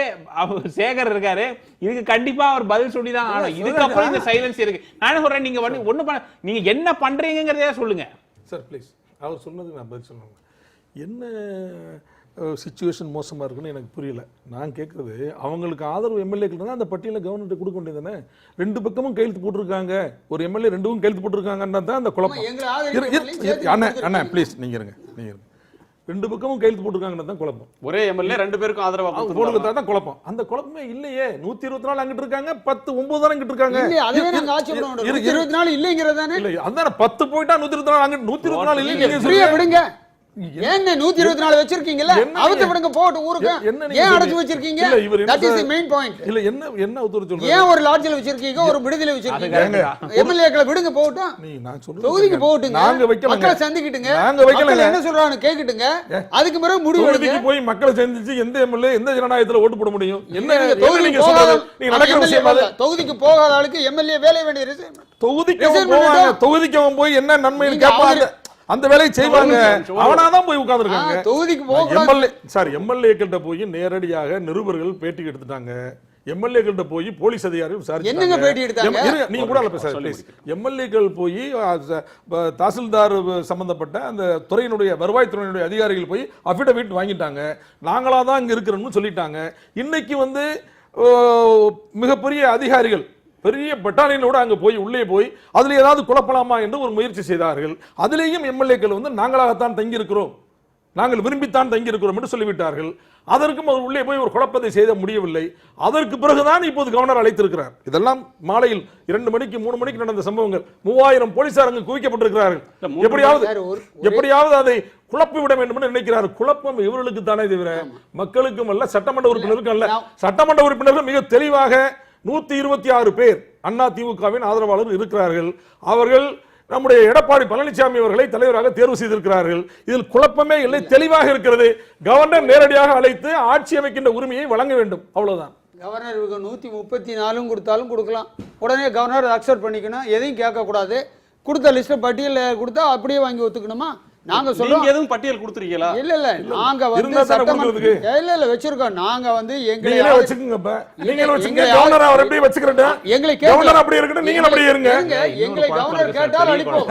சேகர் இருக்காரு, இதுக்கு கண்டிப்பா அவர் பதில் சொல்லிதான் ஆகணும். இதுக்கப்புறம் இந்த சைலன்ஸ் இருக்கு. நான் சொல்றேன், நீங்க வந்து ஒண்ணு நீங்க என்ன பண்றீங்கிறதே சொல்லுங்க சார் ப்ளீஸ். அவர் சொன்னதுக்கு நான் பதில் சொல்லுங்க. என்ன சிச்சுவேஷன் மோசமாக இருக்குன்னு எனக்கு புரியல. நான் கேட்குறது, அவங்களுக்கு ஆதரவு எம்எல்ஏக்கள் தான் அந்த பட்டியலை கவர்மெண்ட் கொடுக்க வேண்டியதானே. 2 பக்கமும் கையெழுத்து போட்டிருக்காங்க, ஒரு எம்எல்ஏ 2ம் கையெழுத்து போட்டிருக்காங்கன்னா தான் அந்த குழப்பம். அண்ணா ப்ளீஸ் நீங்க இருங்க. 2 பக்கமும் கையெழுத்து போட்டிருக்காங்கன்னா தான் குழப்பம். ஒரே எம்எல்ஏ 2 பேருக்கும் ஆதரவா போடுறதா தான் குழப்பம். அந்த குழப்பமே இல்லையே. 124 அங்கிட்டு இருக்காங்க, 10 9 அங்கிட்டு இருக்காங்க. 124 இல்லைங்கிறதானே. இல்ல அதான் 10 போயிட்டா 124 அங்கிட்டு 124 இல்லைங்க. விடுங்க. ஏன் 124 வச்சிருக்கீங்கல்ல, அவுத்து விடுங்க போட்டு ஊருக்கு. ஏன் அடைச்சு வச்சிருக்கீங்க? That is the main point. இல்ல என்ன உத்தரவு சொல்றீங்க? ஏன் ஒரு லாட்ஜ்ல வச்சிருக்கீங்க, ஒரு விடுதில வச்சிருக்கீங்க? எம்எல்ஏக்களை விடுங்க போகட்டும். நான் சொல்றது தொகுதிக்கு போகட்டும். நாங்க வைக்கல, மக்களை சந்திக்கிட்டுங்க. நாங்க வைக்கல, என்ன சொல்றாங்க கேக்கிட்டுங்க. அதுக்கு பிறகு முடிவு எடுங்க. தொகுதிக்கு போய் மக்களை சந்திச்சு எந்த எம்எல்ஏ எந்த ஜனநாயகத்துல ஓட்டு போட முடியும்? என்ன நீங்க சொல்றது? நீங்க நடக்கிற விஷயம் அது. தொகுதிக்கு போகாத ஆளுக்கு எம்எல்ஏ வேலை வேண்டிய தொகுதிக்கு போய் என்ன நன்மைன்னு கேட்பாங்க, அந்த வேலையை செய்வாங்க. அவனாதான் போய் உட்கார்ந்துருக்காங்க. தொகுதிக்கு போக எம்எல்ஏக்கிட்ட போய் நேரடியாக நிருபர்கள் பேட்டி எடுத்துட்டாங்க. எம்எல்ஏக்கிட்ட போய் போலீஸ் அதிகாரிகள் விசாரிச்சாங்க. என்னங்க பேட்டி எடுத்தாங்க? நீங்க கூட பேசாதீங்க. எம்எல்ஏக்கள் போய் தாசில்தார் சம்பந்தப்பட்ட அந்த துறையினுடைய வருவாய் துறையினுடைய அதிகாரிகள் போய் அபிடவிட் வாங்கிட்டாங்க. நாங்களா தான் இங்க இருக்கிறோம்னு சொல்லிட்டாங்க. இன்னைக்கு வந்து மிகப்பெரிய அதிகாரிகள் பெரிய பட்டாலியனோட அங்க போய் உள்ளே போய் அதுல ஏதாவது குழப்பலாமா என்று ஒரு முயற்சி செய்தார்கள். அதிலேயும் எம்எல்ஏக்கள் வந்து நாங்களாகத்தான் தங்கி இருக்கிறோம், நாங்கள் விரும்பித்தான் தங்கியிருக்கிறோம் என்று சொல்லிவிட்டார்கள். அதற்கும் அவர் உள்ளே போய் ஒரு குழப்பத்தை செய்த முடியவில்லை. அதற்கு பிறகுதான் இப்போது கவர்னர் அழைத்திருக்கிறார். இதெல்லாம் மாலையில் 2 மணிக்கு 3 மணிக்கு நடந்த சம்பவங்கள். 3000 போலீசார் அங்கு குவிக்கப்பட்டிருக்கிறார்கள். எப்படியாவது அதை குழப்பி விட வேண்டும் என்று நினைக்கிறார். குழப்பம் இவர்களுக்கு தானே தவிர மக்களுக்கும் அல்ல, சட்டமன்ற உறுப்பினருக்கும் அல்ல. சட்டமன்ற உறுப்பினர்கள் மிக தெளிவாக 126 பேர் அண்ணா திமுகவின் ஆதரவாளர்கள் இருக்கிறார்கள். அவர்கள் நம்முடைய எடப்பாடி பழனிசாமி அவர்களை தலைவராக தேர்வு செய்திருக்கிறார்கள். இதில் குழப்பமே இல்லை, தெளிவாக இருக்கிறது. கவர்னர் நேரடியாக அழைத்து ஆட்சி அமைக்கின்ற உரிமையை வழங்க வேண்டும், அவ்வளவுதான். கவர்னர் 134 கொடுத்தாலும் கொடுக்கலாம். உடனே கவர்னர் அக்செப்ட் பண்ணிக்கணும், எதையும் கேட்கக்கூடாது. கொடுத்த லிஸ்ட் பட்டியலில் கொடுத்தா அப்படியே வாங்கி ஒத்துக்கணுமா? நாங்க சொல்றோம் எதுவும் பட்டியல் கொடுத்துருக்கீங்களா? இல்ல நாங்க வந்து சட்டமன்ற இல்ல வச்சிருக்கோம். நாங்க வந்து எங்களை வச்சுக்கோங்க. கவர்னர் அவர் எப்படி வச்சுக்கிறேன், எங்களை கவர்னர் அப்படி இருக்கட்டும், நீங்க அப்படியே இருங்க. எங்களை கவர்னர் கேட்டால் அளிப்போம்.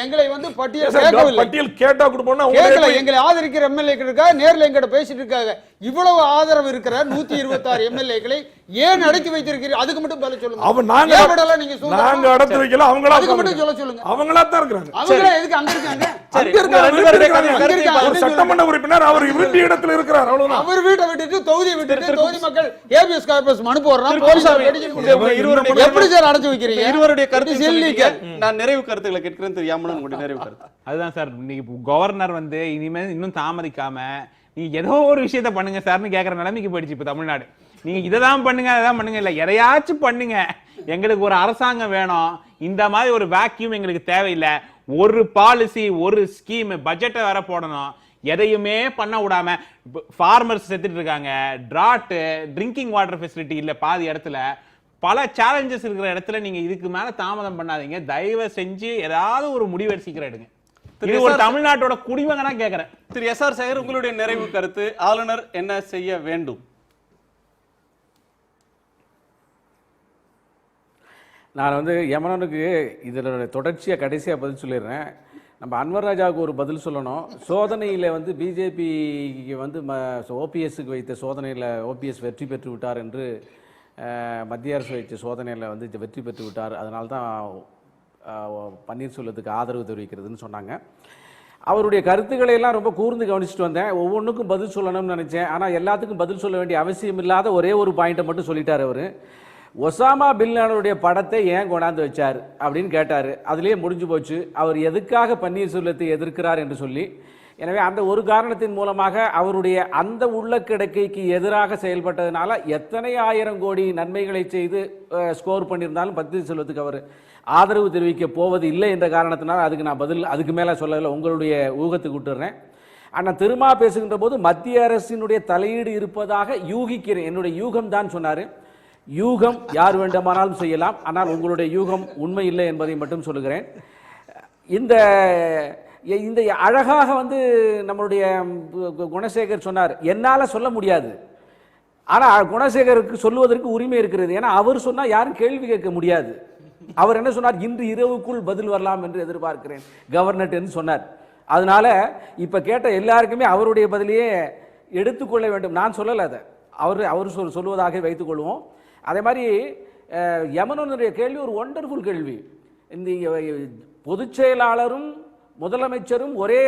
எங்களை வந்து பட்டியல் கேட்டா கொடுப்போம்னா கேட்கல. எங்களை ஆதரிக்கிற எம்எல்ஏக்கள் இருக்கா, நேர்ல எங்கிட்ட பேசிட்டு இருக்காங்க. இவ்வளவு ஆதரவு இருக்கிற 126 எம்எல்ஏக்களை ஏன் அடக்கி வைத்திருக்கிறீங்க? அதுக்கு மட்டும் பதில் சொல்லுங்க. நாங்க அடக்கி வைக்கல, அவங்களா அதுக்கு மட்டும் சொல்ல சொல்லுங்க. அவங்களா தான் இருக்காங்க. அவங்களா எதுக்கு அங்க இருக்காங்க? சட்டமன்ற உறுப்பினர் அவர் விரும்பிய இடத்துல இருக்கிறார், அவ்வளவுதான். அவர் வீட்டை விட்டுட்டு தொகுதியை விட்டுட்டு தொகுதி மக்கள் ஏபிஎஸ் கார்பஸ் மனு போடுறாங்க. எப்படி சார் அடைச்சு வைக்கிறீங்க? இருவருடைய கருத்து நான் நிறைவு கருத்துக்களை கேட்கிறேன். தெரியாமலும் உங்களுடைய நிறைவு கருத்து அதுதான் சார். இன்னைக்கு கவர்னர் வந்து இனிமேல் இன்னும் தாமதிக்காம நீங்க ஏதோ ஒரு விஷயத்த பண்ணுங்க சார்னு கேட்கற நிலைமைக்கு போயிடுச்சு இப்ப தமிழ்நாடு. நீங்க இததான் பண்ணுங்க அதான் பண்ணுங்க, இல்ல எதையாச்சும் பண்ணுங்க. எங்களுக்கு ஒரு அரசாங்கம் வேணும். இந்த மாதிரி ஒரு வேக்யூம் எங்களுக்கு தேவையில்லை. ஒரு பாலிசி, ஒரு ஸ்கீம், பட்ஜெட்டை வேற போடணும். எதையுமே பண்ண விடாம ஃபார்மர்ஸ் செத்துட்டு இருக்காங்க. டிராட்டு, ட்ரிங்கிங் வாட்டர் ஃபெசிலிட்டி இல்ல பாதி இடத்துல. பல சேலஞ்சஸ் இருக்கிற இடத்துல நீங்க இதுக்கு மேல தாமதம் பண்ணாதீங்க. தயவு செஞ்சு ஏதாவது ஒரு முடிவு சீக்கிரம் எடுங்க. இது ஒரு தமிழ்நாட்டோட குடிமகனா கேட்கிறேன். திரு எஸ்.ஆர். சேகர், உங்களுடைய நிறைவு கருத்து. ஆளுநர் என்ன செய்ய வேண்டும்? நான் வந்து யமனனுக்கு இதில் தொடர்ச்சியாக கடைசியாக பதில் சொல்லிடுறேன். நம்ம அன்வர் ராஜாவுக்கு ஒரு பதில் சொல்லணும். சோதனையில் வந்து பிஜேபிக்கு வந்து ஓபிஎஸ்க்கு வைத்த சோதனையில் ஓபிஎஸ் வெற்றி பெற்று விட்டார் என்று மத்திய அரசு வைத்த சோதனையில் வந்து வெற்றி பெற்று விட்டார், அதனால தான் பன்னீர்செல்வத்துக்கு ஆதரவு தெரிவிக்கிறதுன்னு சொன்னாங்க. அவருடைய கருத்துக்களை எல்லாம் ரொம்ப கூர்ந்து கவனிச்சுட்டு வந்தேன். ஒவ்வொன்றுக்கும் பதில் சொல்லணும்னு நினச்சேன். ஆனால் எல்லாத்துக்கும் பதில் சொல்ல வேண்டிய அவசியம் இல்லாத ஒரே ஒரு பாயிண்ட்டை மட்டும் சொல்லிட்டார் அவர். ஒசாமா பின் லாடனுடைய படத்தை ஏன் கொண்டாந்து வச்சார் அப்படின்னு கேட்டார். அதுலேயே முடிஞ்சு போச்சு அவர் எதுக்காக பன்னீர்செல்வத்தை எதிர்க்கிறார் என்று சொல்லி. எனவே அந்த ஒரு காரணத்தின் மூலமாக அவருடைய அந்த உள்ளக்கிடக்கைக்கு எதிராக செயல்பட்டதுனால எத்தனை 1000 கோடி நன்மைகளை செய்து ஸ்கோர் பண்ணியிருந்தாலும் பன்னீர்செல்வத்துக்கு அவர் ஆதரவு தெரிவிக்க போவது இல்லை என்ற காரணத்தினால் அதுக்கு நான் பதில் அதுக்கு மேலே சொல்லலை, உங்களுடைய ஊகத்துக்கு விட்டுறேன். ஆனால் திரும்ப பேசுகின்ற போது மத்திய அரசினுடைய தலையீடு இருப்பதாக யூகிக்கிறேன், என்னுடைய யூகம் தான் சொன்னார். யூகம் யார் வேண்டுமானாலும் செய்யலாம், ஆனால் உங்களுடைய யூகம் உண்மை இல்லை என்பதை மட்டும் சொல்லுகிறேன். இந்த இந்த அழகாக வந்து நம்மளுடைய குணசேகர் சொன்னார், என்னால் சொல்ல முடியாது. ஆனால் குணசேகருக்கு சொல்லுவதற்கு உரிமை இருக்கிறது. ஏன்னா அவர் சொன்னால் யாரும் கேள்வி கேட்க முடியாது. அவர் என்ன சொன்னார், இன்று இரவுக்குள் பதில் வரலாம் என்று எதிர்பார்க்கிறேன் கவர்னர் என்று சொன்னார். அதனால இப்ப கேட்ட எல்லாருக்குமே அவருடைய பதிலையே எடுத்துக்கொள்ள வேண்டும். நான் சொல்லலை, அதை அவர் சொல்லுவதாக வைத்துக் கொள்வோம். அதே மாதிரி யமனுடைய கேள்வி ஒரு ஒண்டர்ஃபுல் கேள்வி. இந்த பொதுச் செயலாளரும் முதலமைச்சரும் ஒரே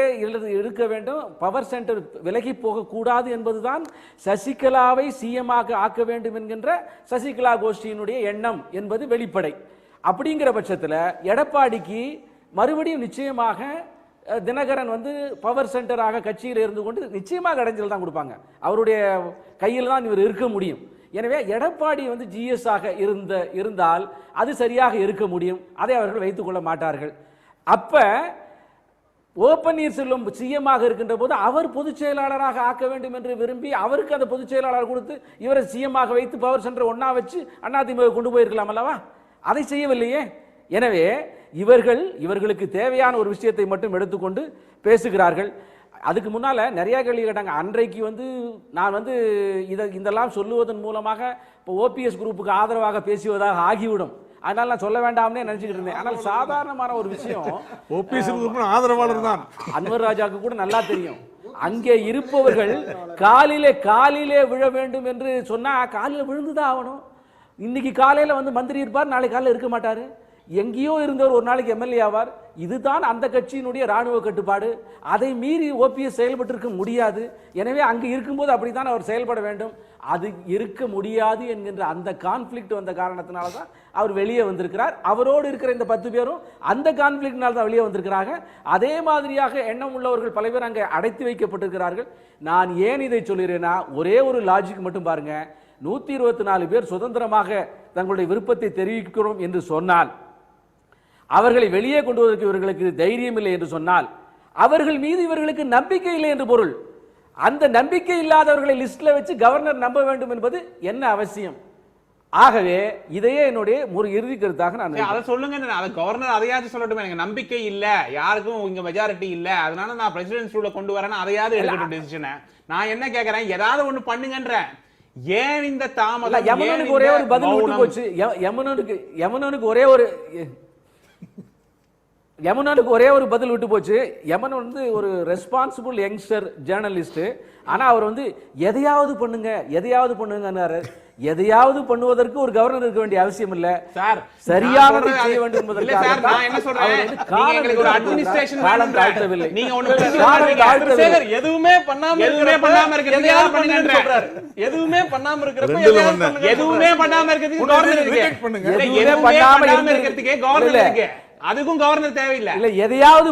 இருக்க வேண்டும், பவர் சென்டர் விலகி போகக்கூடாது என்பதுதான் சசிகலாவை சிஎம்மாக ஆக்க வேண்டும் என்கின்ற சசிகலா கோஷ்டியினுடைய எண்ணம் என்பது வெளிப்படை. அப்படிங்கிற பட்சத்தில் எடப்பாடிக்கு மறுபடியும் நிச்சயமாக தினகரன் வந்து பவர் சென்டராக கட்சியில் இருந்து கொண்டு நிச்சயமாக இடைஞ்சல் தான் கொடுப்பாங்க. அவருடைய கையில் தான் இவர் இருக்க முடியும். எனவே எடப்பாடி வந்து ஜிஎஸ் ஆக இருந்தால் அது சரியாக இருக்க முடியும். அதை அவர்கள் வைத்துக் கொள்ள மாட்டார்கள். அப்ப ஓ பன்னீர்செல்வம் சிஎம்மாக இருக்கின்ற போது அவர் பொதுச் செயலாளராக ஆக்க வேண்டும் என்று விரும்பி அவருக்கு அந்த பொதுச் செயலாளர் கொடுத்து இவரை சிஎம்மாக வைத்து பவர் சென்டர் ஒன்னா வச்சு அதிமுக கொண்டு போயிருக்கலாம் அல்லவா? அதை செய்யவில்லையே. எனவே இவர்களுக்கு தேவையான ஒரு விஷயத்தை மட்டும் எடுத்துக்கொண்டு பேசுகிறார்கள். அதுக்கு முன்னால நிறைய கேள்வி கேட்டாங்க. அன்றைக்கு வந்து நான் வந்து இதெல்லாம் சொல்லுவதன் மூலமாக இப்போ ஓபிஎஸ் குரூப்புக்கு ஆதரவாக பேசுவதாக ஆகிவிடும், அதனால நான் சொல்ல வேண்டாம்னே நினைச்சுக்கிட்டு இருந்தேன். ஆனால் சாதாரணமான ஒரு விஷயம், ஓபிஎஸ் குரூப் ஆதரவாளர் தான் அன்வர் ராஜாவுக்கு கூட நல்லா தெரியும். அங்கே இருப்பவர்கள் காலிலே விழ வேண்டும் என்று சொன்னா காலில் விழுந்துதான் ஆகணும். இன்னைக்கு காலையில வந்து மந்திரி இருப்பார், நாளைக்கு காலையில் இருக்க மாட்டாரு. எங்கேயோ இருந்தவர் ஒரு நாளைக்கு எம்எல்ஏ ஆவார், இதுதான் அந்த கட்சியினுடைய ராணுவ கட்டுப்பாடு. அதை மீறி ஓபிஎஸ் செயல்பட்டிருக்க முடியாது. எனவே அங்கு இருக்கும்போது அப்படித்தான் அவர் செயல்பட வேண்டும். அது இருக்க முடியாது என்கின்ற அந்த கான்ஃபிளிக்ட் வந்த காரணத்தினால தான் அவர் வெளியே வந்திருக்கிறார். அவரோடு இருக்கிற இந்த 10 பேரும் அந்த கான்ஃபிளிக்ட்னால தான் வெளியே வந்திருக்கிறாங்க. அதே மாதிரியாக எண்ணம் உள்ளவர்கள் பல பேர் அங்கே அடைத்து வைக்கப்பட்டிருக்கிறார்கள். நான் ஏன் இதை சொல்கிறேன்னா, ஒரே ஒரு லாஜிக் மட்டும் பாருங்க. 124 பேர் சுதந்திரமாக தங்களுடைய விருப்பத்தை தெரிவிக்கிறோம் என்று சொன்னால், அவர்களை வெளியே கொண்டு வருவதற்கு இவர்களுக்கு தைரியம் இல்லை என்று சொன்னால், அவர்கள் மீது இவர்களுக்கு நம்பிக்கை இல்லை என்று பொருள். அந்த நம்பிக்கை இல்லாதவர்களை லிஸ்ட்ல வச்சு கவர்னர் நம்ப வேண்டும் என்பது என்ன அவசியம்? ஆகவே இதையே என்னுடைய ஒரு இறுதி கருத்தாக நான் அதை சொல்லுங்க. அதை கவர்னர் அதையாவது சொல்லட்டும். எனக்கு நம்பிக்கை இல்ல, யாருக்கும் இங்க மெஜாரிட்டி இல்ல, அதனால நான் பிரசிடென்ட் ரூல கொண்டு வரேன், அதையாவது எடுக்கட்டும் டெசிஷனை. நான் என்ன கேட்கறேன், ஏதாவது ஒண்ணு பண்ணுங்கன்ற. ஏன் இந்த தாமதம்? யமுனனுக்கு ஒரே ஒரு பதில் விட்டு போச்சு. யமுனனுக்கு ஒரே ஒரு பதில் விட்டு போச்சு. யமன் வந்து ஒரு ரெஸ்பான்சிபிள் யங்ஸ்டர் ஜேர்னலிஸ்ட். ஆனா அவர் வந்து எதையாவது பண்ணுங்க எதையாவது பண்ணுவதற்கு ஒரு கவர்னர் இருக்க வேண்டிய அவசியம் இல்ல சார். சரியானதை செய்ய வேண்டும் என்பதற்காக நான் என்ன சொல்றேன், நீங்க எங்களுக்கு ஒரு அட்மினிஸ்ட்ரேஷன் காலம் தாழ்த்தவில்லை. நீங்க ஒண்ணு சேகர் எதுவுமே பண்ணாம இருக்கிறது யார் பண்ணுங்கன்ற எதுவுமே பண்ணாம இருக்கிறப்ப எதுவுமே பண்ணாம இருக்கிறதுக்கு கவர்னர் இருக்கு. எதுவுமே பண்ணாம இருக்கிறதுக்கே கவர்னர் இருக்கு. அதுக்கும் கவர்னர் தேவையில்லை. இல்ல எதையாவது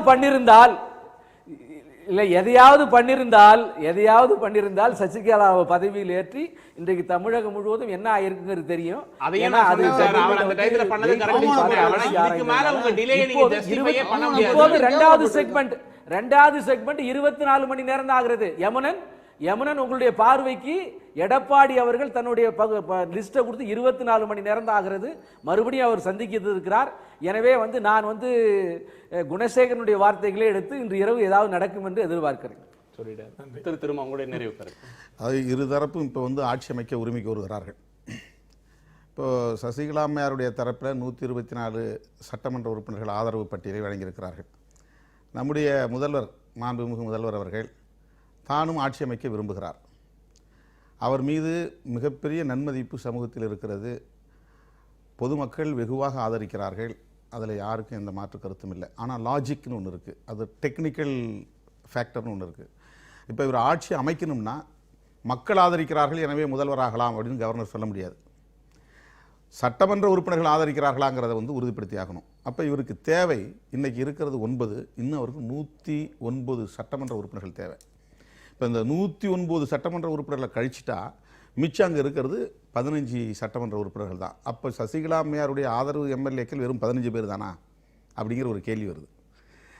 பண்ணிருந்தால் சசிகலாவை பதவியில் ஏற்றி இன்றைக்கு தமிழகம் முழுவதும் என்ன ஆயிருக்குங்கிறது தெரியும். இரண்டாவது செக்மெண்ட் 24 மணி நேரம் தான் ஆகிறது. யமுனன் உங்களுடைய பார்வைக்கு எடப்பாடி அவர்கள் தன்னுடைய லிஸ்ட்டை கொடுத்து 24 மணி நேரம் தான் ஆகிறது. மறுபடியும் அவர் சந்திக்கிறது இருக்கிறார். எனவே வந்து நான் வந்து குணசேகரனுடைய வார்த்தைகளை எடுத்து இன்று இரவு ஏதாவது நடக்கும் என்று எதிர்பார்க்கிறேன். திரும்ப உங்களுடைய நிறைவு கருத்து. அது இருதரப்பும் இப்போ வந்து ஆட்சி அமைக்க உரிமை கோருகிறார்கள். இப்போ சசிகலா அம்மையாருடைய தரப்பில் 124 சட்டமன்ற உறுப்பினர்கள் ஆதரவு பட்டியலை வழங்கியிருக்கிறார்கள். நம்முடைய முதல்வர், மாண்புமிகு முதல்வர் அவர்கள் தானும் ஆட்சி அமைக்க விரும்புகிறார். அவர் மீது மிகப்பெரிய நன்மதிப்பு சமூகத்தில் இருக்கிறது. பொதுமக்கள் வெகுவாக ஆதரிக்கிறார்கள். அதில் யாருக்கும் எந்த மாற்று கருத்தும் இல்லை. ஆனால் லாஜிக்னு ஒன்று இருக்குது, அது டெக்னிக்கல் ஃபேக்டர்னு ஒன்று இருக்குது. இப்போ இவர் ஆட்சி அமைக்கணும்னா மக்கள் ஆதரிக்கிறார்கள் எனவே முதல்வராகலாம் அப்படின்னு கவர்னர் சொல்ல முடியாது. சட்டமன்ற உறுப்பினர்கள் ஆதரிக்கிறார்களாங்கிறத வந்து உறுதிப்படுத்தி ஆகணும். அப்போ இவருக்கு தேவை, இன்றைக்கி இருக்கிறது 9, இன்னும் அவருக்கு 109 சட்டமன்ற உறுப்பினர்கள் தேவை. இப்போ இந்த 109 சட்டமன்ற உறுப்பினர்களை கழிச்சிட்டா மிச்சம் அங்கே இருக்கிறது 15 சட்டமன்ற உறுப்பினர்கள் தான். அப்போ சசிகலா அம்மையாருடைய ஆதரவு எம்எல்ஏக்கள் வெறும் 15 பேர் தானா அப்படிங்கிற ஒரு கேள்வி வருது.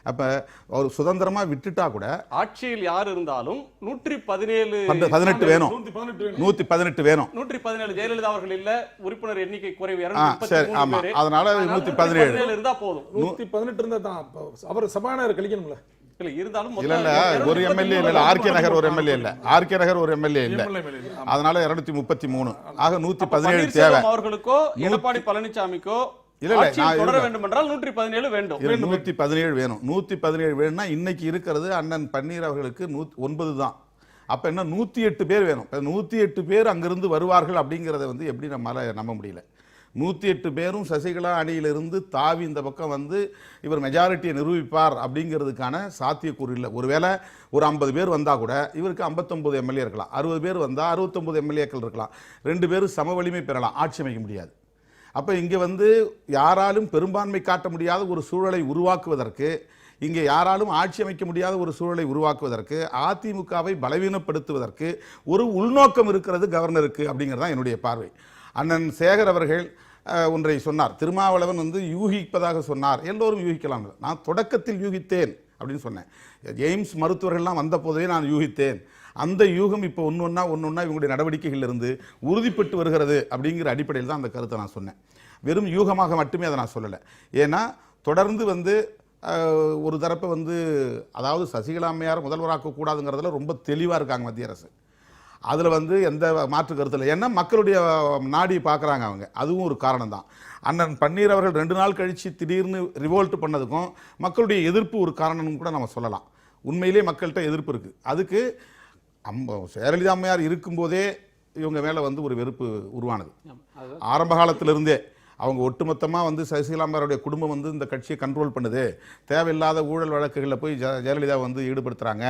அப்போ அவர் சுதந்திரமாக விட்டுட்டா கூட ஆட்சியில் யார் இருந்தாலும் 117 வேணும், 118 வேணும். 117 ஜெயலலிதா அவர்கள் இல்ல, உறுப்பினர் எண்ணிக்கை குறைவு. சரி, ஆமா, அதனால 117 இருந்தா போதும். 118 இருந்தா தான் அவர் சபாநாயகர் கழிக்கணும்ல. இல்ல இருந்தாலும் இல்ல ஒரு எம்எல்ஏ இல்ல, ஆர்கே நகர் ஒரு எம்எல்ஏ இல்ல, ஆர்கே நகர் ஒரு எம்எல்ஏ இல்ல, அதனால 233. ஆக 117 தேவை. அவர்களுக்கோ எடப்பாடி பழனிசாமிக்கோ இல்ல தொடர வேண்டும் என்றால் 117 வேண்டும். 117 வேணும். 117 வேணும்னா இன்னைக்கு இருக்கிறது அண்ணன் பன்னீர் அவர்களுக்கு 9 தான். அப்ப என்ன 108 பேர் வேணும். 108 பேர் அங்கிருந்து வருவார்கள் அப்படிங்கிறத வந்து எப்படி நம்மளால நம்ப முடியல. 108 பேரும் சசிகலா அணியிலிருந்து தாவி இந்த பக்கம் வந்து இவர் மெஜாரிட்டியை நிரூபிப்பார் அப்படிங்கிறதுக்கான சாத்தியக்கூறு இல்லை. ஒருவேளை ஒரு 50 பேர் வந்தால் கூட இவருக்கு 59 எம்எல்ஏ இருக்கலாம், 60 பேர் வந்தால் 69 எம்எல்ஏக்கள் இருக்கலாம், 2 பேரும் சம வலிமை பெறலாம், ஆட்சி அமைக்க முடியாது. அப்போ இங்கே வந்து யாராலும் பெரும்பான்மை காட்ட முடியாத ஒரு சூழலை உருவாக்குவதற்கு, இங்கே யாராலும் ஆட்சி அமைக்க முடியாத ஒரு சூழலை உருவாக்குவதற்கு, அதிமுகவை பலவீனப்படுத்துவதற்கு ஒரு உள்நோக்கம் இருக்கிறது கவர்னருக்கு அப்படிங்கிறது தான் என்னுடைய பார்வை. அண்ணன் சேகர் அவர்கள் ஒன்றை சொன்னார், திருமாவளவன் வந்து யூகிப்பதாக சொன்னார். எல்லோரும் யூகிக்கலாம். நான் தொடக்கத்தில் யூகித்தேன் அப்படின்னு சொன்னேன். எய்ம்ஸ் மருத்துவர்கள்லாம் வந்த போதே நான் யூகித்தேன். அந்த யூகம் இப்போ ஒன்றொன்னா இவங்களுடைய நடவடிக்கைகள் இருந்து உறுதிப்பட்டு வருகிறது அப்படிங்கிற அடிப்படையில் தான் அந்த கருத்தை நான் சொன்னேன். வெறும் யூகமாக மட்டுமே அதை நான் சொல்லலை. ஏன்னா தொடர்ந்து வந்து ஒரு தரப்பை வந்து, அதாவது சசிகலா அம்மையார் முதல்வராக்கக்கூடாதுங்கிறதுல ரொம்ப தெளிவாக இருக்காங்க மத்திய அரசு. அதில் வந்து எந்த மாற்று கருத்து இல்லை. ஏன்னா மக்களுடைய நாடி பார்க்குறாங்க அவங்க. அதுவும் ஒரு காரணம் தான். அண்ணன் பன்னீர் அவர்கள் 2 நாள் கழித்து திடீர்னு ரிவோல்ட் பண்ணதுக்கும் மக்களுடைய எதிர்ப்பு ஒரு காரணம்னு கூட நம்ம சொல்லலாம். உண்மையிலே மக்கள்கிட்ட எதிர்ப்பு இருக்குது. அதுக்கு ஜெயலலிதா அம்மையார் இருக்கும்போதே இவங்க மேலே வந்து ஒரு வெறுப்பு உருவானது. ஆரம்ப காலத்திலிருந்தே அவங்க ஒட்டுமொத்தமாக வந்து சசிகலா அம்மையாருடைய குடும்பம் வந்து இந்த கட்சியை கண்ட்ரோல் பண்ணுது, தேவையில்லாத ஊழல் வழக்குகளில் போய் ஜெயலலிதா வந்து ஈடுபடுத்துகிறாங்க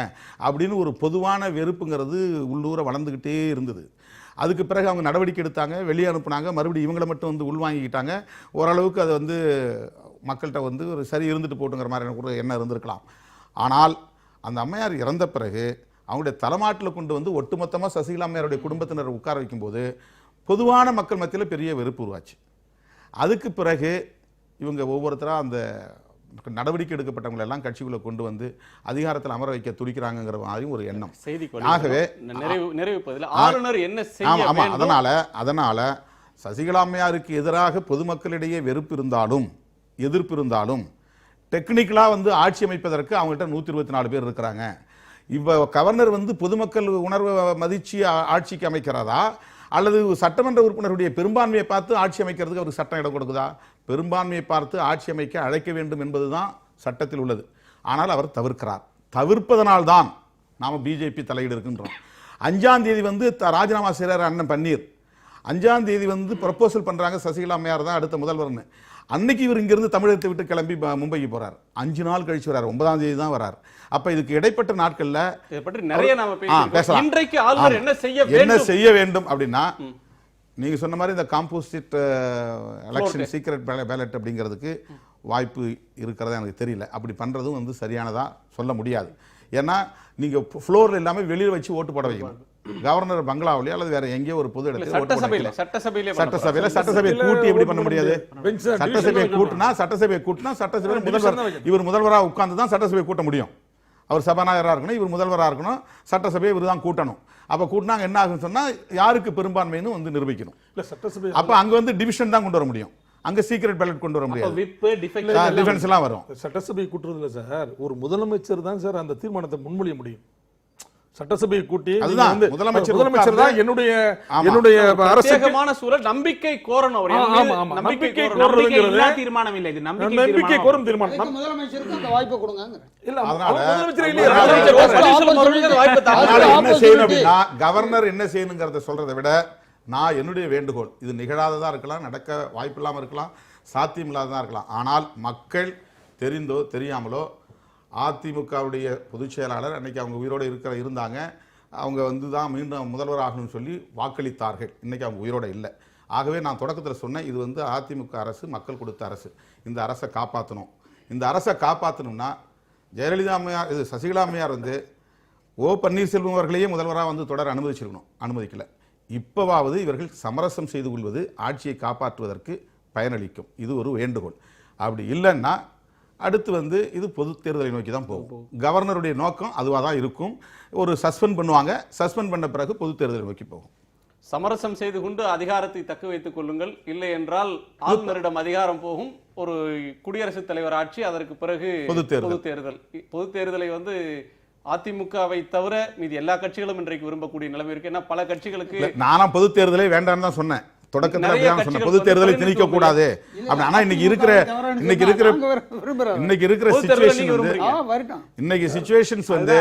அப்படின்னு ஒரு பொதுவான வெறுப்புங்கிறது உள்ளூர வளர்ந்துக்கிட்டே இருந்தது. அதுக்கு பிறகு அவங்க நடவடிக்கை எடுத்தாங்க, வெளியே அனுப்புனாங்க, மறுபடியும் இவங்களை மட்டும் வந்து உள்வாங்கிக்கிட்டாங்க. ஓரளவுக்கு அது வந்து மக்கள்கிட்ட வந்து ஒரு சரி இருந்துட்டு போட்டுங்கிற மாதிரி எனக்கு ஒரு எண்ணம் இருந்திருக்கலாம். ஆனால் அந்த அம்மையார் இறந்த பிறகு அவங்களுடைய தலைமாட்டில் கொண்டு வந்து ஒட்டுமொத்தமாக சசிகலா அம்மையாருடைய குடும்பத்தினர் உட்கார வைக்கும்போது பொதுவான மக்கள் மத்தியில் பெரிய வெறுப்பு உருவாச்சு. அதுக்கு பிறகு இவங்க ஒவ்வொருத்தராக அந்த நடவடிக்கை எடுக்கப்பட்டவங்களை எல்லாம் கட்சிக்குள்ள கொண்டு வந்து அதிகாரத்தில் அமர வைக்க துடிக்கிறாங்கிற மாதிரி ஒரு எண்ணம். ஆகவே ஆளுநர் என்ன செய்ய வேண்டும்? அதனால சசிகலா அம்மையாருக்கு எதிராக பொதுமக்களிடையே வெறுப்பு இருந்தாலும் எதிர்ப்பு இருந்தாலும் டெக்னிக்கலாக வந்து ஆட்சி அமைப்பதற்கு அவங்கள்ட்ட 124 பேர் இருக்கிறாங்க. இப்போ கவர்னர் வந்து பொதுமக்கள் உணர்வை மதிச்சு ஆட்சிக்கு அமைக்கிறதா அல்லது சட்டமன்ற உறுப்பினருடைய பெரும்பான்மையை பார்த்து ஆட்சி அமைக்கிறதுக்கு அவருக்கு சட்டம் இடம் கொடுக்குதா? பெரும்பான்மையை பார்த்து ஆட்சி அமைக்க அழைக்க வேண்டும் என்பதுதான் சட்டத்தில் உள்ளது. ஆனால் அவர் தவிர்க்கிறார். தவிர்ப்பதனால்தான் நாம் பிஜேபி தலையீடு இருக்கின்றோம். 5ஆம் தேதி வந்து ராஜினாமா செய்கிறார் அண்ணன் பன்னீர். 5ஆம் தேதி வந்து ப்ரப்போசல் பண்ணுறாங்க சசிகலா அம்மையார் தான் அடுத்த முதல்வர்னு. அன்னைக்கு இவர் இங்கிருந்து தமிழகத்தை விட்டு கிளம்பி மும்பைக்கு போறார். 5 நாள் கழிச்சு வரார், 9ஆம் தேதி தான் வரார். அப்ப இதுக்கு இடைப்பட்ட நாட்கள்ல இதை பற்றி நிறைய நாம பேசலாம். இன்றைக்கு ஆளுநர் என்ன செய்ய வேண்டும் அப்படின்னா, நீங்க சொன்ன மாதிரி இந்த காம்போசிட் எலெக்ஷன் சீக்ரெட் பேலட் அப்படிங்கிறதுக்கு வாய்ப்பு இருக்கிறதா எனக்கு தெரியல. அப்படி பண்றதும் வந்து சரியானதா சொல்ல முடியாது. ஏன்னா நீங்க ஃப்ளோர்ல இல்லாம வெளியில வச்சு ஓட்டு போட வைக்கணும். கவர்னர் பங்களாவிலே அல்லது வேற எங்கேயோ ஒரு பொது இடத்துல சட்டசபையை கூட்டி எப்படி பண்ண முடியாது? சட்டசபையை கூட்டினா சட்டசபை முதல்வர் இவர் முதல்வராக உட்கார்ந்து தான் சட்டசபையை கூட்ட முடியும். அவர் சபாநாயகராக இருக்கணும், இவர் முதல்வராக இருக்கணும், சட்டசபையை இவர் தான் கூட்டணும். அப்ப கூட்டினாங்க என்ன ஆகும் சொன்னா யாருக்கு பெரும்பான்மைன்னு வந்து நிரூபிக்கணும். அப்ப அங்க வந்து டிவிஷன் தான் கொண்டு வர முடியும், அங்க சீக்ரெட் பேலட் கொண்டு வர முடியாது. டிஃபென்ஸ் எல்லாம் வரும். சட்டசபை கூட்டுறதுல சார் ஒரு முதலமைச்சர் தான் சார் அந்த தீர்மானத்தை முன்மொழிய முடியும். சட்டசபையை கூட்டி முதலமைச்சர் தான் என்னுடைய அரசியமான சூழல் நம்பிக்கை கோரணும். நம்பிக்கை கோரணும் தீர்மானம் இல்லை, இது நம்பிக்கை கோரும் தீர்மானம். முதலமைச்சருக்கு அந்த வாய்ப்பை கொடுங்க. இல்ல என்ன செய்யணும் அப்படின்னா, கவர்னர் என்ன செய்யணுங்கிறத சொல்றதை விட நான் என்னுடைய வேண்டுகோள், இது நிகழாததா இருக்கலாம், நடக்க வாய்ப்பு இல்லாம இருக்கலாம், சாத்தியம் இல்லாததா இருக்கலாம். ஆனால் மக்கள் தெரிந்தோ தெரியாமலோ அதிமுகவுடைய பொதுச் செயலாளர் அன்னைக்கு அவங்க உயிரோடு இருந்தாங்க, அவங்க வந்து தான் மீண்டும் முதல்வர் ஆகணும்னு சொல்லி வாக்களித்தார்கள். இன்னைக்கு அவங்க உயிரோடு இல்லை. ஆகவே நான் தொடக்கத்தில் சொன்னேன், இது வந்து அதிமுக அரசு மக்கள் கொடுத்த அரசு, இந்த அரசை காப்பாற்றணும். இந்த அரசை காப்பாற்றணும்னா ஜெயலலிதா அம்மையார் இது சசிகலா அம்மையார் வந்து ஓ பன்னீர்செல்வம் அவர்களையே முதல்வராக வந்து தொடர அனுமதிச்சிருக்கணும், அனுமதிக்கல. இப்போவாவது இவர்கள் சமரசம் செய்து கொள்வது ஆட்சியை காப்பாற்றுவதற்கு பயனளிக்கும். இது ஒரு வேண்டுகோள். அப்படி இல்லைன்னா அடுத்து வந்து இது பொது தேர்தலை நோக்கி தான் போகும். கவர்னருடைய நோக்கம் அதுவாக தான் இருக்கும். ஒரு சஸ்பெண்ட் பண்ணுவாங்க, சஸ்பெண்ட் பண்ண பிறகு பொது தேர்தலை நோக்கி போகும். சமரசம் செய்து கொண்டு அதிகாரத்தை தக்க வைத்துக் கொள்ளுங்கள், இல்லை என்றால் ஆளுநரிடம் அதிகாரம் போகும். ஒரு குடியரசுத் தலைவர் ஆட்சி, அதற்கு பிறகு பொது தேர்தலை வந்து அதிமுகவை தவிர மீது எல்லா கட்சிகளும் இன்றைக்கு விரும்பக்கூடிய நிலைமை இருக்கு. ஏன்னா பல கட்சிகளுக்கு நானும் பொது தேர்தலை வேண்டாம்னு தான் சொன்னேன். தொடக்கத்தில் பொது தேர்தலை திணிக்க கூடாது. இன்னைக்கு இருக்கிற சிச்சுவேஷன்ஸ் வந்து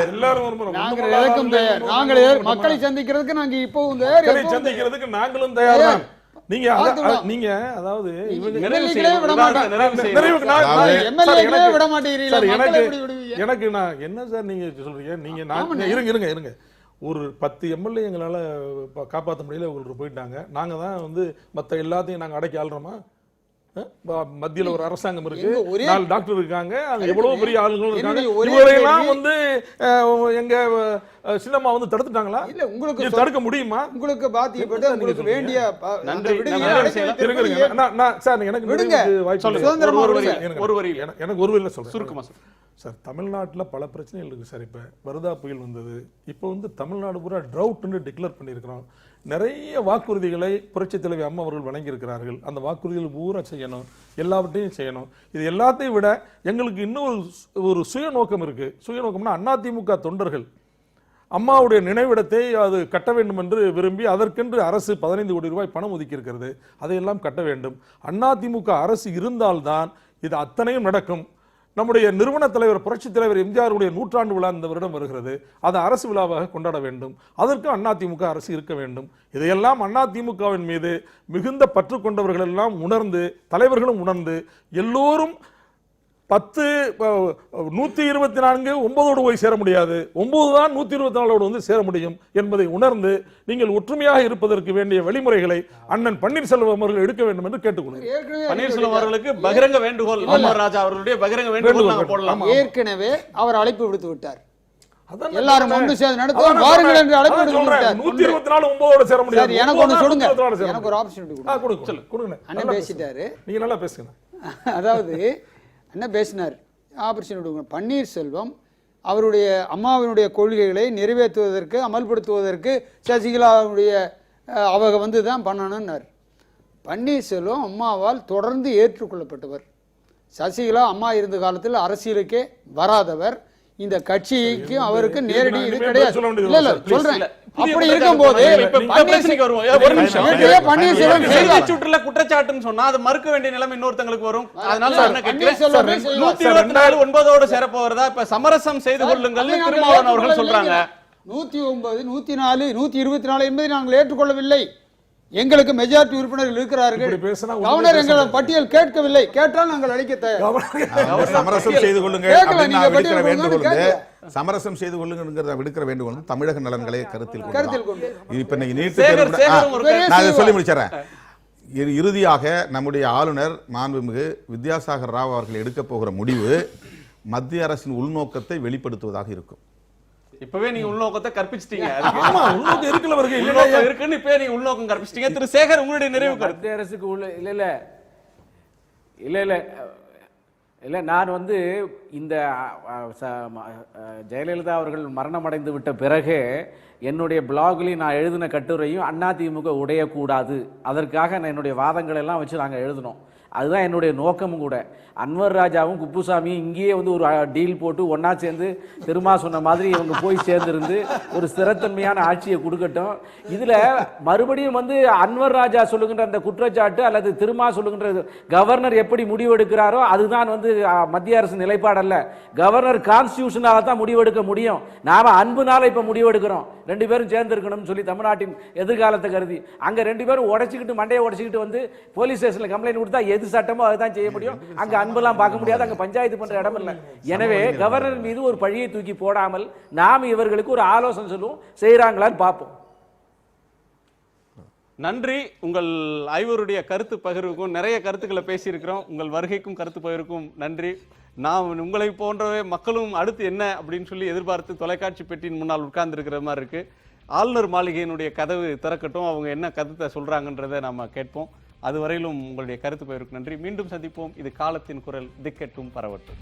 மக்களை சந்திக்கிறதுக்கு நாங்க இப்போ சந்திக்கிறதுக்கு நாங்களும் தயார். நீங்க அதாவது எனக்கு நான் என்ன சார் நீங்க சொல்றீங்க, நீங்க இருங்க ஒரு 10 எம்எல்ஏ எங்களால் காப்பாற்ற முடியல, உங்களுக்கு போயிட்டாங்க. நாங்கள் தான் வந்து மற்ற எல்லாத்தையும் நாங்கள் அடக்கி ஆள்றோமா? மத்தியில் ஒரு அரசாங்கம் இருக்கு, 4 டாக்டர் இருக்காங்க, அங்கே எவ்வளவு பெரிய ஆளுங்களும் இருக்காங்க. இவரையெல்லாம் வந்து எங்க சின்னம்மா வந்து தடுத்துட்டாங்களா? இல்ல உங்களுக்கு தடுக்க முடியுமா? உங்களுக்கு பாதிக்கப்பட்டு உங்களுக்கு வேண்டிய சார் எனக்கு ஒரு வரியில சொல்றேன் சார். தமிழ்நாட்டில் பல பிரச்சனைகள் இருக்குது சார். இப்போ வருதா புயல் வந்தது, இப்போ வந்து தமிழ்நாடு பூரா ட்ரவுட்னு டிக்ளேர் பண்ணியிருக்கிறோம். நிறைய வாக்குறுதிகளை புரட்சித் தலைவி அம்மா அவர்கள் வழங்கியிருக்கிறார்கள். அந்த வாக்குறுதிகள் பூரா செய்யணும், எல்லாவற்றையும் செய்யணும். இது எல்லாத்தையும் விட எங்களுக்கு இன்னும் ஒரு சுயநோக்கம் இருக்குது. சுயநோக்கம்னா அதிமுக தொண்டர்கள் அம்மாவுடைய நினைவிடத்தை அது கட்ட வேண்டும் என்று விரும்பி அதற்கென்று அரசு 15 கோடி ரூபாய் பணம் ஒதுக்கி இருக்கிறது. அதையெல்லாம் கட்ட வேண்டும். அதிமுக அரசு இருந்தால்தான் இது அத்தனையும் நடக்கும். நம்முடைய நிறுவன தலைவர் புரட்சி தலைவர் எம்ஜிஆருடைய நூற்றாண்டு விழா இந்த வருடம் வருகிறது. அதை அரசு விழாவாக கொண்டாட வேண்டும். அதற்கு அதிமுக அரசு இருக்க வேண்டும். இதையெல்லாம் அதிமுகவின் மீது மிகுந்த பற்று கொண்டவர்கள் எல்லாம் உணர்ந்து, தலைவர்களும் உணர்ந்து, எல்லோரும் 124 9 போய் சேர முடியாது, 9 தான் 124 வந்து சேர முடியும் என்பதை உணர்ந்து நீங்கள் ஒற்றுமையாக இருப்பதற்கு வேண்டிய வழிமுறைகளை அண்ணன் பன்னீர்செல்வம் அவர்கள் எடுக்க வேண்டும் என்று கேட்டுக்கொள்கிறேன். பன்னீர்செல்வம் அவர்களுக்கு பகிரங்க வேண்டுகோள், அமர் ராஜா அவர்களுடைய பகிரங்க வேண்டுகோள் நாங்க போடலாம். ஏற்கனவே அவர் அழைப்பு விடுத்து விட்டார். எல்லாரும் ஒன்று சேர்ந்து நடத்துவோம் வாருங்கள் என்று அழைப்பு விடுத்து விட்டார். 124 9 சேர முடியாது. எனக்கு ஒன்று சொல்லுங்க, எனக்கு ஒரு ஆப்பர்ச்சுனிட்டி கொடுங்க. அண்ணன் பேசிட்டாரு, நீங்க நல்லா பேசுங்க. அதாவது என்ன பேசினார், ஆப்பர்ச்சுனிட்டி. பன்னீர்செல்வம் அவருடைய அம்மாவினுடைய கொள்கைகளை நிறைவேற்றுவதற்கு, அமல்படுத்துவதற்கு சசிகலாவுடைய அவங்க வந்து தான் பண்ணணும்னார். பன்னீர்செல்வம் அம்மாவால் தொடர்ந்து ஏற்றுக்கொள்ளப்பட்டவர். சசிகலா அம்மா இருந்த காலத்தில் அரசியலுக்கே வராதவர். இந்த கட்சிக்கு அவருக்கு நேரடி இது கிடையாது. இல்ல இல்ல சொல்றேன். அப்படி இருக்கும்போது சுற்றுல குற்றச்சாட்டுன்னு சொன்னா அது மறுக்க வேண்டிய நிலைமை இன்னொருத்தங்களுக்கு வரும். அதனால 124 9 சேர போறதா இப்ப சமரசம் செய்து கொள்ளுங்கள் திருமாவளவன் அவர்கள் சொல்றாங்க. 109 104 124 என்பதை நாங்கள் ஏற்றுக்கொள்ளவில்லை. எங்களுக்கு மெஜாரிட்டி உறுப்பினர்கள் இருக்கிறார்கள். கவர்னர் எங்கள் பட்டியல் கேட்கவில்லை. கேட்டால் நாங்கள் அளிக்க தயார். சமரசம் செய்து கொள்ளுங்க, சமரசம் செய்து கொள்ளுங்கிறத விடுக்கிற வேண்டுகோள் தமிழக நலன்களை கருத்தில் கொண்டு இப்ப நான் சொல்லி முடிச்சறேன். இறுதியாக நம்முடைய ஆளுநர் மாண்புமிகு வித்யாசாகர் ராவ் அவர்கள் எடுக்க போகிற முடிவு மத்திய அரசின் உள்நோக்கத்தை வெளிப்படுத்துவதாக இருக்கும். இப்பவே நீங்க உள்நோக்கத்தை கற்பிச்சிட்டீங்க. ஆமா, உள்நோக்கம் இருக்குல்ல, அவருக்கு இருக்குன்னு இப்பவே நீங்க உள்நோக்கம் கற்பிச்சிட்டீங்க. திரு சேகர், உங்களுடைய நிறைவு கருத்து. மத்திய அரசுக்கு உள்ள இல்ல நான் வந்து இந்த ஜெயலலிதா அவர்கள் மரணம் அடைந்து விட்ட பிறகு என்னுடைய பிளாக்லையும் நான் எழுதின கட்டுரையும் அதிமுக உடையக்கூடாது, அதற்காக நான் என்னுடைய வாதங்கள் எல்லாம் வச்சு நாங்கள் எழுதினோம். அதுதான் என்னுடைய நோக்கமும் கூட. அன்வர் ராஜாவும் குப்புசாமியும் இங்கேயே வந்து ஒரு டீல் போட்டு ஒன்றா சேர்ந்து திருமா சொன்ன மாதிரி இவங்க போய் சேர்ந்துருந்து ஒரு ஸ்திரத்தன்மையான ஆட்சியை கொடுக்கட்டும். இதில் மறுபடியும் வந்து அன்வர் ராஜா சொல்லுகின்ற அந்த குற்றச்சாட்டு அல்லது திருமா சொல்லுகின்ற கவர்னர் எப்படி முடிவெடுக்கிறாரோ அதுதான் வந்து மத்திய அரசு நிலைப்பாடல்ல. கவர்னர் கான்ஸ்டியூஷனால தான் முடிவெடுக்க முடியும். நாம அன்புனால இப்போ முடிவெடுக்கிறோம். 2 பேரும் சேர்ந்து இருக்கணும்னு சொல்லி தமிழ்நாட்டின் எதிர்காலத்தை கருதி அங்கே 2 பேரும் உடைச்சிக்கிட்டு மண்டையை உடைச்சிக்கிட்டு வந்து போலீஸ் ஸ்டேஷனில் கம்ப்ளைண்ட் கொடுத்தா எது சட்டமோ அதுதான் செய்ய முடியும். அங்க அன்பெல்லாம் பார்க்க முடியாது, அங்க பஞ்சாயத்து பண்ற இடம் இல்லை. எனவே கவர்னர் மீது ஒரு பழியை தூக்கி போடாமல் நாம் இவர்களுக்கு ஒரு ஆலோசனை சொல்லுவோம், செய்யறாங்களான்னு பார்ப்போம். நன்றி. உங்கள் ஐவருடைய கருத்து பகிர்வுக்கும் நிறைய கருத்துக்களை பேசியிருக்கிறோம். உங்கள் வருகைக்கும் கருத்து பகிர்வுக்கும் நன்றி. நான் உங்களை போன்றவே மக்களும் அடுத்து என்ன அப்படின்னு சொல்லி எதிர்பார்த்து தொலைக்காட்சி பெட்டியின் முன்னால் உட்கார்ந்து இருக்கிற மாதிரி இருக்கு. ஆளுநர் மாளிகையினுடைய கதவு திறக்கட்டும், அவங்க என்ன கருத்தை சொல்றாங்கன்றதை நாம கேட்போம். அதுவரையிலும் உங்களுடைய கருத்து பகிர்வுக்கு நன்றி. மீண்டும் சந்திப்போம். இது காலத்தின் குரல், திக்கெட்டும் பரவட்டும்.